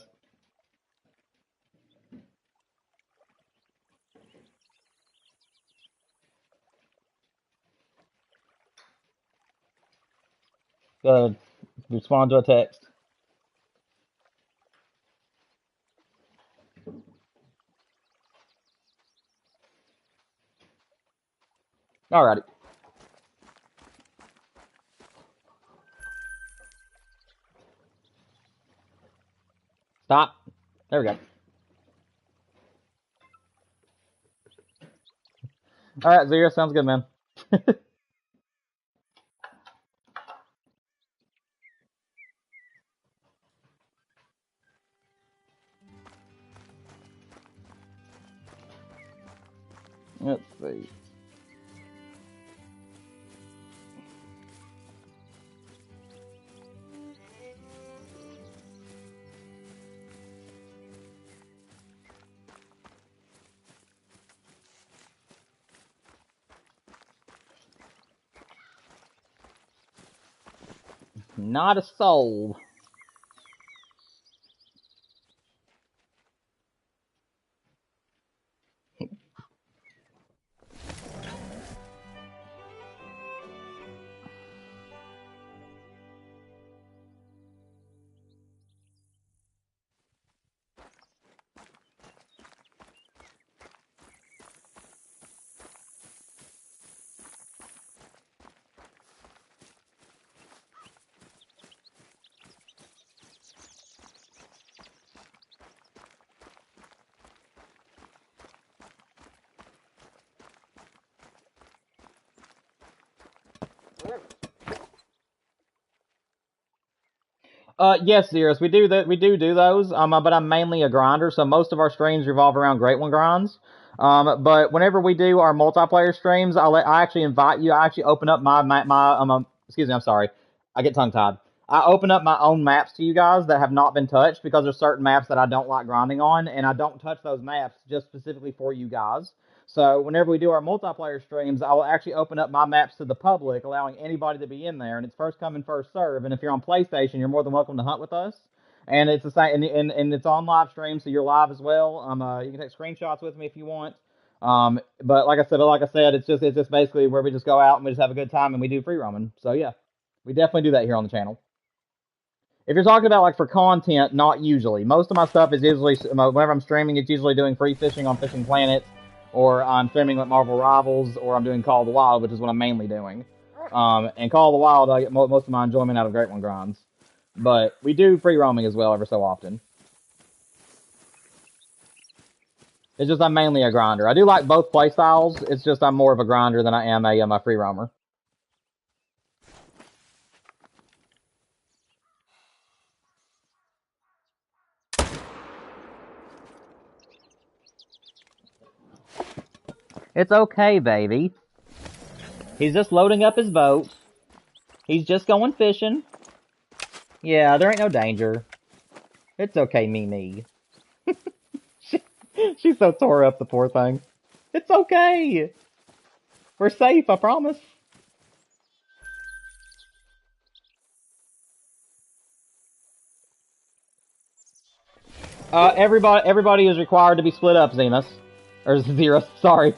Go respond to a text. Alrighty. Stop. There we go. Alright, Zero, sounds good, man. Let's see. Not a soul. Yes, Zeros, we do that. We do those. But I'm mainly a grinder, so most of our streams revolve around Great One grinds. But whenever we do our multiplayer streams, I actually invite you. I actually open up excuse me, I'm sorry. I get tongue tied. I open up my own maps to you guys that have not been touched because there's certain maps that I don't like grinding on, and I don't touch those maps just specifically for you guys. So whenever we do our multiplayer streams, I will actually open up my maps to the public, allowing anybody to be in there, and it's first come and first serve. And if you're on PlayStation, you're more than welcome to hunt with us. And it's the same, and it's on live stream, so you're live as well. You can take screenshots with me if you want. But like I said, it's just basically where we just go out and we just have a good time and we do free roaming. So yeah, we definitely do that here on the channel. If you're talking about like for content, not usually. Most of my stuff is usually, whenever I'm streaming, it's usually doing free fishing on Fishing Planet, or I'm streaming with Marvel Rivals, or I'm doing Call of the Wild, which is what I'm mainly doing. And Call of the Wild, I get most of my enjoyment out of Great One grinds. But we do free roaming as well every so often. It's just I'm mainly a grinder. I do like both playstyles. It's just I'm more of a grinder than I am a free roamer. It's okay, baby. He's just loading up his boat. He's just going fishing. Yeah, there ain't no danger. It's okay, Mimi. She's so tore up, the poor thing. It's okay. We're safe, I promise. Everybody is required to be split up, Zemus. Or Zero, sorry.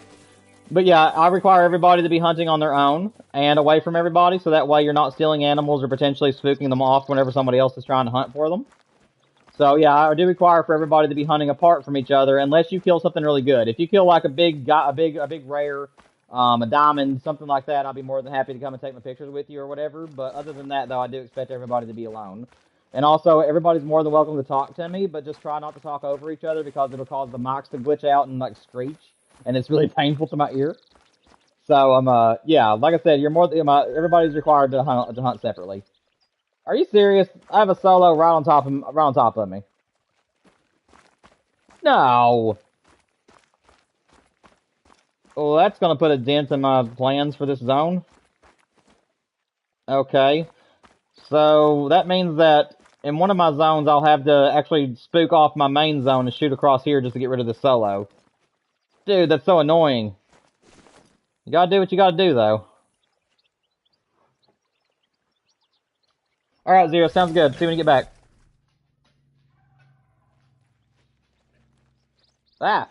But yeah, I require everybody to be hunting on their own and away from everybody, so that way you're not stealing animals or potentially spooking them off whenever somebody else is trying to hunt for them. So yeah, I do require for everybody to be hunting apart from each other, unless you kill something really good. If you kill like a big rare, a diamond, something like that, I'll be more than happy to come and take my pictures with you or whatever. But other than that, though, I do expect everybody to be alone. And also, everybody's more than welcome to talk to me, but just try not to talk over each other because it'll cause the mics to glitch out and like screech, and it's really painful to my ear. So yeah, like I said, you're more everybody's required to hunt separately. Are you serious? I have a solo right on top of me. No. Well, that's gonna put a dent in my plans for this zone. Okay. So that means that in one of my zones, I'll have to actually spook off my main zone and shoot across here just to get rid of the solo. Dude, that's so annoying. You gotta do what you gotta do, though. Alright, Zero, sounds good. See you when you get back. Ah!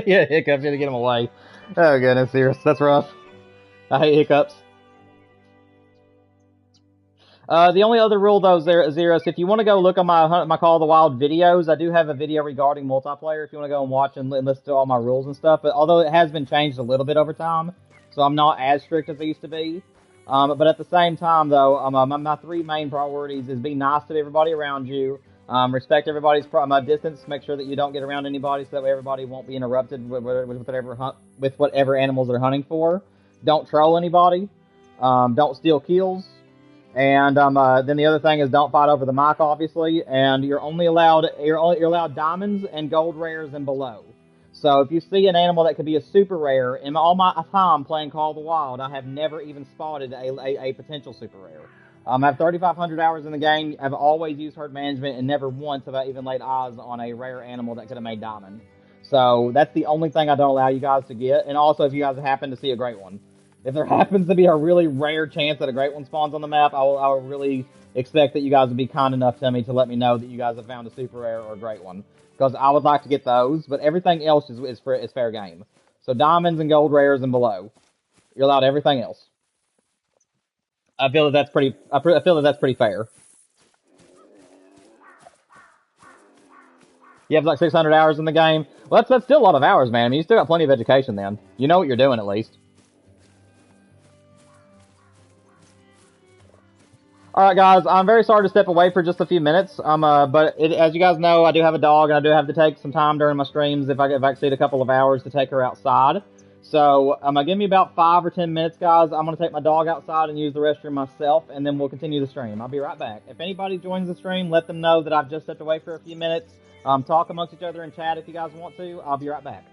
Yeah, hiccups, you had to get him away. Oh, goodness, Zero, that's rough. I hate hiccups. The only other rule though, Zeros, if you want to go look on my Call of the Wild videos, I do have a video regarding multiplayer. If you want to go and watch and listen to all my rules and stuff, but although it has been changed a little bit over time, so I'm not as strict as I used to be. But at the same time, though, my three main priorities is be nice to everybody around you, respect everybody's distance, make sure that you don't get around anybody, so that way everybody won't be interrupted with whatever animals they're hunting for. Don't troll anybody. Don't steal kills. And then the other thing is don't fight over the mic, obviously. And you're allowed diamonds and gold rares and below. So if you see an animal that could be a super rare, in all my time playing Call of the Wild, I have never even spotted a potential super rare. I have 3,500 hours in the game. I've always used herd management, and never once have I even laid eyes on a rare animal that could have made diamond. So that's the only thing I don't allow you guys to get. And also, if you guys happen to see a great one. If there happens to be a really rare chance that a great one spawns on the map, I will really expect that you guys would be kind enough to me to let me know that you guys have found a super rare or a great one. Because I would like to get those, but everything else is fair game. So diamonds and gold rares and below. You're allowed everything else. I feel that that's pretty. I feel that that's pretty fair. You have like 600 hours in the game. Well, that's still a lot of hours, man. I mean, you still got plenty of education. Then you know what you're doing at least. All right, guys. I'm very sorry to step away for just a few minutes. As you guys know, I do have a dog, and I do have to take some time during my streams if I exceed a couple of hours to take her outside. So, give me about 5 or 10 minutes, guys. I'm gonna take my dog outside and use the restroom myself, and then we'll continue the stream. I'll be right back. If anybody joins the stream, let them know that I've just stepped away for a few minutes. Talk amongst each other in chat if you guys want to. I'll be right back.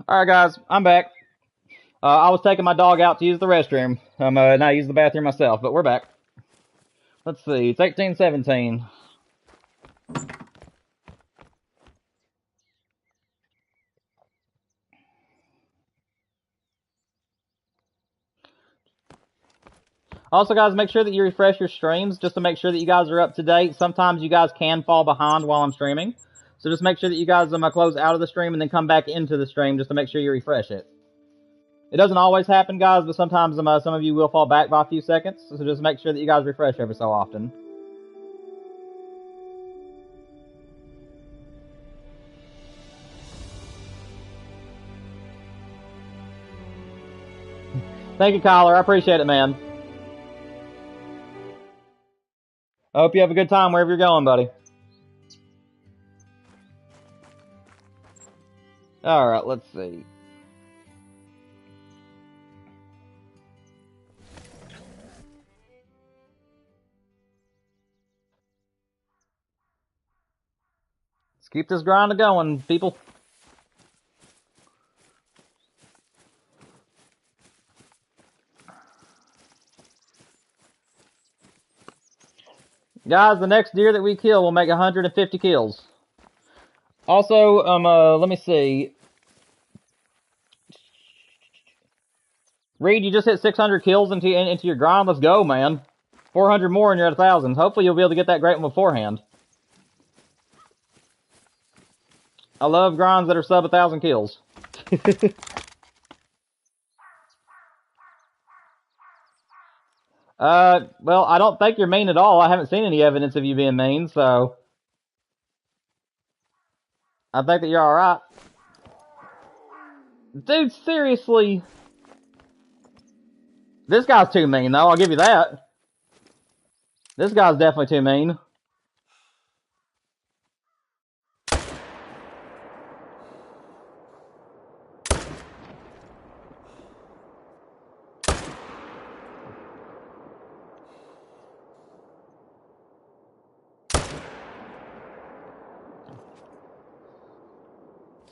Alright guys, I'm back. I was taking my dog out to use the restroom. Now use the bathroom myself, but we're back. Let's see, it's 1817. Also, guys, make sure that you refresh your streams just to make sure that you guys are up to date. Sometimes you guys can fall behind while I'm streaming. So just make sure that you guys close out of the stream and then come back into the stream just to make sure you refresh it. It doesn't always happen, guys, but sometimes some of you will fall back by a few seconds. So just make sure that you guys refresh every so often. Thank you, Kyler. I appreciate it, man. I hope you have a good time wherever you're going, buddy. Alright, let's see. Let's keep this grind going, people. Guys, the next deer that we kill will make 150 kills. Also, let me see. Reed, you just hit 600 kills into your grind. Let's go, man. 400 more and you're at 1,000. Hopefully you'll be able to get that great one beforehand. I love grinds that are sub 1,000 kills. Well, I don't think you're mean at all. I haven't seen any evidence of you being mean, so I think that you're alright. Dude, seriously. This guy's too mean, though. I'll give you that. This guy's definitely too mean.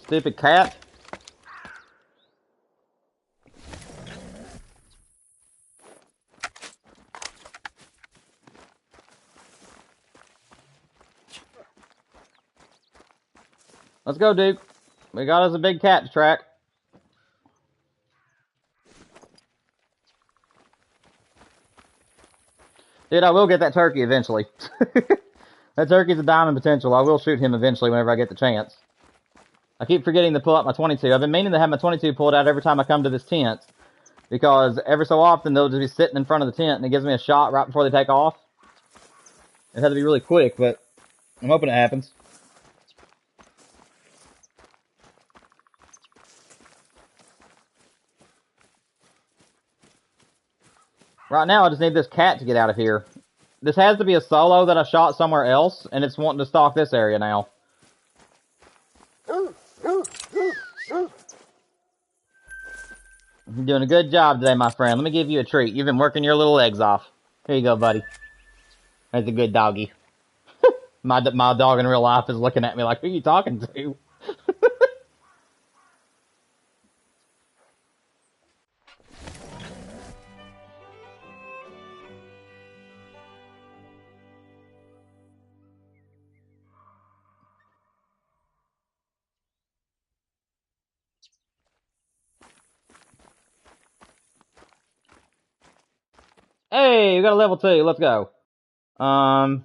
Stupid cat. Let's go, Duke. We got us a big cat to track. Dude, I will get that turkey eventually. That turkey's a diamond potential. I will shoot him eventually whenever I get the chance. I keep forgetting to pull out my 22. I've been meaning to have my 22 pulled out every time I come to this tent. Because every so often they'll just be sitting in front of the tent and it gives me a shot right before they take off. It has to be really quick, but I'm hoping it happens. Right now, I just need this cat to get out of here. This has to be a solo that I shot somewhere else, and it's wanting to stalk this area now. You're doing a good job today, my friend. Let me give you a treat. You've been working your little legs off. Here you go, buddy. That's a good doggy. My dog in real life is looking at me like, who are you talking to? Hey, we got a level 2. Let's go. Can't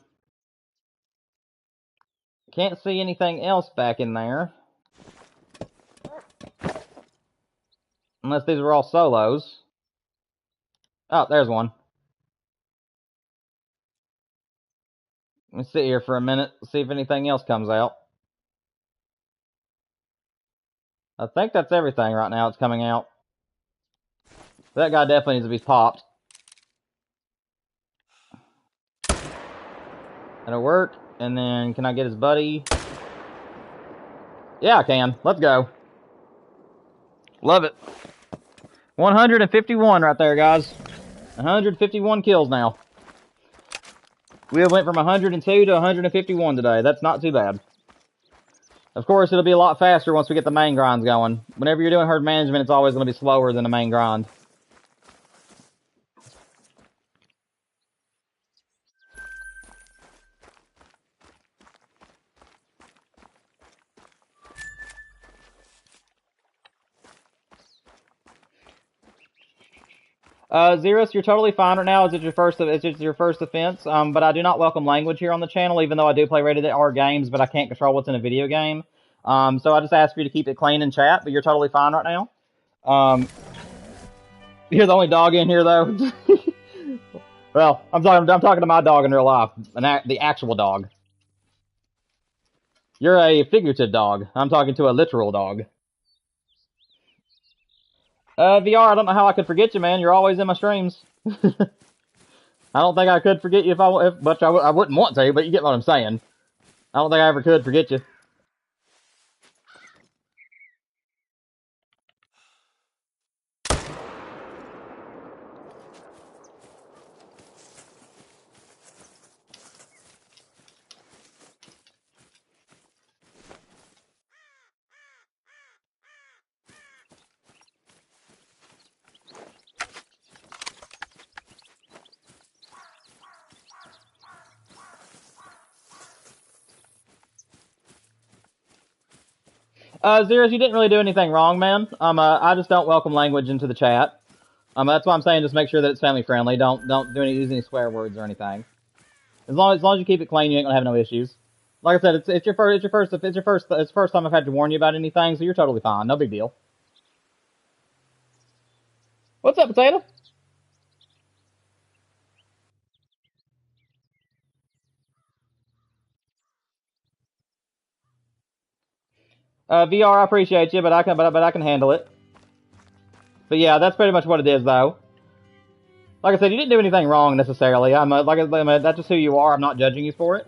see anything else back in there. Unless these were all solos. Oh, there's one. Let me sit here for a minute, see if anything else comes out. I think that's everything right now that's coming out. That guy definitely needs to be popped. That'll work. And then, can I get his buddy? Yeah, I can. Let's go. Love it. 151 right there, guys. 151 kills now. We went from 102 to 151 today. That's not too bad. Of course, it'll be a lot faster once we get the main grinds going. Whenever you're doing herd management, it's always going to be slower than the main grind. Xerus, you're totally fine right now. It's your first offense. But I do not welcome language here on the channel, even though I do play rated R games, but I can't control what's in a video game. So I just ask for you to keep it clean in chat, but you're totally fine right now. You're the only dog in here, though. Well, I'm talking to my dog in real life, the actual dog. You're a figurative dog. I'm talking to a literal dog. VR, I don't know how I could forget you, man. You're always in my streams. I don't think I could forget you but I wouldn't want to, but you get what I'm saying. I don't think I ever could forget you. Xerus, you didn't really do anything wrong, man. I just don't welcome language into the chat. That's why I'm saying just make sure that it's family friendly. Don't use any swear words or anything. As long as you keep it clean, you ain't gonna have no issues. Like I said, it's the first time I've had to warn you about anything, so you're totally fine. No big deal. What's up, Potato? VR, I appreciate you, but I can handle it. But yeah, that's pretty much what it is, though. Like I said, you didn't do anything wrong necessarily. That's just who you are. I'm not judging you for it.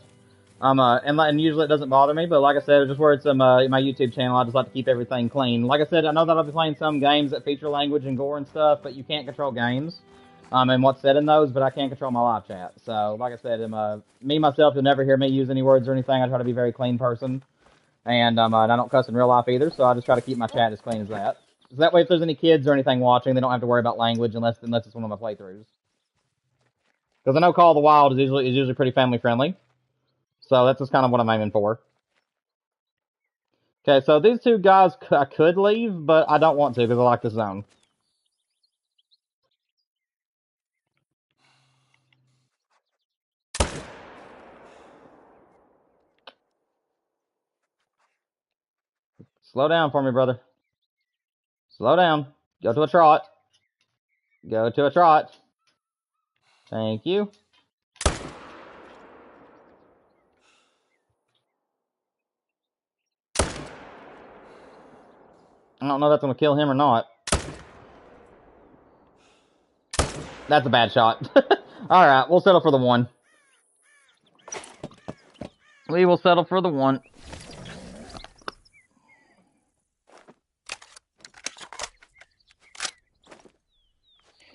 And usually it doesn't bother me, but like I said, just where it's my YouTube channel, I just like to keep everything clean. Like I said, I know that I'll be playing some games that feature language and gore and stuff, but you can't control games, and what's said in those, but I can control my live chat. So, like I said, myself, you'll never hear me use any words or anything. I try to be a very clean person, and I don't cuss in real life either, so I just try to keep my chat as clean as that. So that way, if there's any kids or anything watching, they don't have to worry about language unless it's one of my playthroughs. Because I know Call of the Wild is usually pretty family friendly. So that's just kind of what I'm aiming for. Okay, so these two guys I could leave, but I don't want to because I like this zone. Slow down for me, brother. Slow down. Go to a trot. Go to a trot. Thank you. I don't know if that's going to kill him or not. That's a bad shot. Alright, we'll settle for the one. We will settle for the one.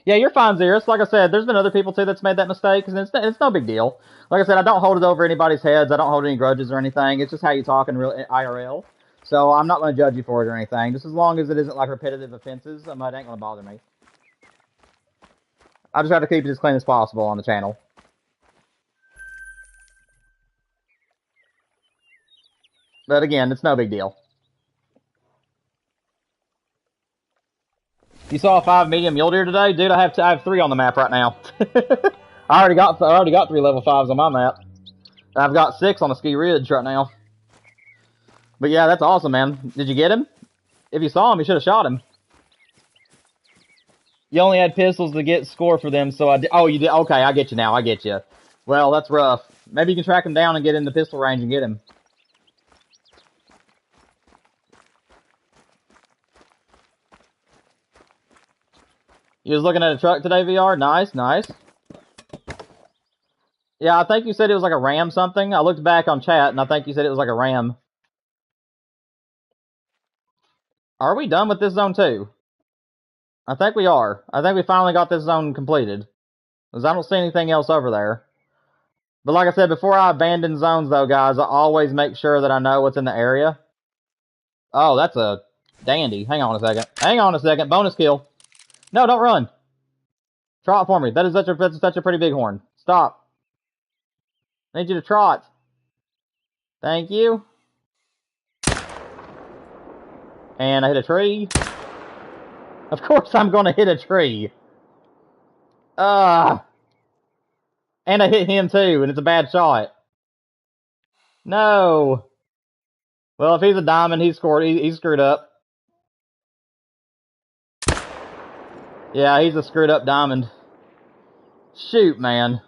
Yeah, you're fine, Xerus. Like I said, there's been other people too that's made that mistake, and it's no big deal. Like I said, I don't hold it over anybody's heads. I don't hold any grudges or anything. It's just how you talk in real IRL. So I'm not going to judge you for it or anything. Just as long as it isn't like repetitive offenses, it ain't going to bother me. I just try to keep it as clean as possible on the channel. But again, it's no big deal. You saw a 5 medium mule deer today, dude. I have 3 on the map right now. I already got 3 level 5s on my map. I've got 6 on the ski ridge right now. But yeah, that's awesome, man. Did you get him? If you saw him, you should have shot him. You only had pistols to get score for them, so I did. Oh, you did. Okay, I get you now. I get you. Well, that's rough. Maybe you can track him down and get in the pistol range and get him. You was looking at a truck today, VR? Nice, nice. Yeah, I think you said it was like a Ram something. I looked back on chat, and I think you said it was like a Ram. Are we done with this zone too? I think we are. I think we finally got this zone completed. Because I don't see anything else over there. But like I said, before I abandon zones though, guys, I always make sure that I know what's in the area. Oh, that's a dandy. Hang on a second. Hang on a second. Bonus kill. No, don't run. Trot for me. That's such a pretty big horn. Stop. I need you to trot. Thank you. And I hit a tree. Of course I'm gonna hit a tree. And I hit him too, and it's a bad shot. No. Well, if he's a diamond, he scored. He's screwed up. Yeah, he's a screwed up diamond. Shoot, man.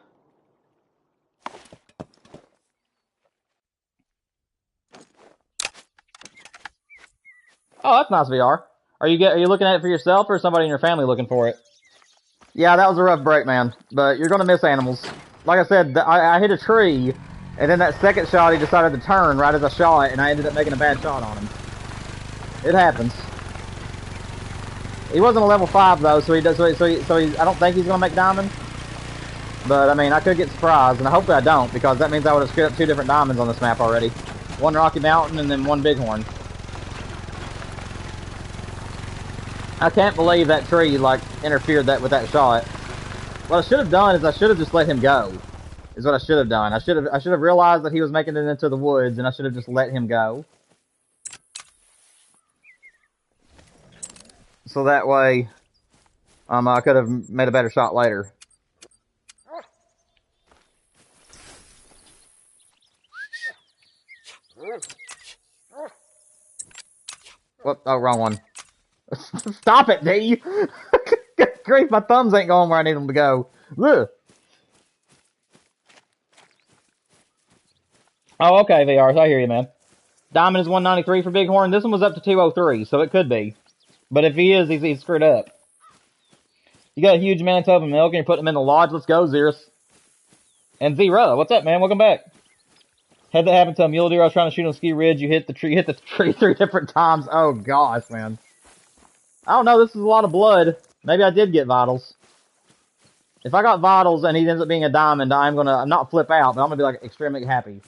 Oh, that's nice VR. Are you looking at it for yourself, or is somebody in your family looking for it? Yeah, that was a rough break, man. But you're gonna miss animals. Like I said, I hit a tree, and then that second shot, he decided to turn right as I shot, and I ended up making a bad shot on him. It happens. He wasn't a level 5 though, so he does. I don't think he's gonna make diamond. But I mean, I could get surprised, and hopefully I don't, because that means I would have screwed up 2 different diamonds on this map already. One Rocky Mountain and then one Bighorn. I can't believe that tree like interfered with that shot. What I should have done is I should have just let him go. Is what I should have done. I should have realized that he was making it into the woods, and I should have just let him go. So that way, I could have made a better shot later. What? Oh, wrong one. Stop it, D! Good grief, my thumbs ain't going where I need them to go. Ugh. Oh, okay, VR, so I hear you, man. Diamond is 193 for Bighorn. This one was up to 203, so it could be. But if he is, he's screwed up. You got a huge Manitoba milk, and you're putting him in the lodge. Let's go, Xerus. And Zero, what's up, man? Welcome back. Had that happen to a mule deer. I was trying to shoot on Ski Ridge. You hit the tree 3 different times. Oh, gosh, man. I don't know. This is a lot of blood. Maybe I did get vitals. If I got vitals and he ends up being a diamond, I'm not flip out, but I'm gonna be like extremely happy.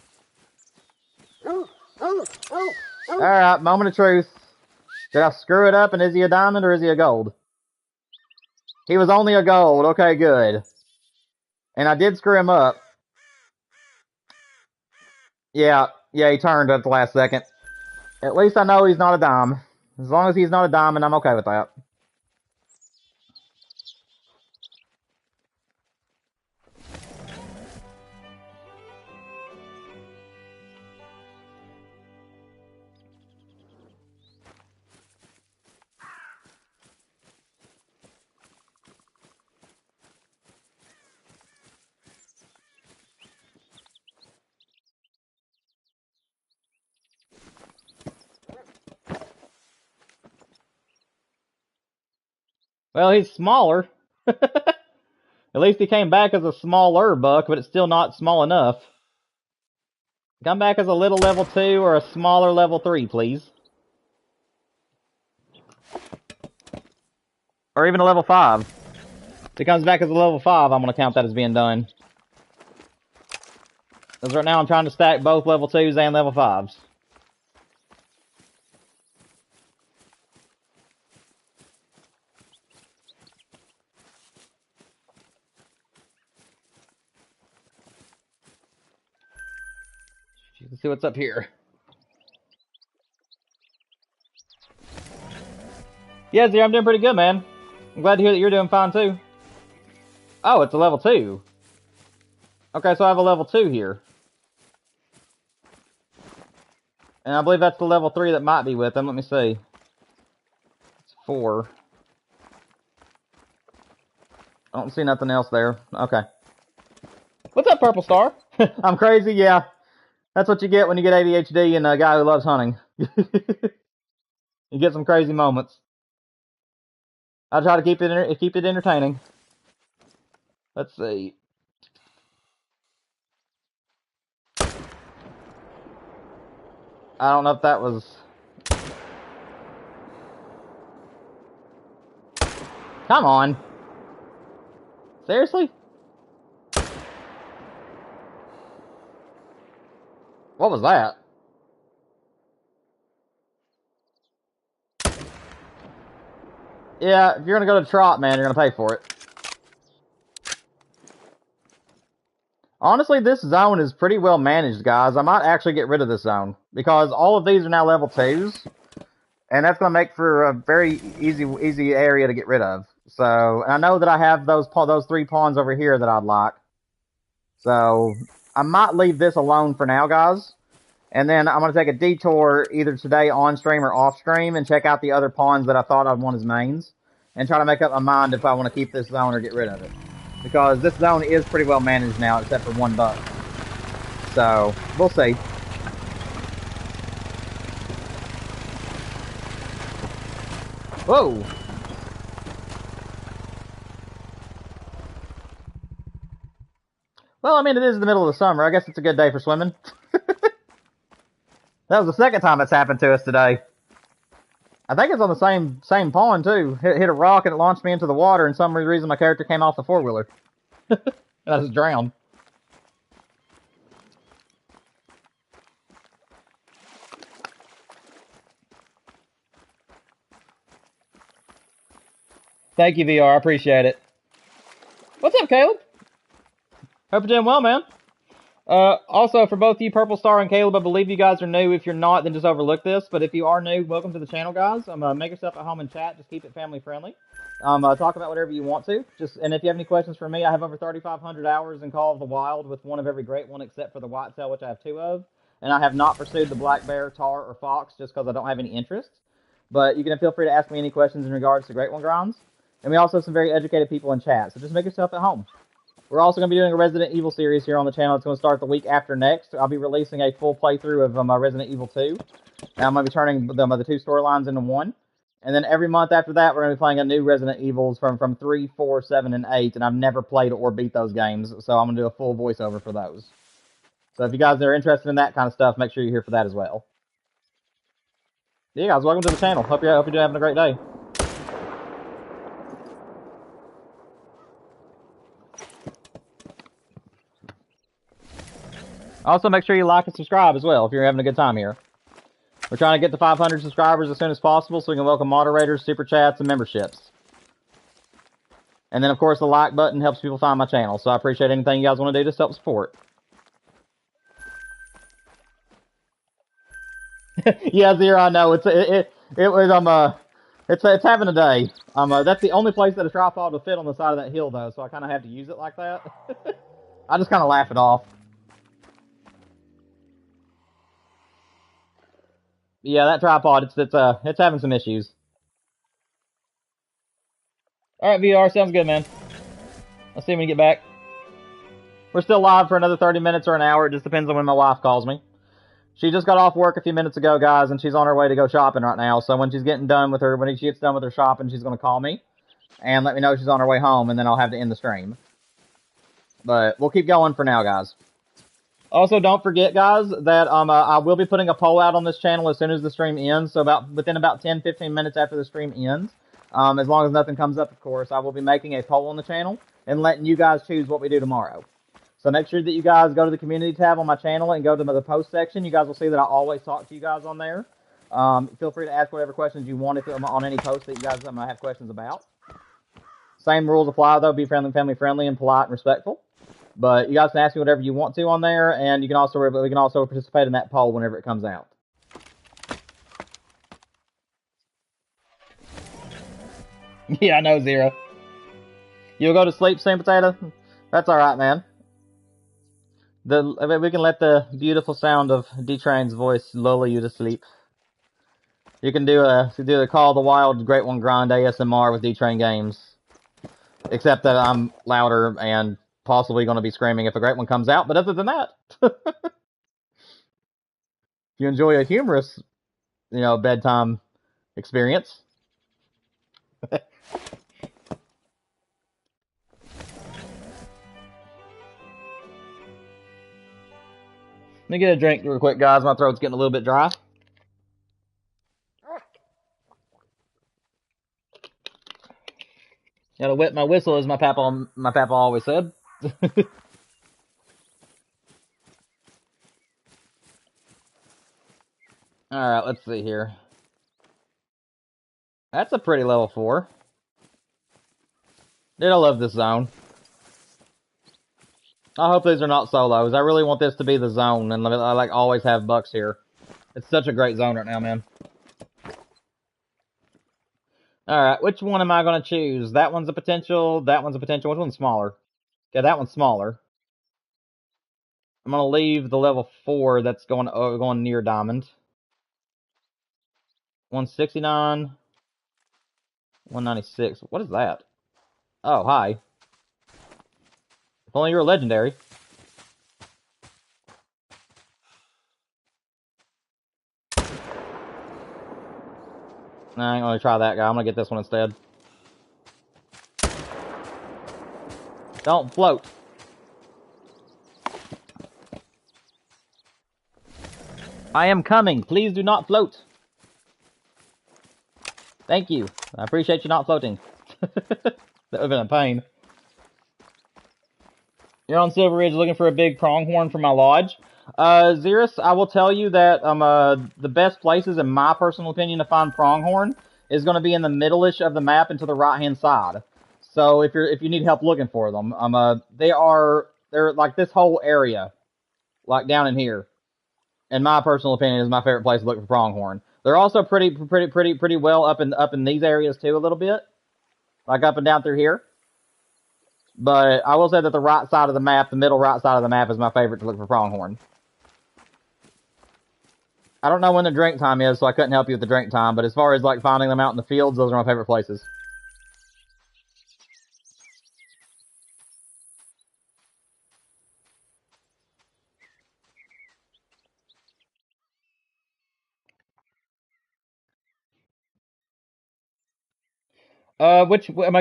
Alright, moment of truth. Did I screw it up, and is he a diamond or is he a gold? He was only a gold. Okay, good. And I did screw him up. Yeah, he turned at the last second. At least I know he's not a dime. As long as he's not a diamond, I'm okay with that. Well, he's smaller. At least he came back as a smaller buck, but it's still not small enough. Come back as a little level 2 or a smaller level 3, please. Or even a level 5. If he comes back as a level 5, I'm going to count that as being done. Because right now I'm trying to stack both level 2s and level 5s. Let's see what's up here. Yeah, Zero, I'm doing pretty good, man. I'm glad to hear that you're doing fine, too. Oh, it's a level 2. Okay, so I have a level 2 here. And I believe that's the level 3 that might be with him. Let me see. It's 4. I don't see nothing else there. Okay. What's up, Purple Star? I'm crazy, yeah. That's what you get when you get ADHD and a guy who loves hunting. You get some crazy moments. I try to keep it entertaining. Let's see. I don't know if that was... Come on. Seriously? What was that? Yeah, if you're gonna go to Trot, man, you're gonna pay for it. Honestly, this zone is pretty well managed, guys. I might actually get rid of this zone because all of these are now level 2s, and that's gonna make for a very easy area to get rid of. So, and I know that I have those 3 pawns over here that I'd like. So, I might leave this alone for now, guys. And then I'm going to take a detour either today on stream or off stream and check out the other pawns that I thought I'd want as mains. And try to make up my mind if I want to keep this zone or get rid of it. Because this zone is pretty well managed now except for 1 buck. So, we'll see. Whoa! Well, I mean, it is the middle of the summer. I guess it's a good day for swimming. That was the second time it's happened to us today. I think it's on the same pond, too. Hit a rock and it launched me into the water, and for some reason my character came off the 4-wheeler. I just drowned. Thank you, VR. I appreciate it. What's up, Caleb? Hope you're doing well, man. Also, for both you, Purple Star and Caleb, I believe you guys are new. If you're not, then just overlook this. But if you are new, welcome to the channel, guys. Make yourself at home and chat. Just keep it family friendly. Talk about whatever you want to. And if you have any questions for me, I have over 3,500 hours in Call of the Wild with one of every great one except for the whitetail, which I have 2 of. And I have not pursued the black bear, tar, or fox just because I don't have any interest. But you can feel free to ask me any questions in regards to Great One grinds. And we also have some very educated people in chat, so just make yourself at home. We're also going to be doing a Resident Evil series here on the channel. It's going to start the week after next. I'll be releasing a full playthrough of Resident Evil 2. And I'm going to be turning the 2 storylines into 1. And then every month after that, we're going to be playing a new Resident Evils from 3, 4, 7, and 8. And I've never played or beat those games, so I'm going to do a full voiceover for those. So if you guys are interested in that kind of stuff, make sure you're here for that as well. Yeah, guys, welcome to the channel. Hope you're having a great day. Also, make sure you like and subscribe as well if you're having a good time here. We're trying to get to 500 subscribers as soon as possible so we can welcome moderators, super chats, and memberships. And then, of course, the like button helps people find my channel, so I appreciate anything you guys want to do to help support. Yeah, Zero, I know. It's having a day. That's the only place that a tripod will fit on the side of that hill, though, so I kind of have to use it like that. I just kind of laugh it off. Yeah, that tripod, it's having some issues. Alright, VR, sounds good, man. I'll see you when you get back. We're still live for another 30 minutes or an hour. It just depends on when my wife calls me. She just got off work a few minutes ago, guys, and she's on her way to go shopping right now. So when she gets done with her shopping, she's going to call me and let me know she's on her way home, and then I'll have to end the stream. But we'll keep going for now, guys. Also, don't forget, guys, that I will be putting a poll out on this channel as soon as the stream ends. So within about 10-15 minutes after the stream ends, as long as nothing comes up, of course, I will be making a poll on the channel and letting you guys choose what we do tomorrow. So make sure that you guys go to the community tab on my channel and go to the post section. You guys will see that I always talk to you guys on there. Feel free to ask whatever questions you want on any post that you guys have questions about. Same rules apply, though. Be family friendly, and polite and respectful. But you guys can ask me whatever you want to on there, and we can also participate in that poll whenever it comes out. Yeah, I know, Zero. You'll go to sleep soon, Potato? That's alright, man. We can let the beautiful sound of D-Train's voice lull you to sleep. You can do the Call of the Wild Great One Grind ASMR with D-Train Games. Except that I'm louder and possibly going to be screaming if a great one comes out, but other than that, if you enjoy a humorous, bedtime experience. Let me get a drink real quick, guys. My throat's getting a little bit dry. Gotta wet my whistle, as my papa always said. Alright, let's see here. That's a pretty level 4. Dude, I love this zone. I hope these are not solos. I really want this to be the zone, and I like always have bucks here. It's such a great zone right now, man. Alright, which one am I going to choose? That one's a potential, that one's a potential. Which one's smaller? Yeah, that one's smaller. I'm going to leave the level 4 that's going near diamond. 169. 196. What is that? Oh, hi. If only you were legendary. Nah, I ain't gonna try that guy. I'm gonna get this one instead. Don't float. I am coming. Please do not float. Thank you. I appreciate you not floating. That would have been a pain. You're on Silver Ridge looking for a big pronghorn for my lodge. Xerus, I will tell you that the best places, in my personal opinion, to find pronghorn is going to be in the middle-ish of the map and to the right-hand side. So if you need help looking for them, they're like this whole area, like down in here. In my personal opinion, is my favorite place to look for pronghorn. They're also pretty well up in these areas too, a little bit, like up and down through here. But I will say that the right side of the map, the middle right side of the map, is my favorite to look for pronghorn. I don't know when the drink time is, so I couldn't help you with the drink time. But as far as like finding them out in the fields, those are my favorite places.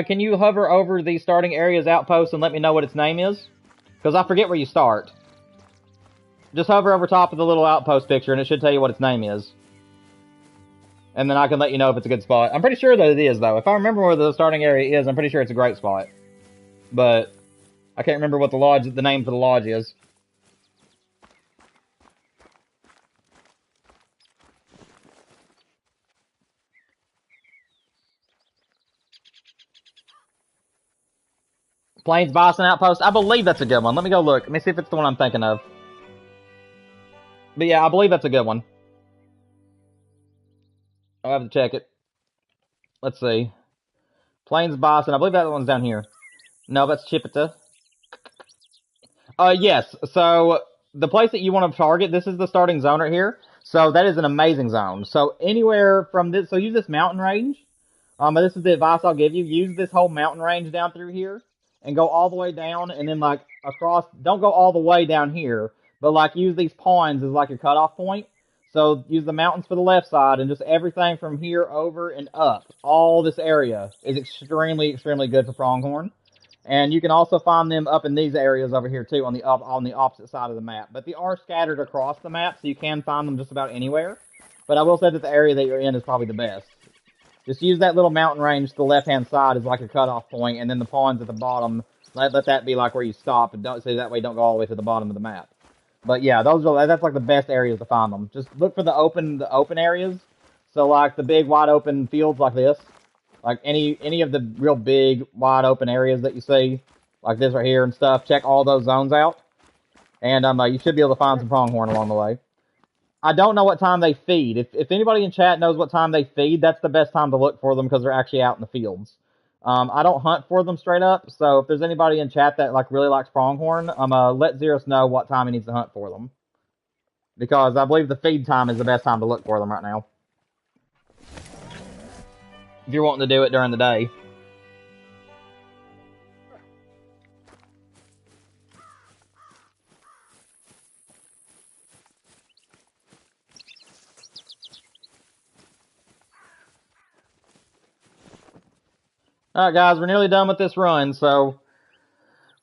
Can you hover over the starting area's outpost and let me know what its name is? Because I forget where you start. Just hover over top of the little outpost picture and it should tell you what its name is. And then I can let you know if it's a good spot. I'm pretty sure that it is, though. If I remember where the starting area is, I'm pretty sure it's a great spot. But I can't remember what the name for the lodge is. Plains Bison Outpost. I believe that's a good one. Let me go look. Let me see if it's the one I'm thinking of. But yeah, I believe that's a good one. I'll have to check it. Let's see. Plains Bison. I believe that one's down here. No, that's Chipeta. Yes. So the place that you want to target, this is the starting zone right here. So that is an amazing zone. So anywhere from this, so use this mountain range. This is the advice I'll give you. Use this whole mountain range down through here and go all the way down and then like across. Don't go all the way down here, but like use these pawns as like your cutoff point. So use the mountains for the left side and just everything from here over and up. All this area is extremely good for pronghorn. And you can also find them up in these areas over here too on the opposite side of the map. But they are scattered across the map, so you can find them just about anywhere. But I will say that the area that you're in is probably the best. Just use that little mountain range to the left-hand side as like a cutoff point, and then the pawns at the bottom, let that be like where you stop, and don't say that way don't go all the way to the bottom of the map. But yeah, that's like the best areas to find them. Just look for the open areas. So like the big wide open fields like this, like any of the real big wide open areas that you see, like this right here and stuff. Check all those zones out, and you should be able to find some pronghorn along the way. I don't know what time they feed. If anybody in chat knows what time they feed, that's the best time to look for them because they're actually out in the fields. I don't hunt for them straight up, so if there's anybody in chat that like really likes pronghorn, let Xerus know what time he needs to hunt for them. Because I believe the feed time is the best time to look for them right now. If you're wanting to do it during the day. Alright guys, we're nearly done with this run, so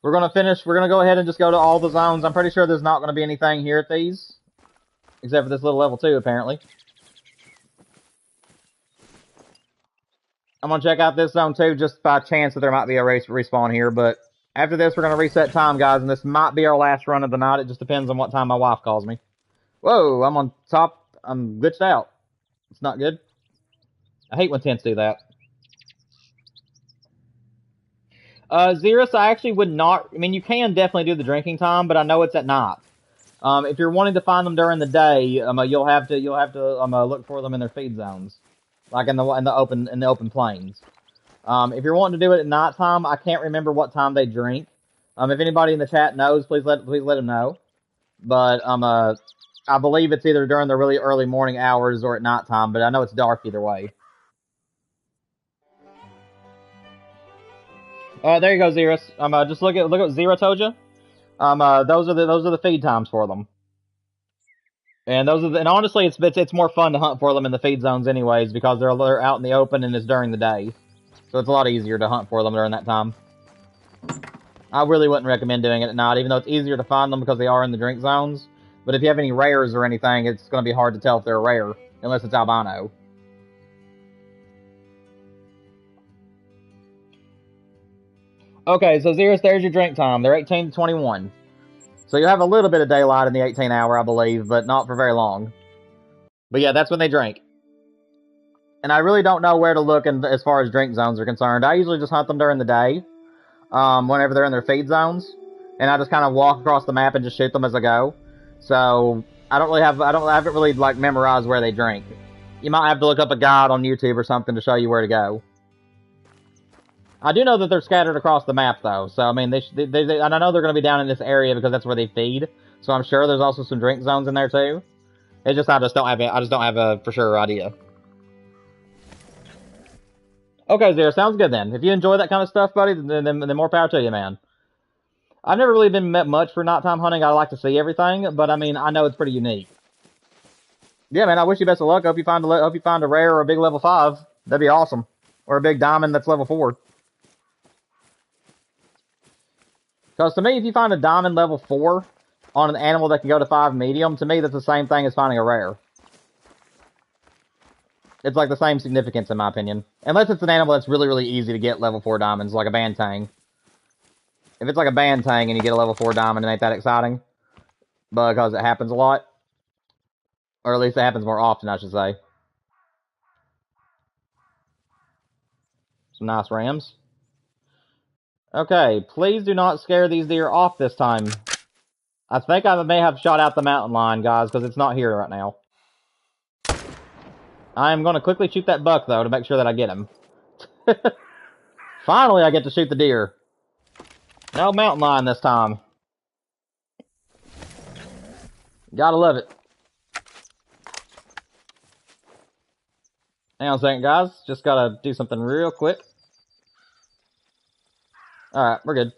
we're going to finish. We're going to go ahead and just go to all the zones. I'm pretty sure there's not going to be anything here at these. Except for this little level 2, apparently. I'm going to check out this zone too, just by chance that there might be a race respawn here. But after this, we're going to reset time, guys, and this might be our last run of the night. It just depends on what time my wife calls me. Whoa, I'm on top. I'm glitched out. It's not good. I hate when tents do that. Xerus, I actually would not. I mean, you can definitely do the drinking time, but I know it's at night. If you're wanting to find them during the day, you'll have to look for them in their feed zones, like in the open plains. If you're wanting to do it at nighttime, I can't remember what time they drink. If anybody in the chat knows, please let them know. But I believe it's either during the really early morning hours or at nighttime. But I know it's dark either way. There you go, Xerus. Just look at what Zero told you. Those are the feed times for them. And and honestly, it's more fun to hunt for them in the feed zones anyways because they're out in the open and it's during the day, so it's a lot easier to hunt for them during that time. I really wouldn't recommend doing it at night, even though it's easier to find them because they are in the drink zones. But if you have any rares or anything, it's going to be hard to tell if they're rare unless it's albino. Okay, so Xerus, there's your drink time. They're 18 to 21. So you have a little bit of daylight in the 18 hour, I believe, but not for very long. But yeah, that's when they drink. And I really don't know where to look as far as drink zones are concerned. I usually just hunt them during the day, whenever they're in their feed zones, and I just kind of walk across the map and just shoot them as I go. So I haven't really like memorized where they drink. You might have to look up a guide on YouTube or something to show you where to go. I do know that they're scattered across the map though, so I mean and I know they're going to be down in this area because that's where they feed. So I'm sure there's also some drink zones in there too. I just don't have a for sure idea. Okay, Zero, sounds good then. If you enjoy that kind of stuff, buddy, then more power to you, man. I've never really been met much for nighttime hunting. I like to see everything, but I mean, I know it's pretty unique. Yeah, man, I wish you best of luck. Hope you find a rare or a big level 5. That'd be awesome. Or a big diamond that's level 4. Because to me, if you find a diamond level 4 on an animal that can go to 5 medium, to me that's the same thing as finding a rare. It's like the same significance in my opinion. Unless it's an animal that's really, really easy to get level 4 diamonds, like a bantang. If it's like a bantang and you get a level 4 diamond, it ain't that exciting. Because it happens a lot. Or at least it happens more often, I should say. Some nice rams. Okay, please do not scare these deer off this time. I think I may have shot out the mountain lion, guys, because it's not here right now. I am going to quickly shoot that buck, though, to make sure that I get him. Finally, I get to shoot the deer. No mountain lion this time. Gotta love it. Hang on a second, guys. Just gotta do something real quick. Alright, we're good.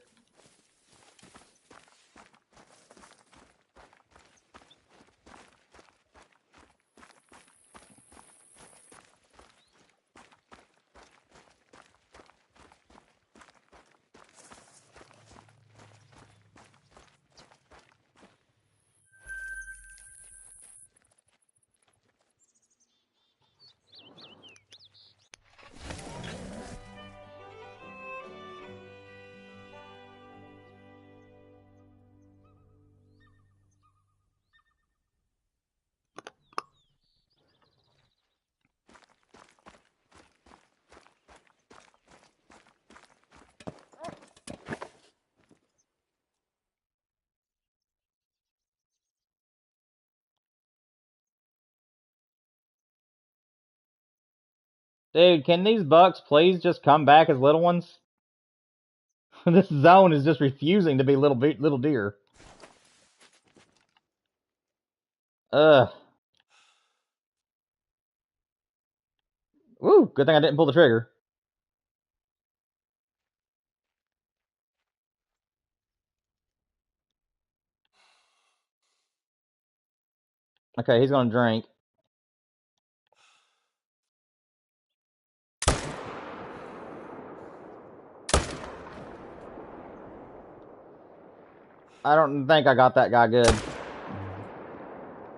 Dude, can these bucks please just come back as little ones? This zone is just refusing to be little deer. Ugh. Woo, good thing I didn't pull the trigger. Okay, he's gonna drink. I don't think I got that guy good.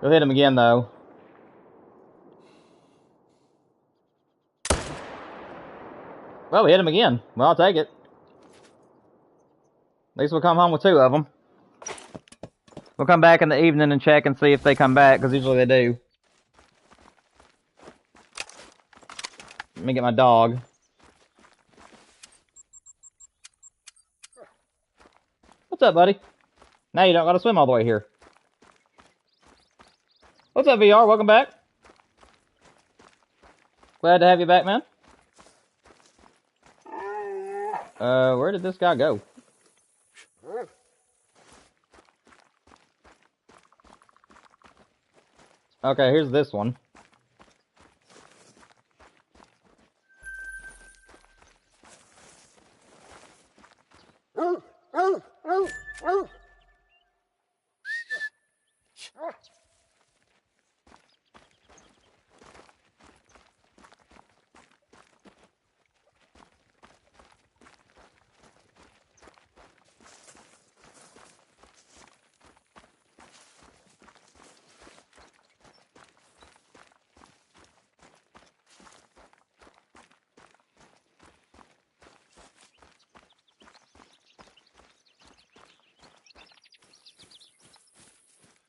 Go hit him again, though. Well, we hit him again. Well, I'll take it. At least we'll come home with 2 of them. We'll come back in the evening and check and see if they come back, because usually they do. Let me get my dog. up, buddy? Now you don't gotta swim all the way here. What's up, VR? Welcome back. Glad to have you back, man. Where did this guy go? Okay, here's this one.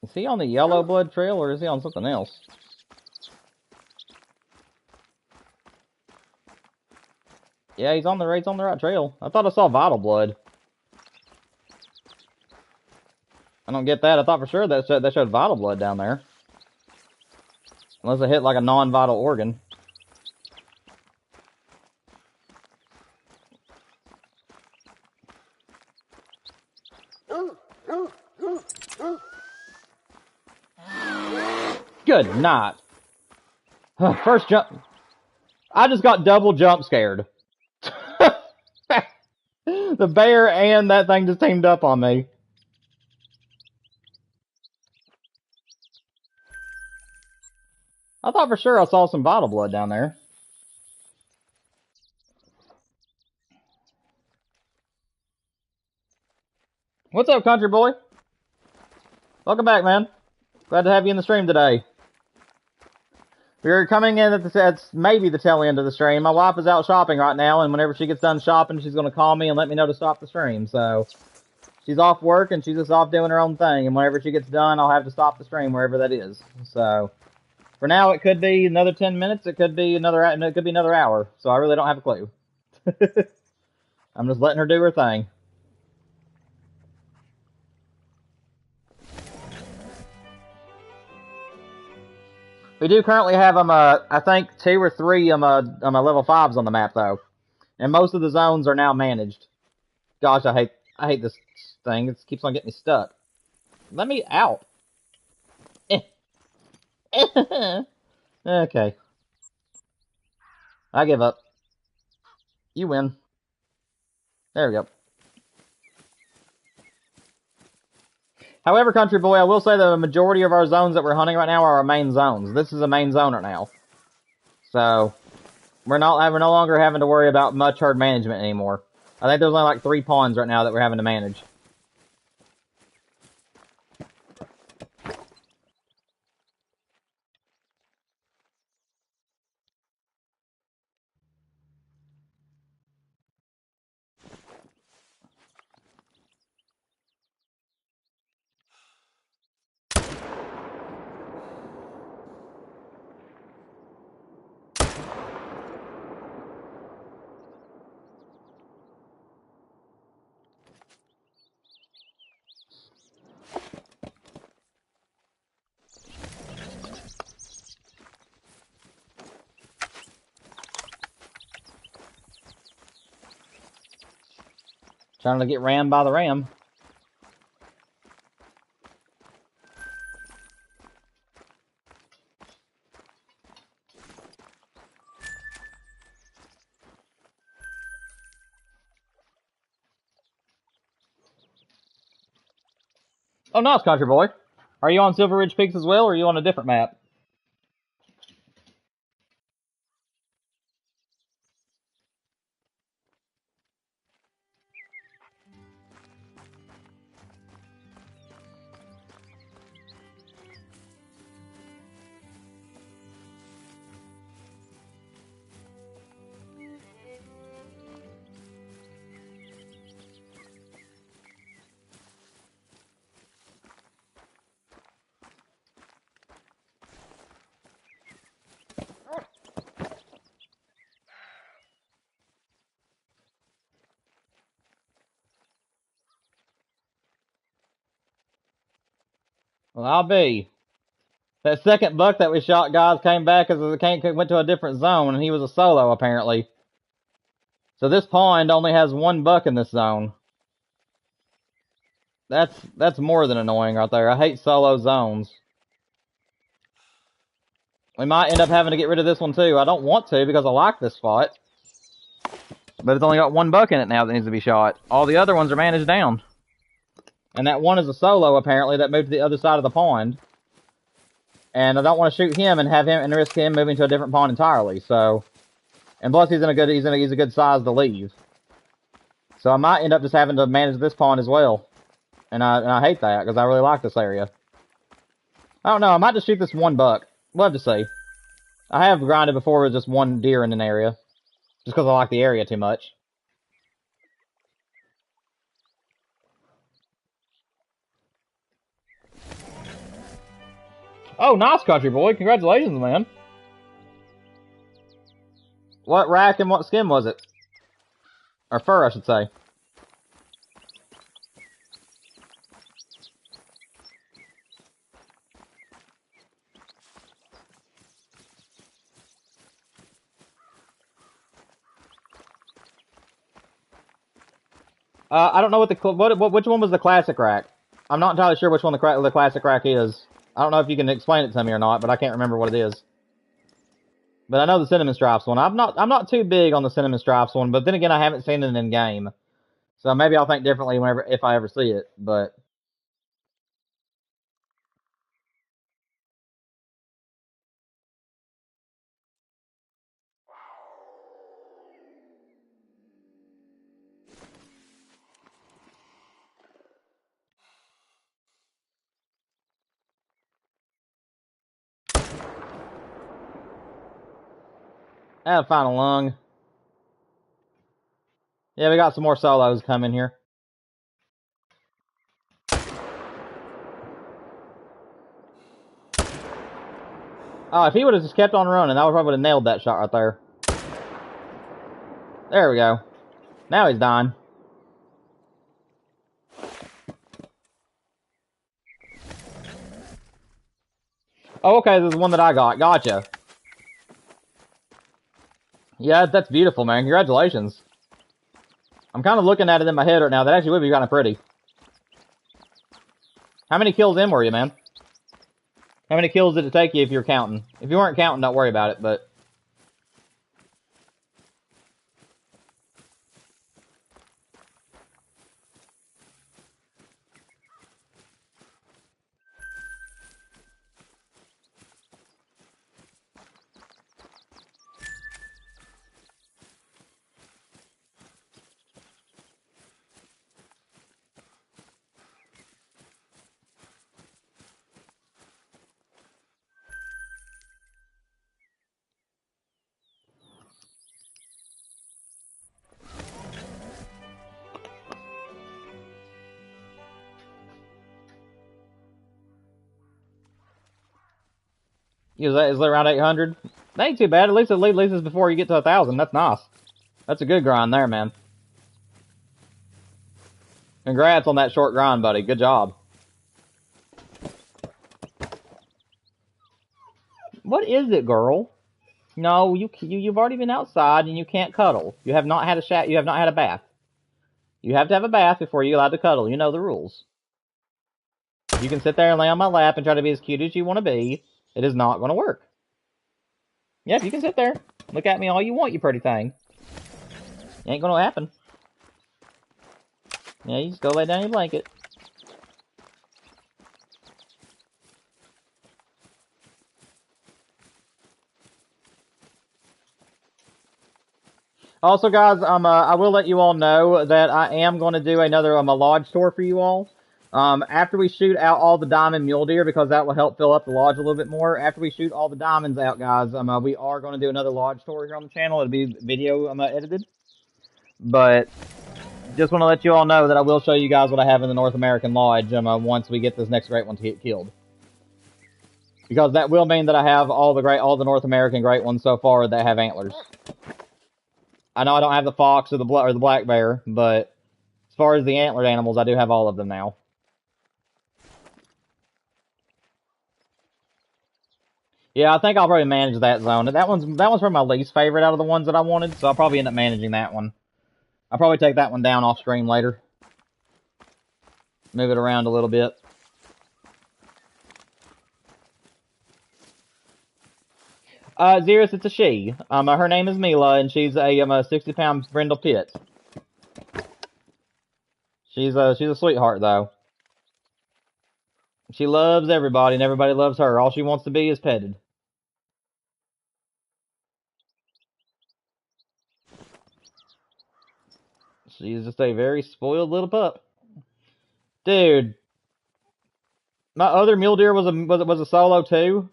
Is he on the yellow blood trail or is he on something else? Yeah, he's on the right trail. I thought I saw vital blood. I don't get that. I thought for sure that showed vital blood down there. Unless it hit like a non-vital organ. Good night. First jump. I just got double jump scared. The bear and that thing just teamed up on me. I thought for sure I saw some vital blood down there. What's up, country boy? Welcome back, man. Glad to have you in the stream today. We're coming in at maybe the tail end of the stream. My wife is out shopping right now, and whenever she gets done shopping, she's going to call me and let me know to stop the stream. So, she's off work, and she's just off doing her own thing. And whenever she gets done, I'll have to stop the stream wherever that is. So, for now, it could be another 10 minutes. It could be another hour. So, I really don't have a clue. I'm just letting her do her thing. We do currently have I think 2 or 3 level 5s on the map though, and most of the zones are now managed. Gosh, I hate this thing. It keeps on getting me stuck. Let me out. Okay, I give up. You win. There we go. However, country boy, I will say that the majority of our zones that we're hunting right now are our main zones. This is a main zone right now. So, we're no longer having to worry about much herd management anymore. I think there's only like 3 pawns right now that we're having to manage. Trying to get rammed by the ram. Oh, nice, country boy. Are you on Silver Ridge Peaks as well, or are you on a different map? Well, I'll be. That second buck that we shot, guys, came back as it went to a different zone, and he was a solo, apparently. So this pond only has one buck in this zone. That's more than annoying right there. I hate solo zones. We might end up having to get rid of this one, too. I don't want to, because I like this spot. But it's only got one buck in it now that needs to be shot. All the other ones are managed down. And that one is a solo, apparently, that moved to the other side of the pond. And I don't want to shoot him and have him and risk him moving to a different pond entirely. So, and plus he's a good size to leave. So I might end up just having to manage this pond as well. And I hate that because I really like this area. I don't know. I might just shoot this one buck. We'll have to see. I have grinded before with just one deer in an area, just because I like the area too much. Oh, nice, country boy. Congratulations, man. What rack and what skin was it? Or fur, I should say. I don't know which one was the classic rack. I'm not entirely sure which one the classic rack is. I don't know if you can explain it to me or not, but I can't remember what it is. But I know the cinnamon stripes one. I'm not too big on the cinnamon stripes one, but then again, I haven't seen it in game, so maybe I'll think differently if I ever see it. But I had to find a lung. Yeah, we got some more solos coming here. Oh, if he would have just kept on running, I would probably have nailed that shot right there. There we go. Now he's dying. Oh, okay, this is one that I got. Gotcha. Yeah, that's beautiful, man. Congratulations. I'm kind of looking at it in my head right now. That actually would be kind of pretty. How many kills in were you, man? How many kills did it take you if you're counting? If you weren't counting, don't worry about it, but... Is that around 800? That ain't too bad. At least it's before you get to 1,000. That's nice. That's a good grind there, man. Congrats on that short grind, buddy. Good job. What is it, girl? No, you've already been outside and you can't cuddle. You have not had you have not had a bath. You have to have a bath before you're allowed to cuddle. You know the rules. You can sit there and lay on my lap and try to be as cute as you want to be. It is not going to work. Yep, you can sit there. Look at me all you want, you pretty thing. It ain't going to happen. Yeah, you just go lay down your blanket. Also, guys, I will let you all know that I am going to do another a lodge tour for you all. After we shoot out all the diamond mule deer, because that will help fill up the lodge a little bit more. After we shoot all the diamonds out, guys, we are going to do another lodge tour here on the channel. It'll be video edited. But just want to let you all know that I will show you guys what I have in the North American Lodge once we get this next great one to get killed. Because that will mean that I have all the North American great ones so far that have antlers. I know I don't have the fox or the black bear, but as far as the antlered animals, I do have all of them now. Yeah, I think I'll probably manage that zone. That one's probably my least favorite out of the ones that I wanted, so I'll probably end up managing that one. I'll probably take that one down off stream later. Move it around a little bit. Xerus, it's a she. Her name is Mila, and she's a 60-pound brindle pit. She's a sweetheart though. She loves everybody, and everybody loves her. All she wants to be is petted. She's just a very spoiled little pup. Dude, my other mule deer was a solo too.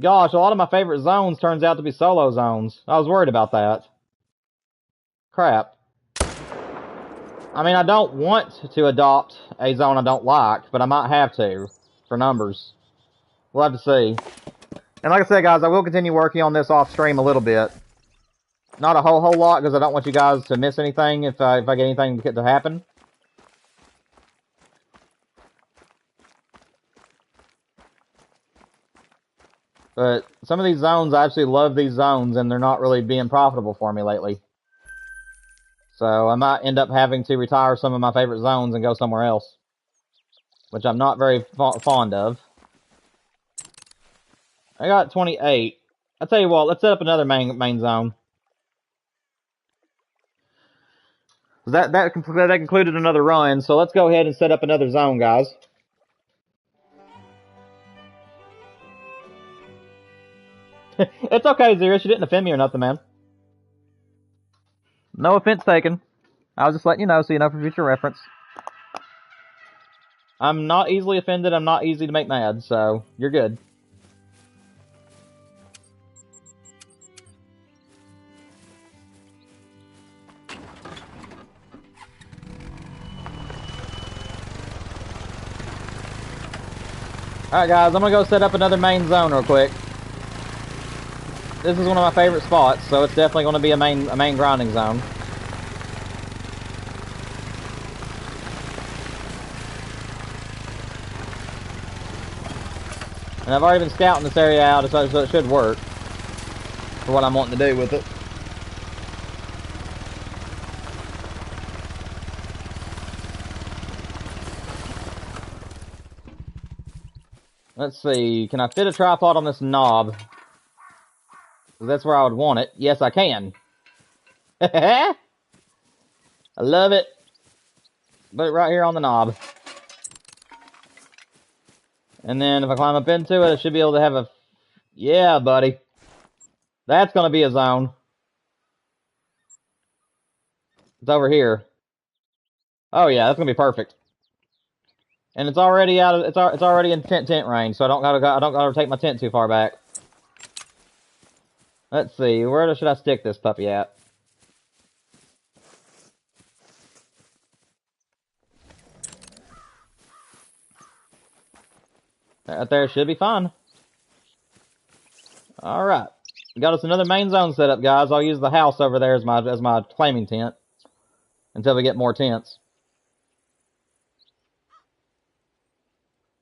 Gosh, a lot of my favorite zones turns out to be solo zones. I was worried about that. Crap. I mean, I don't want to adopt a zone I don't like, but I might have to for numbers. We'll have to see. And like I said, guys, I will continue working on this off stream a little bit. Not a whole lot, because I don't want you guys to miss anything if I get anything to happen. But some of these zones, I absolutely love these zones, and they're not really being profitable for me lately. So I might end up having to retire some of my favorite zones and go somewhere else, which I'm not very fond of. I got 28. I tell you what, let's set up another main zone. That concluded another run, so let's go ahead and set up another zone, guys. It's okay, Zero. She didn't offend me or nothing, man. No offense taken. I was just letting you know so you know for future reference. I'm not easily offended. I'm not easy to make mad, so you're good. Alright, guys, I'm gonna go set up another main zone real quick. This is one of my favorite spots, so it's definitely gonna be a main grinding zone. And I've already been scouting this area out, so it should work for what I'm wanting to do with it. Let's see, can I fit a tripod on this knob? That's where I would want it. Yes, I can. I love it. Put it right here on the knob. And then if I climb up into it, I should be able to have a... Yeah, buddy. That's going to be a zone. It's over here. Oh yeah, that's going to be perfect. And it's already out of... It's already in tent range, so I don't gotta take my tent too far back. Let's see, where should I stick this puppy at? Right there should be fine. Alright. Got us another main zone set up, guys. I'll use the house over there as my claiming tent. Until we get more tents.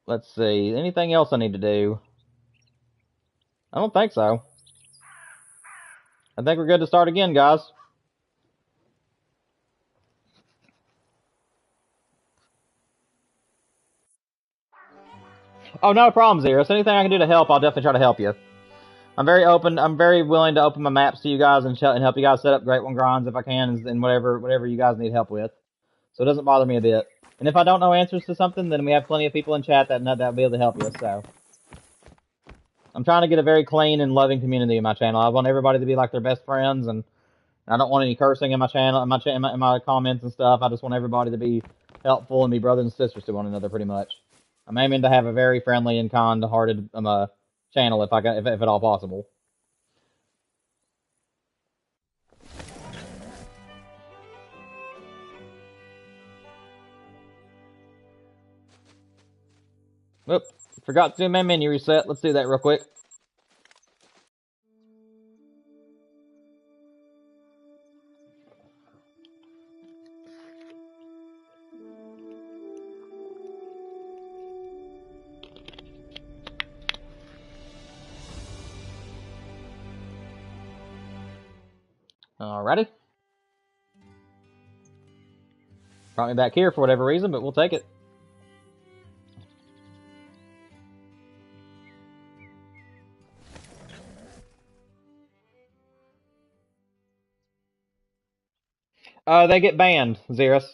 Let's see. Anything else I need to do? I don't think so. I think we're good to start again, guys. Oh, no problem, Zero. So anything I can do to help, I'll definitely try to help you. I'm very open. I'm very willing to open my maps to you guys and help you guys set up Great One grinds if I can, and whatever you guys need help with. So it doesn't bother me a bit. And if I don't know answers to something, then we have plenty of people in chat that'll be able to help you. So I'm trying to get a very clean and loving community in my channel. I want everybody to be like their best friends, and I don't want any cursing in my channel, in my comments and stuff. I just want everybody to be helpful and be brothers and sisters to one another, pretty much. I'm aiming to have a very friendly and kind-hearted channel if at all possible. Whoop, forgot to do my menu reset. Let's do that real quick. Alrighty. Brought me back here for whatever reason, but we'll take it. They get banned, Xerus.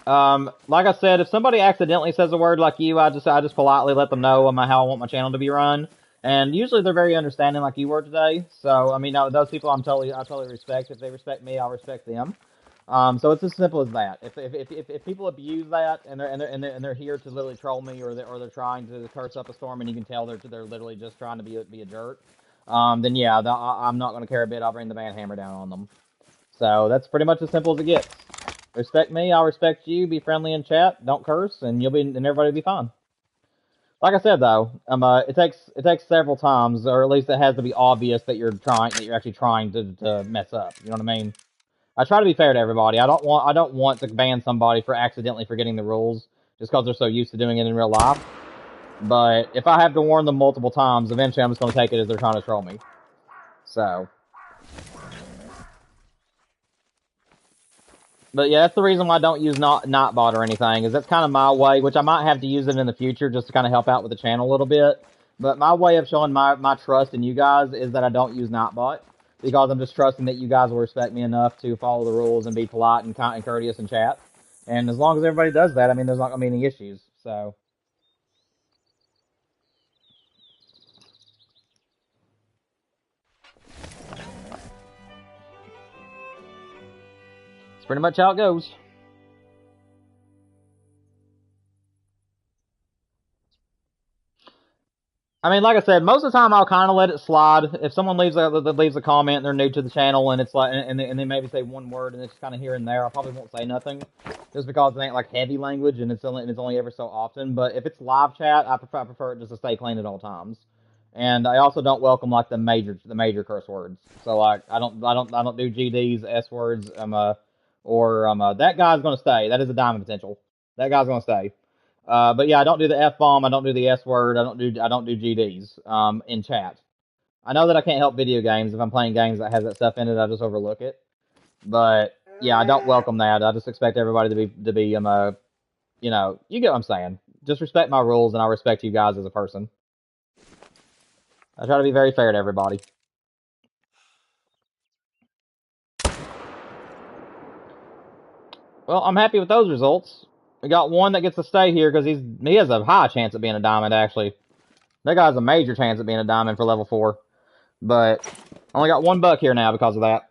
Like I said, if somebody accidentally says a word like you, I just politely let them know how I want my channel to be run. And usually they're very understanding, like you were today. So I mean, those people I totally respect. If they respect me, I'll respect them. So it's as simple as that. If people abuse that and they're here to literally troll me or they're trying to curse up a storm and you can tell they're literally just trying to be a jerk, then yeah, I'm not going to care a bit. I'll bring the ban hammer down on them. So that's pretty much as simple as it gets. Respect me, I'll respect you. Be friendly in chat. Don't curse, and everybody will be fine. Like I said though, it takes several times, or at least it has to be obvious that you're actually trying to mess up. You know what I mean? I try to be fair to everybody. I don't want to ban somebody for accidentally forgetting the rules just because they're so used to doing it in real life. But if I have to warn them multiple times, eventually I'm just going to take it as they're trying to troll me. So. But yeah, that's the reason why I don't use Nightbot or anything, is that's kind of my way, which I might have to use it in the future just to kind of help out with the channel a little bit. But my way of showing my trust in you guys is that I don't use Nightbot, because I'm just trusting that you guys will respect me enough to follow the rules and be polite and kind and courteous in chat. And as long as everybody does that, I mean, there's not going to be any issues. So. It's pretty much how it goes. I mean, like I said, most of the time I'll kind of let it slide. If someone leaves a comment and they're new to the channel and it's like, and they maybe say one word and it's kind of here and there, I probably won't say nothing, just because it ain't like heavy language and it's only ever so often. But if it's live chat, I prefer it just to stay clean at all times. And I also don't welcome like the major curse words. So like I don't do GDs, S words, that guy's gonna stay. That is a diamond potential. That guy's gonna stay. But yeah, I don't do the F-bomb, I don't do the S word, I don't do GDs in chat. I know that I can't help video games. If I'm playing games that has that stuff in it, I just overlook it. But yeah, I don't welcome that. I just expect everybody to be you know, you get what I'm saying. Just respect my rules and I'll respect you guys as a person. I try to be very fair to everybody. Well, I'm happy with those results. We got one that gets to stay here because he has a high chance of being a diamond, actually. That guy's a major chance of being a diamond for level 4. But I only got one buck here now because of that.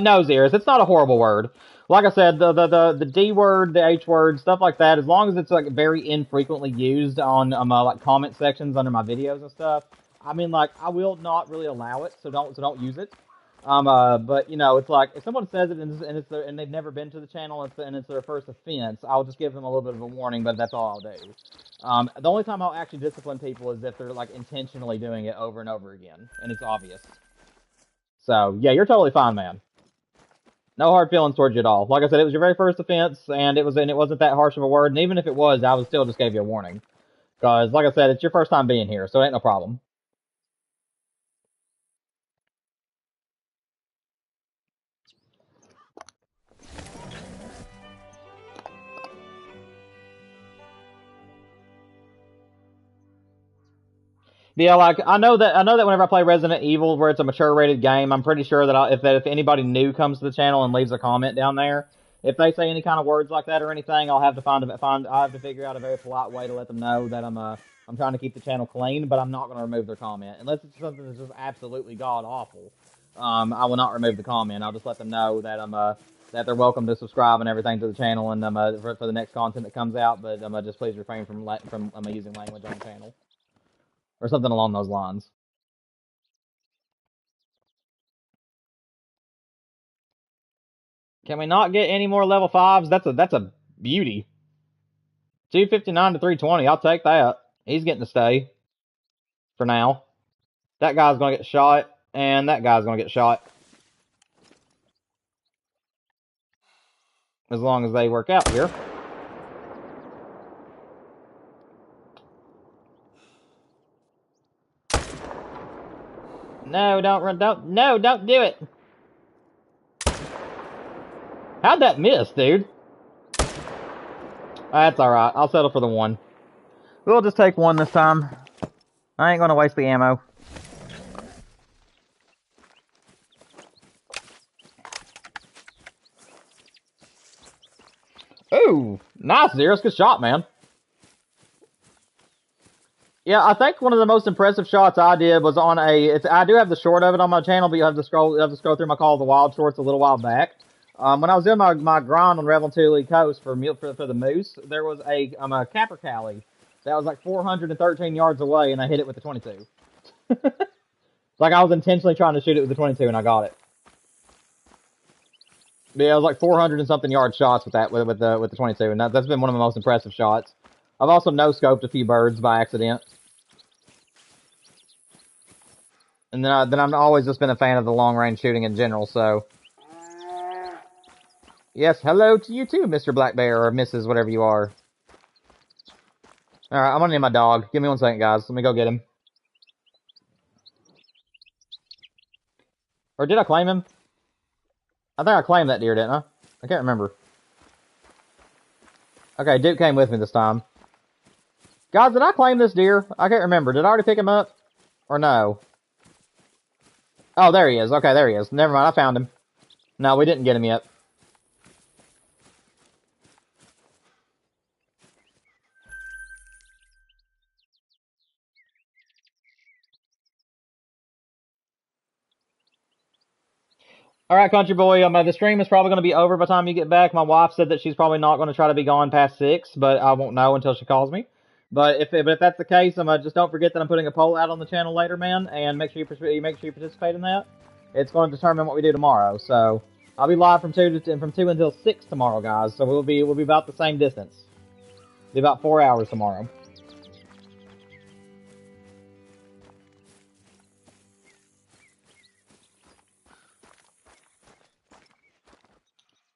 No, Xerus, it's not a horrible word. Like I said, the D word, the H word, stuff like that, as long as it's like very infrequently used on like comment sections under my videos and stuff, I mean, like, I will not really allow it, so don't use it. But you know, it's like if someone says it and they've never been to the channel and it's their first offense, I'll just give them a little bit of a warning, but that's all I'll do. The only time I'll actually discipline people is if they're like intentionally doing it over and over again, and it's obvious. So yeah, you're totally fine, man. No hard feelings towards you at all. Like I said, it was your very first offense, and it wasn't that harsh of a word. And even if it was, I would still just gave you a warning, because like I said, it's your first time being here, so it ain't no problem. Yeah, like I know that whenever I play Resident Evil, where it's a mature rated game, I'm pretty sure that if anybody new comes to the channel and leaves a comment down there, if they say any kind of words like that or anything, I'll have to I have to figure out a very polite way to let them know that I'm trying to keep the channel clean, but I'm not going to remove their comment unless it's something that's just absolutely god awful. I will not remove the comment. I'll just let them know that that they're welcome to subscribe and everything to the channel and for the next content that comes out, but just please refrain from using language on the channel. Or something along those lines. Can we not get any more level 5s? That's a beauty. 259 to 320. I'll take that. He's getting to stay. For now. That guy's going to get shot. And that guy's going to get shot. As long as they work out here. No, don't run. Don't do it. How'd that miss, dude? That's alright. I'll settle for the one. We'll just take one this time. I ain't gonna waste the ammo. Ooh, nice, Zeros. Good shot, man. Yeah, I think one of the most impressive shots I did was on I do have the short of it on my channel, but you have to scroll through my Call of the Wild shorts a little while back. When I was doing my grind on Revelatoon Coast for the moose, there was a capercaillie that was like 413 yards away, and I hit it with the 22. Like I was intentionally trying to shoot it with the 22, and I got it. But yeah, it was like 400 and something yard shots with the 22, and that's been one of my most impressive shots. I've also no-scoped a few birds by accident. And then I've always just been a fan of the long-range shooting in general, so... Yes, hello to you too, Mr. Black Bear, or Mrs. whatever you are. Alright, I'm gonna need my dog. Give me 1 second, guys. Let me go get him. Or did I claim him? I think I claimed that deer, didn't I? I can't remember. Okay, Duke came with me this time. Guys, did I claim this deer? I can't remember. Did I already pick him up? Or no? Oh, there he is. Okay, there he is. Never mind, I found him. No, we didn't get him yet. Alright, country boy, the stream is probably going to be over by the time you get back. My wife said that she's probably not going to try to be gone past 6, but I won't know until she calls me. But if that's the case, just don't forget that I'm putting a poll out on the channel later, man, and make sure you participate in that. It's going to determine what we do tomorrow. So I'll be live from 2 until 6 tomorrow, guys. So we'll be about the same distance. It'll be about 4 hours tomorrow.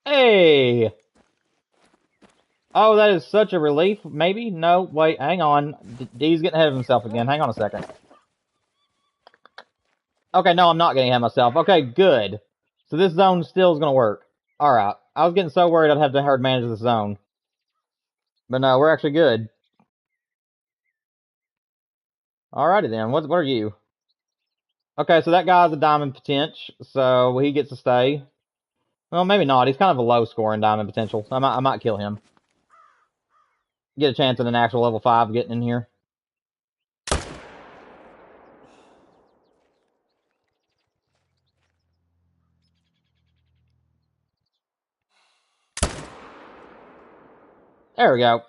Hey! Oh, that is such a relief. Maybe? No, wait, hang on. D's getting ahead of himself again. Hang on a second. Okay, no, I'm not getting ahead of myself. Okay, good. So this zone still is going to work. Alright. I was getting so worried I'd have to hard manage this zone. But no, we're actually good. Alrighty then. What are you? Okay, so that guy's a diamond potential, so he gets to stay. Well, maybe not. He's kind of a low scoring diamond potential. So I might kill him. Get a chance at an actual level 5 getting in here. There we go.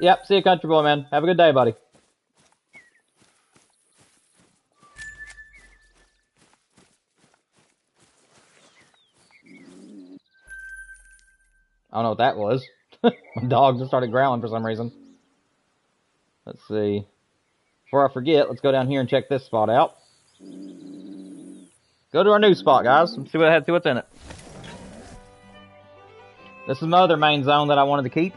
Yep, see you, country boy, man. Have a good day, buddy. I don't know what that was. My dog just started growling for some reason. Let's see. Before I forget, let's go down here and check this spot out. Go to our new spot, guys. See what's in it. This is my other main zone that I wanted to keep.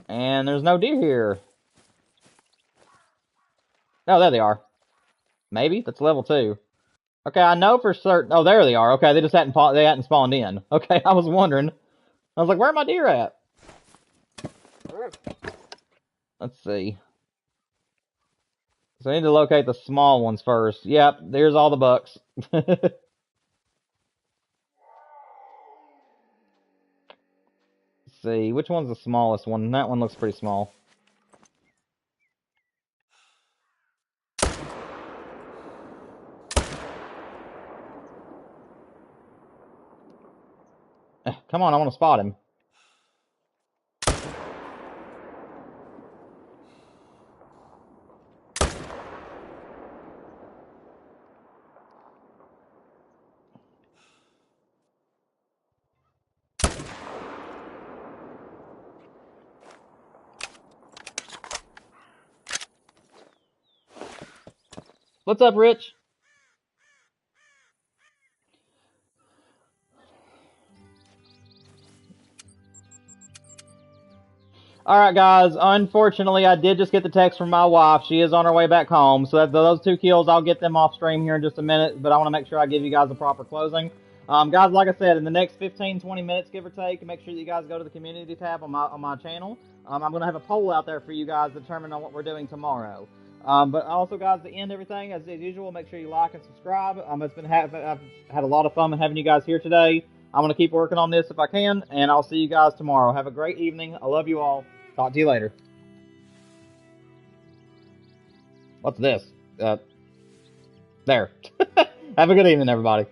And there's no deer here. Oh, there they are. Maybe? That's level 2. Okay, I know for certain. Oh, there they are. Okay, they hadn't spawned in. Okay, I was wondering. I was like, where are my deer at? Let's see. So I need to locate the small ones first. Yep, there's all the bucks. Let's see, which one's the smallest one? That one looks pretty small. Come on, I want to spot him. What's up, Rich? All right, guys. Unfortunately, I did just get the text from my wife. She is on her way back home. So those 2 kills, I'll get them off stream here in just a minute. But I want to make sure I give you guys a proper closing. Guys, like I said, in the next 15, 20 minutes, give or take, make sure that you guys go to the community tab on my channel. I'm going to have a poll out there for you guys to determine on what we're doing tomorrow. But also, guys, to end everything, as usual, make sure you like and subscribe. I've had a lot of fun having you guys here today. I'm going to keep working on this if I can, and I'll see you guys tomorrow. Have a great evening. I love you all. Talk to you later. What's this? There. Have a good evening, everybody.